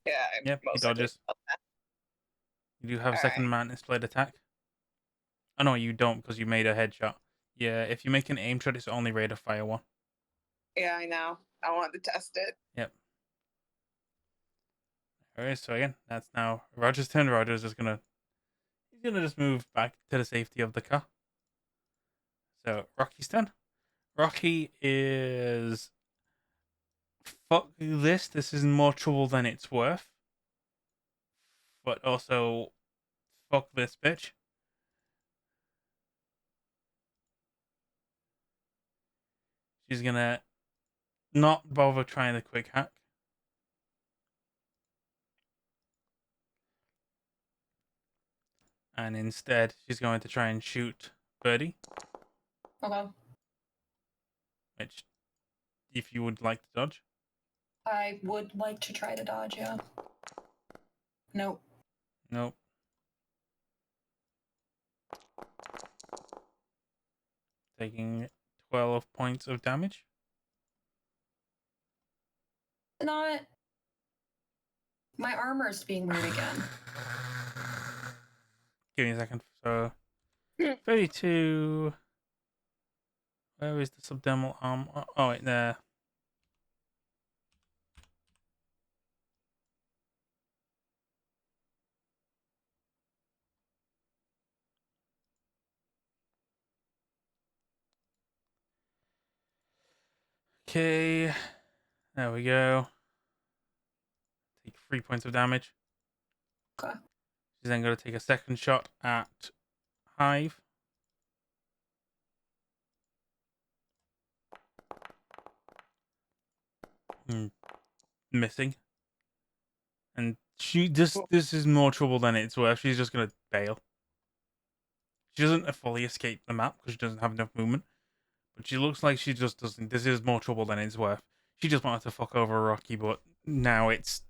Yeah, I
Yep, he
most likely
dodges.
felt that.
You do have a
All
second
right.
Mantis Blade attack. Oh no, you don't, because you made a headshot. Yeah, if you make an aim shot, it's only rate of fire 1.
Yeah, I know. I want to test it.
Yep. Alright, so again, that's now Roger's turn. Roger's just gonna... He's gonna just move back to the safety of the car. So, Rocky's turn. Rocky is... Fuck this. This is more trouble than it's worth. But also, fuck this bitch. She's gonna not bother trying the quick hack. And instead, she's going to try and shoot Birdie.
okay.
Which, if you would like to dodge.
I would like to try to dodge, yeah. Nope.
Nope. Taking 12 points of damage.
Not. My armor's being weird again.
Give me a second. So, 32. Where is the subdermal arm? Oh, wait, there. Okay. There we go. Take 3 points of damage.
Okay.
She's then going to take a second shot at Hive. Missing. And this is more trouble than it's worth. She's just going to bail. She doesn't fully escape the map because she doesn't have enough movement. But she looks like she just doesn't. This is more trouble than it's worth. She just wanted to fuck over Rocky, but now it's.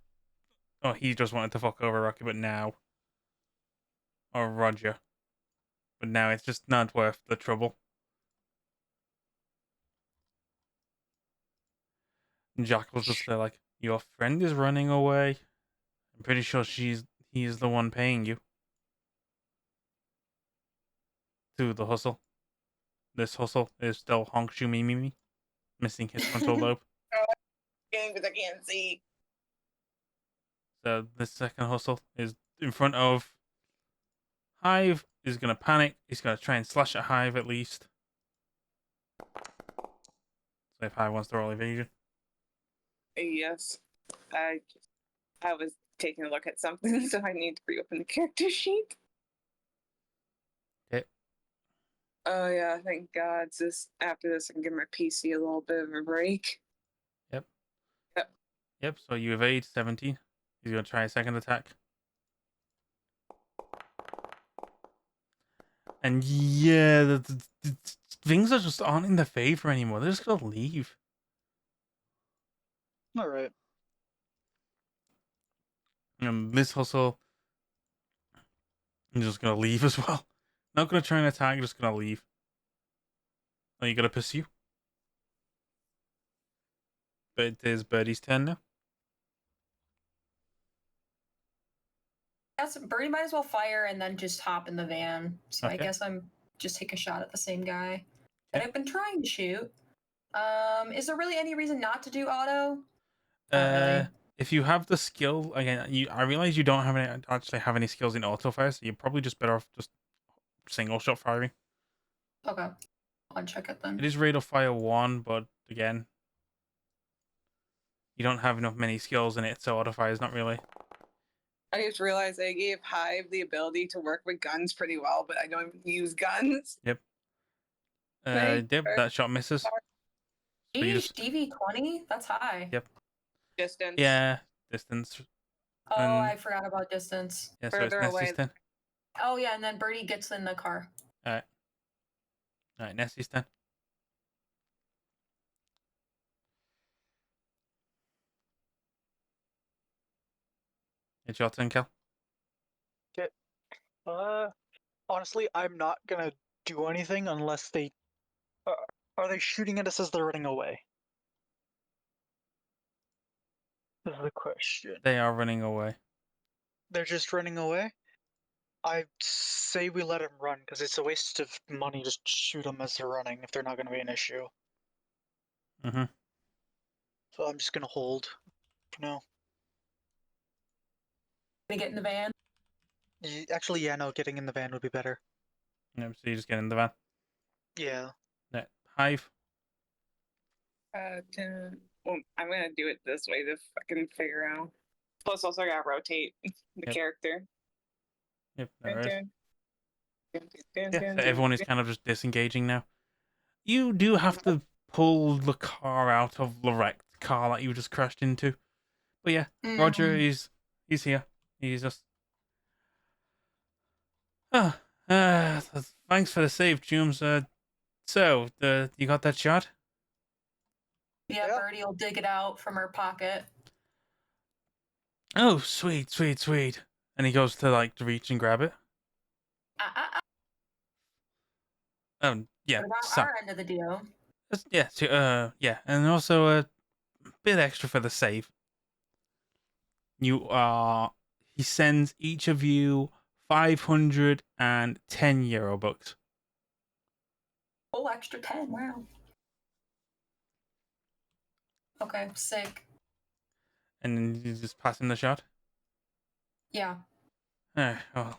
Oh, he just wanted to fuck over Rocky, but now. Or Roger. But now it's just not worth the trouble. And Jackal's just there like, your friend is running away. I'm pretty sure he's the one paying you. To the hustle. This hustle is still honk shoo me me me. Missing his frontal lobe.
Because I can't see.
So this second hustle is in front of Hive. Is gonna panic. He's gonna try and slash at Hive at least. So if Hive wants to roll evasion.
Yes. I was taking a look at something, so I need to reopen the character sheet.
Okay.
Oh yeah, thank God. After this I can give my PC a little bit of a break.
Yep, so you evade 17. He's gonna try a second attack. And yeah, the things are just aren't in their favor anymore. They're just gonna leave.
Alright.
And this hustle, I'm just gonna leave as well. Not gonna try and attack, just gonna leave. Are you gonna pursue? But it is Birdie's turn now.
Yes, Birdie might as well fire and then just hop in the van. So I
Okay.
guess I'm just take a shot at the same guy that
Okay.
I've been trying to shoot. Is there really any reason not to do auto? Not really.
If you have the skill, again, I realize you don't actually have any skills in auto fire, so you're probably just better off just single shot firing.
Okay. I'll check it then.
It is rate of fire 1, but again, you don't have enough many skills in it, so auto fire is not really.
I just realized I gave Hive the ability to work with guns pretty well, but I don't even use guns.
Yep.
Right.
Yep, that shot misses. But you just-
DV20? That's high.
Yep.
Distance.
Yeah, distance.
Oh,
And-
I forgot about distance.
Yeah, so it's
Further away.
Nessie's turn.
Oh yeah, and then Birdie gets in the car.
Alright, Nessie's turn. It's your turn, Kel.
Honestly, I'm not gonna do anything unless they. Are they shooting at us as they're running away? This is the question.
They are running away.
They're just running away? I say we let them run, because it's a waste of money to shoot them as they're running if they're not gonna be an issue.
Mm-hmm.
So I'm just gonna hold for now.
Gonna get in the van.
Actually, yeah, no, getting in the van would be better.
Yep, so you just get in the van.
Yeah.
Hive.
Well, I'm gonna do it this way to fucking figure out. Plus, also I gotta rotate the
Yep.
character.
Yep, there is.
Dun,
Yeah,
dun,
so everyone is kind of just disengaging now. You do have to pull the car out of the wrecked car that you just crashed into. But yeah, Roger he's here. He's just. Thanks for the save, Jooms. So, you got that shot?
Yeah,
Yeah.
Birdie will dig it out from her pocket.
Oh, sweet, sweet, sweet. And he goes to reach and grab it. Oh, yeah.
What about
So,
our end of the deal?
yeah, so, yeah, and also a bit extra for the save. He sends each of you 510 euro bucks.
Oh, extra 10. Wow. Okay, sick.
And then you just pass him the shot.
Yeah.
Well, all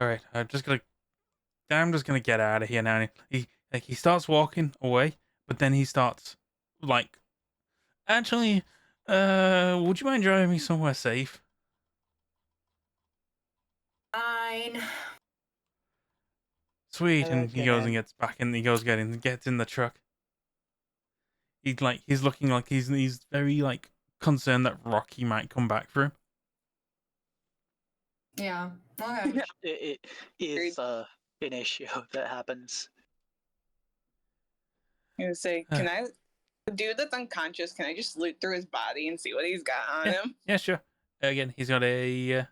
right, I'm just gonna get out of here now. And he starts walking away, but then he starts actually, would you mind driving me somewhere safe?
Fine.
Sweet, and he goes and
Okay.
gets back in. He gets in the truck. He's looking like he's very concerned that Rocky might come back for him.
Yeah. Okay.
It is an issue that happens.
I would say, can I, the dude that's unconscious, can I just loot through his body and see what he's got on him?
Yeah, sure. Again, he's got a.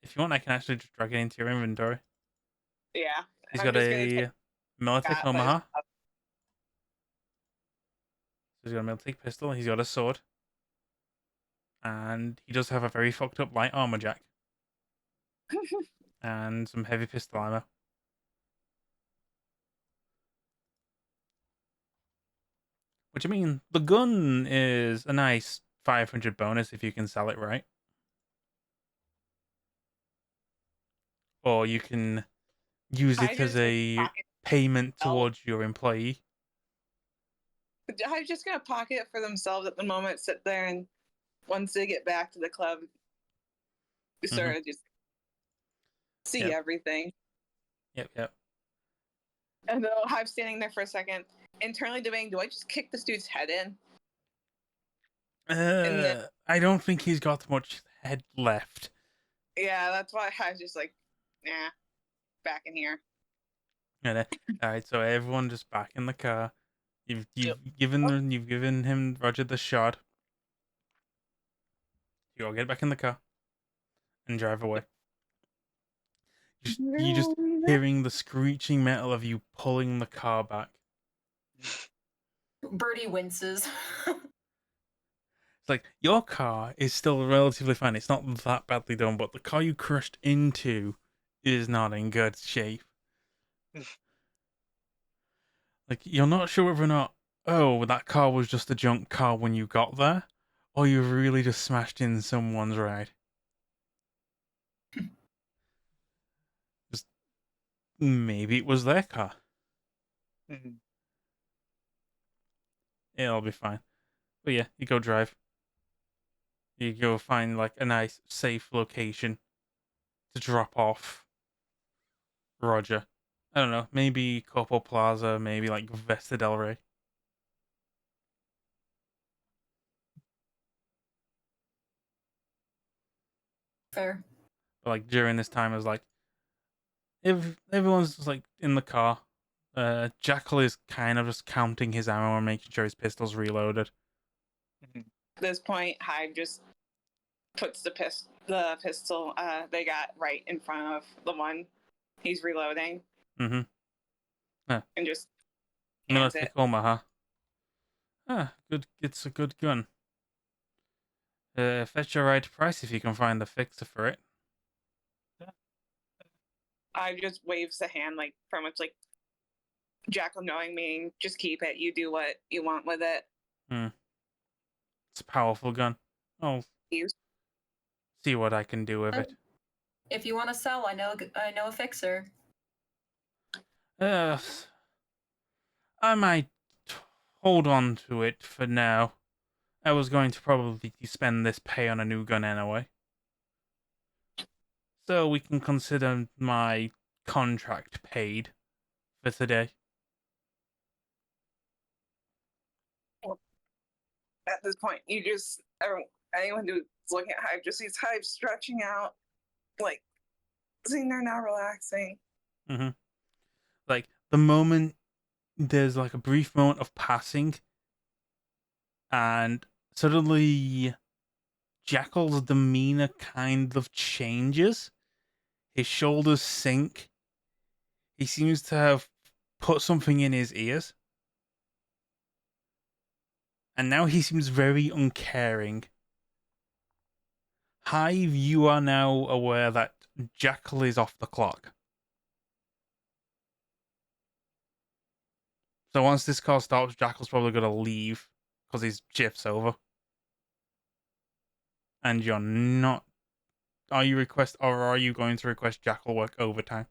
If you want, I can actually just drag it into your inventory.
Yeah.
He's
I'm
got
just gonna take
a Militech
that, but it's-
Omaha. So he's got a Militech pistol. He's got a sword. And he does have a very fucked up light armor jack. And some heavy pistol ammo. Which, I mean, the gun is a nice 500 bonus if you can sell it right. Or you can use
I
it as
just like
a
pocket.
payment
Oh.
towards your employee.
I'm just gonna pocket it for themselves at the moment. Sit there, and once they get back to the club, sort of just see
Yep.
everything.
Yep.
And though I'm standing there for a second, internally debating, do I just kick this dude's head in? then-
I don't think he's got much head left.
Yeah, that's why I was just like, nah, back in here.
All right, so everyone just back in the car. You've
Yep.
given him Roger the shot. You all get back in the car and drive away. You just hearing the screeching metal of you pulling the car back.
Birdie winces.
It's like your car is still relatively fine. It's not that badly done, but the car you crashed into is not in good shape. Like, you're not sure whether or not, oh, that car was just a junk car when you got there, or you really just smashed in someone's ride. Just maybe it was their car.
Mhm.
It'll be fine. But yeah, you go drive. You go find like a nice, safe location to drop off Roger. I don't know, maybe Corpo Plaza, maybe like Vesta Del Rey.
Fair.
But like during this time, I was like, if everyone's just like in the car, Jackal is kind of just counting his ammo and making sure his pistol's reloaded.
At this point, Hive just puts the pistol they got right in front of the one he's reloading.
Mm-hmm.
And just hands
Militech
it.
Omaha. Ah, good. It's a good gun. Fetch the right price if you can find the fixer for it.
I just waves the hand, like pretty much like Jackal knowing me, just keep it. You do what you want with it.
It's a powerful gun. I'll
Use.
see what I can do with it.
If you want to sell, I know a fixer.
I might hold on to it for now. I was going to probably spend this pay on a new gun anyway. So we can consider my contract paid for today.
At this point, you just anyone who's looking at Hive just sees Hive stretching out, like sitting there now relaxing.
Mm-hmm. Like the moment there's like a brief moment of passing, and suddenly Jackal's demeanor kind of changes. His shoulders sink. He seems to have put something in his ears. And now he seems very uncaring. Hive, you are now aware that Jackal is off the clock. So once this call stops, Jackal's probably going to leave because his shift's over. And you're not. Are you going to request Jackal work overtime?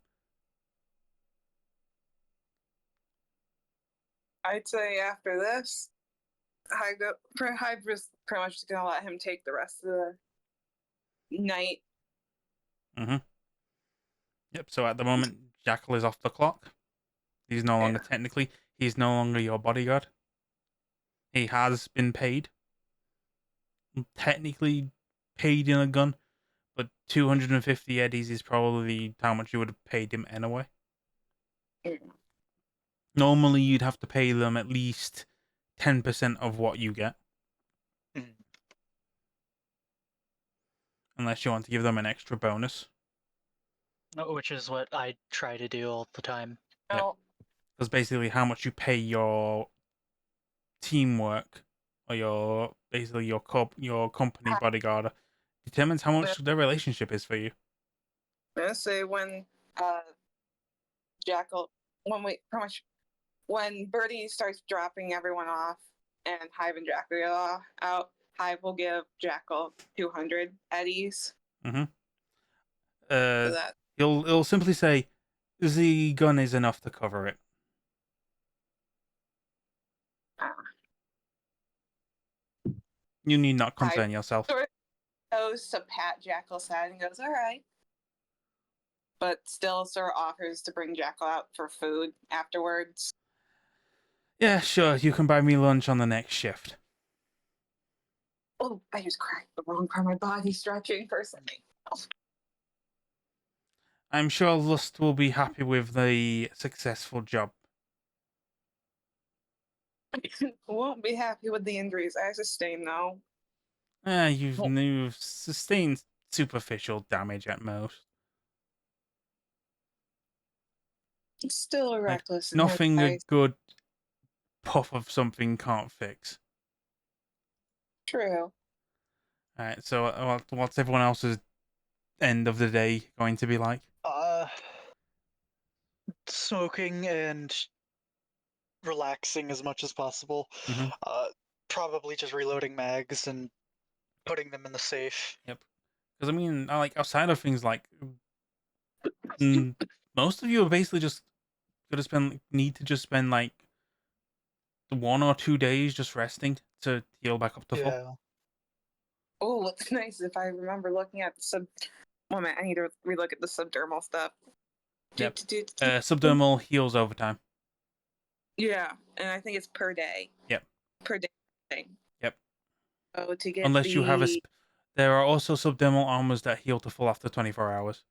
I'd say after this, Hive is pretty much just gonna let him take the rest of the night.
Mm-hmm. Yep, so at the moment, Jackal is off the clock. He's no longer he's no longer your bodyguard. He has been paid. Technically paid in a gun, but 250 eddies is probably how much you would have paid him anyway.
Mm.
Normally, you'd have to pay them at least 10% of what you get,
Mhm.
unless you want to give them an extra bonus.
Which is what I try to do all the time.
Yep.
Oh,
Because basically, how much you pay your teamwork or your company bodyguard determines how much their relationship is for you.
I say when Jackal, when Birdie starts dropping everyone off and Hive and Jackal go out, Hive will give Jackal 200 eddies.
Mm-hmm.
So that
He'll simply say, "The gun is enough to cover it." You need not concern yourself.
sort of goes to pat Jackal's head and goes, "All right," but still sort of offers to bring Jackal out for food afterwards.
Yeah, sure. You can buy me lunch on the next shift.
Oh, I just cracked the wrong part of my body stretching for a second.
I'm sure Lust will be happy with the successful job.
Won't be happy with the injuries I sustained, though.
You've sustained superficial damage at most.
Still a
Like,
reckless.
nothing a good puff of something can't fix.
True.
Alright, so what's everyone else's end of the day going to be like?
Smoking and relaxing as much as possible.
Mhm.
Probably just reloading mags and putting them in the safe.
Yep. Because I mean, like outside of things like, most of you are basically just need to just spend like 1 or 2 days just resting to heal back up to full.
Yeah.
Oh, what's nice if I remember looking at the sub. One minute, I need to relook at the subdermal stuff.
Yep. Subdermal heals over time.
Yeah, and I think it's per day.
Yep.
Per day thing.
Yep.
Oh, to get
Unless you have there are also subdermal armors that heal to full after 24 hours.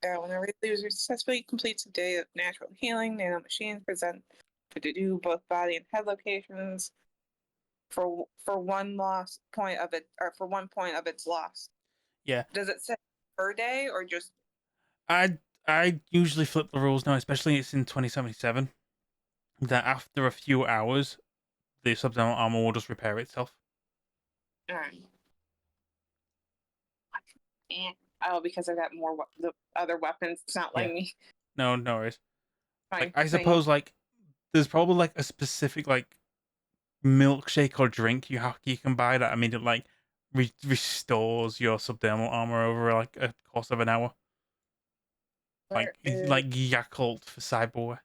Whenever the user successfully completes a day of natural healing, nano machines present to do both body and head locations for 1 loss point of it, or for 1 point of its loss.
Yeah.
Does it say per day or just?
I usually flip the rules now, especially it's in 2077, that after a few hours, the subdermal armor will just repair itself.
Alright. Oh, because I got more the other weapons. It's not letting me.
No worries.
Fine.
Like, I suppose like there's probably like a specific like milkshake or drink you can buy that immediately like restores your subdermal armor over like a course of an hour. Like Yakult for cyberware.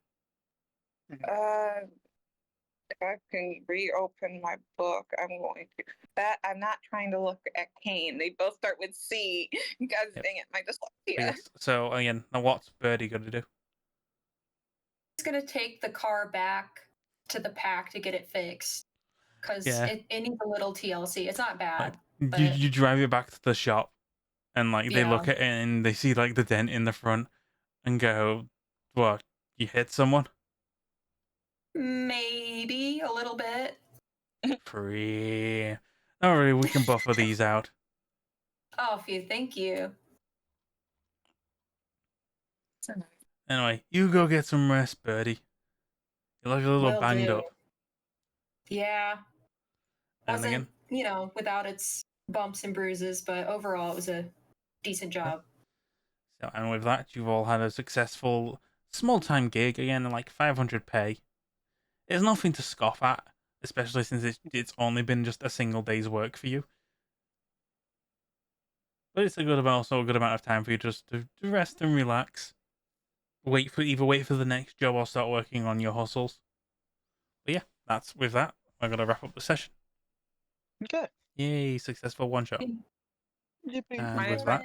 If I can reopen my book, I'm going to. That I'm not trying to look at Kane. They both start with C. God dang it, my dyslexia.
Yes. So again, now what's Birdie gonna do?
It's gonna take the car back to the pack to get it fixed because it needs a little TLC. It's not bad.
Like, you drive it back to the shop, and like they look
Yeah.
at it and they see like the dent in the front, and go, "What? You hit someone?"
Maybe a little bit.
Free. Alright, we can buffer these out.
Oh, phew, thank you.
Anyway, you go get some rest, Birdie. You look a little
Will
banged
do.
up.
Yeah.
And
Wasn't,
again,
without its bumps and bruises, but overall it was a decent job.
so, and with that, you've all had a successful small-time gig again, like 500 pay. It's nothing to scoff at, especially since it's only been just a single day's work for you. But it's also a good amount of time for you just to rest and relax. Either wait for the next job or start working on your hustles. But yeah, with that, I'm gonna wrap up the session.
Okay.
Yay, successful one shot.
Yippee.
And
Mine
with
is
that,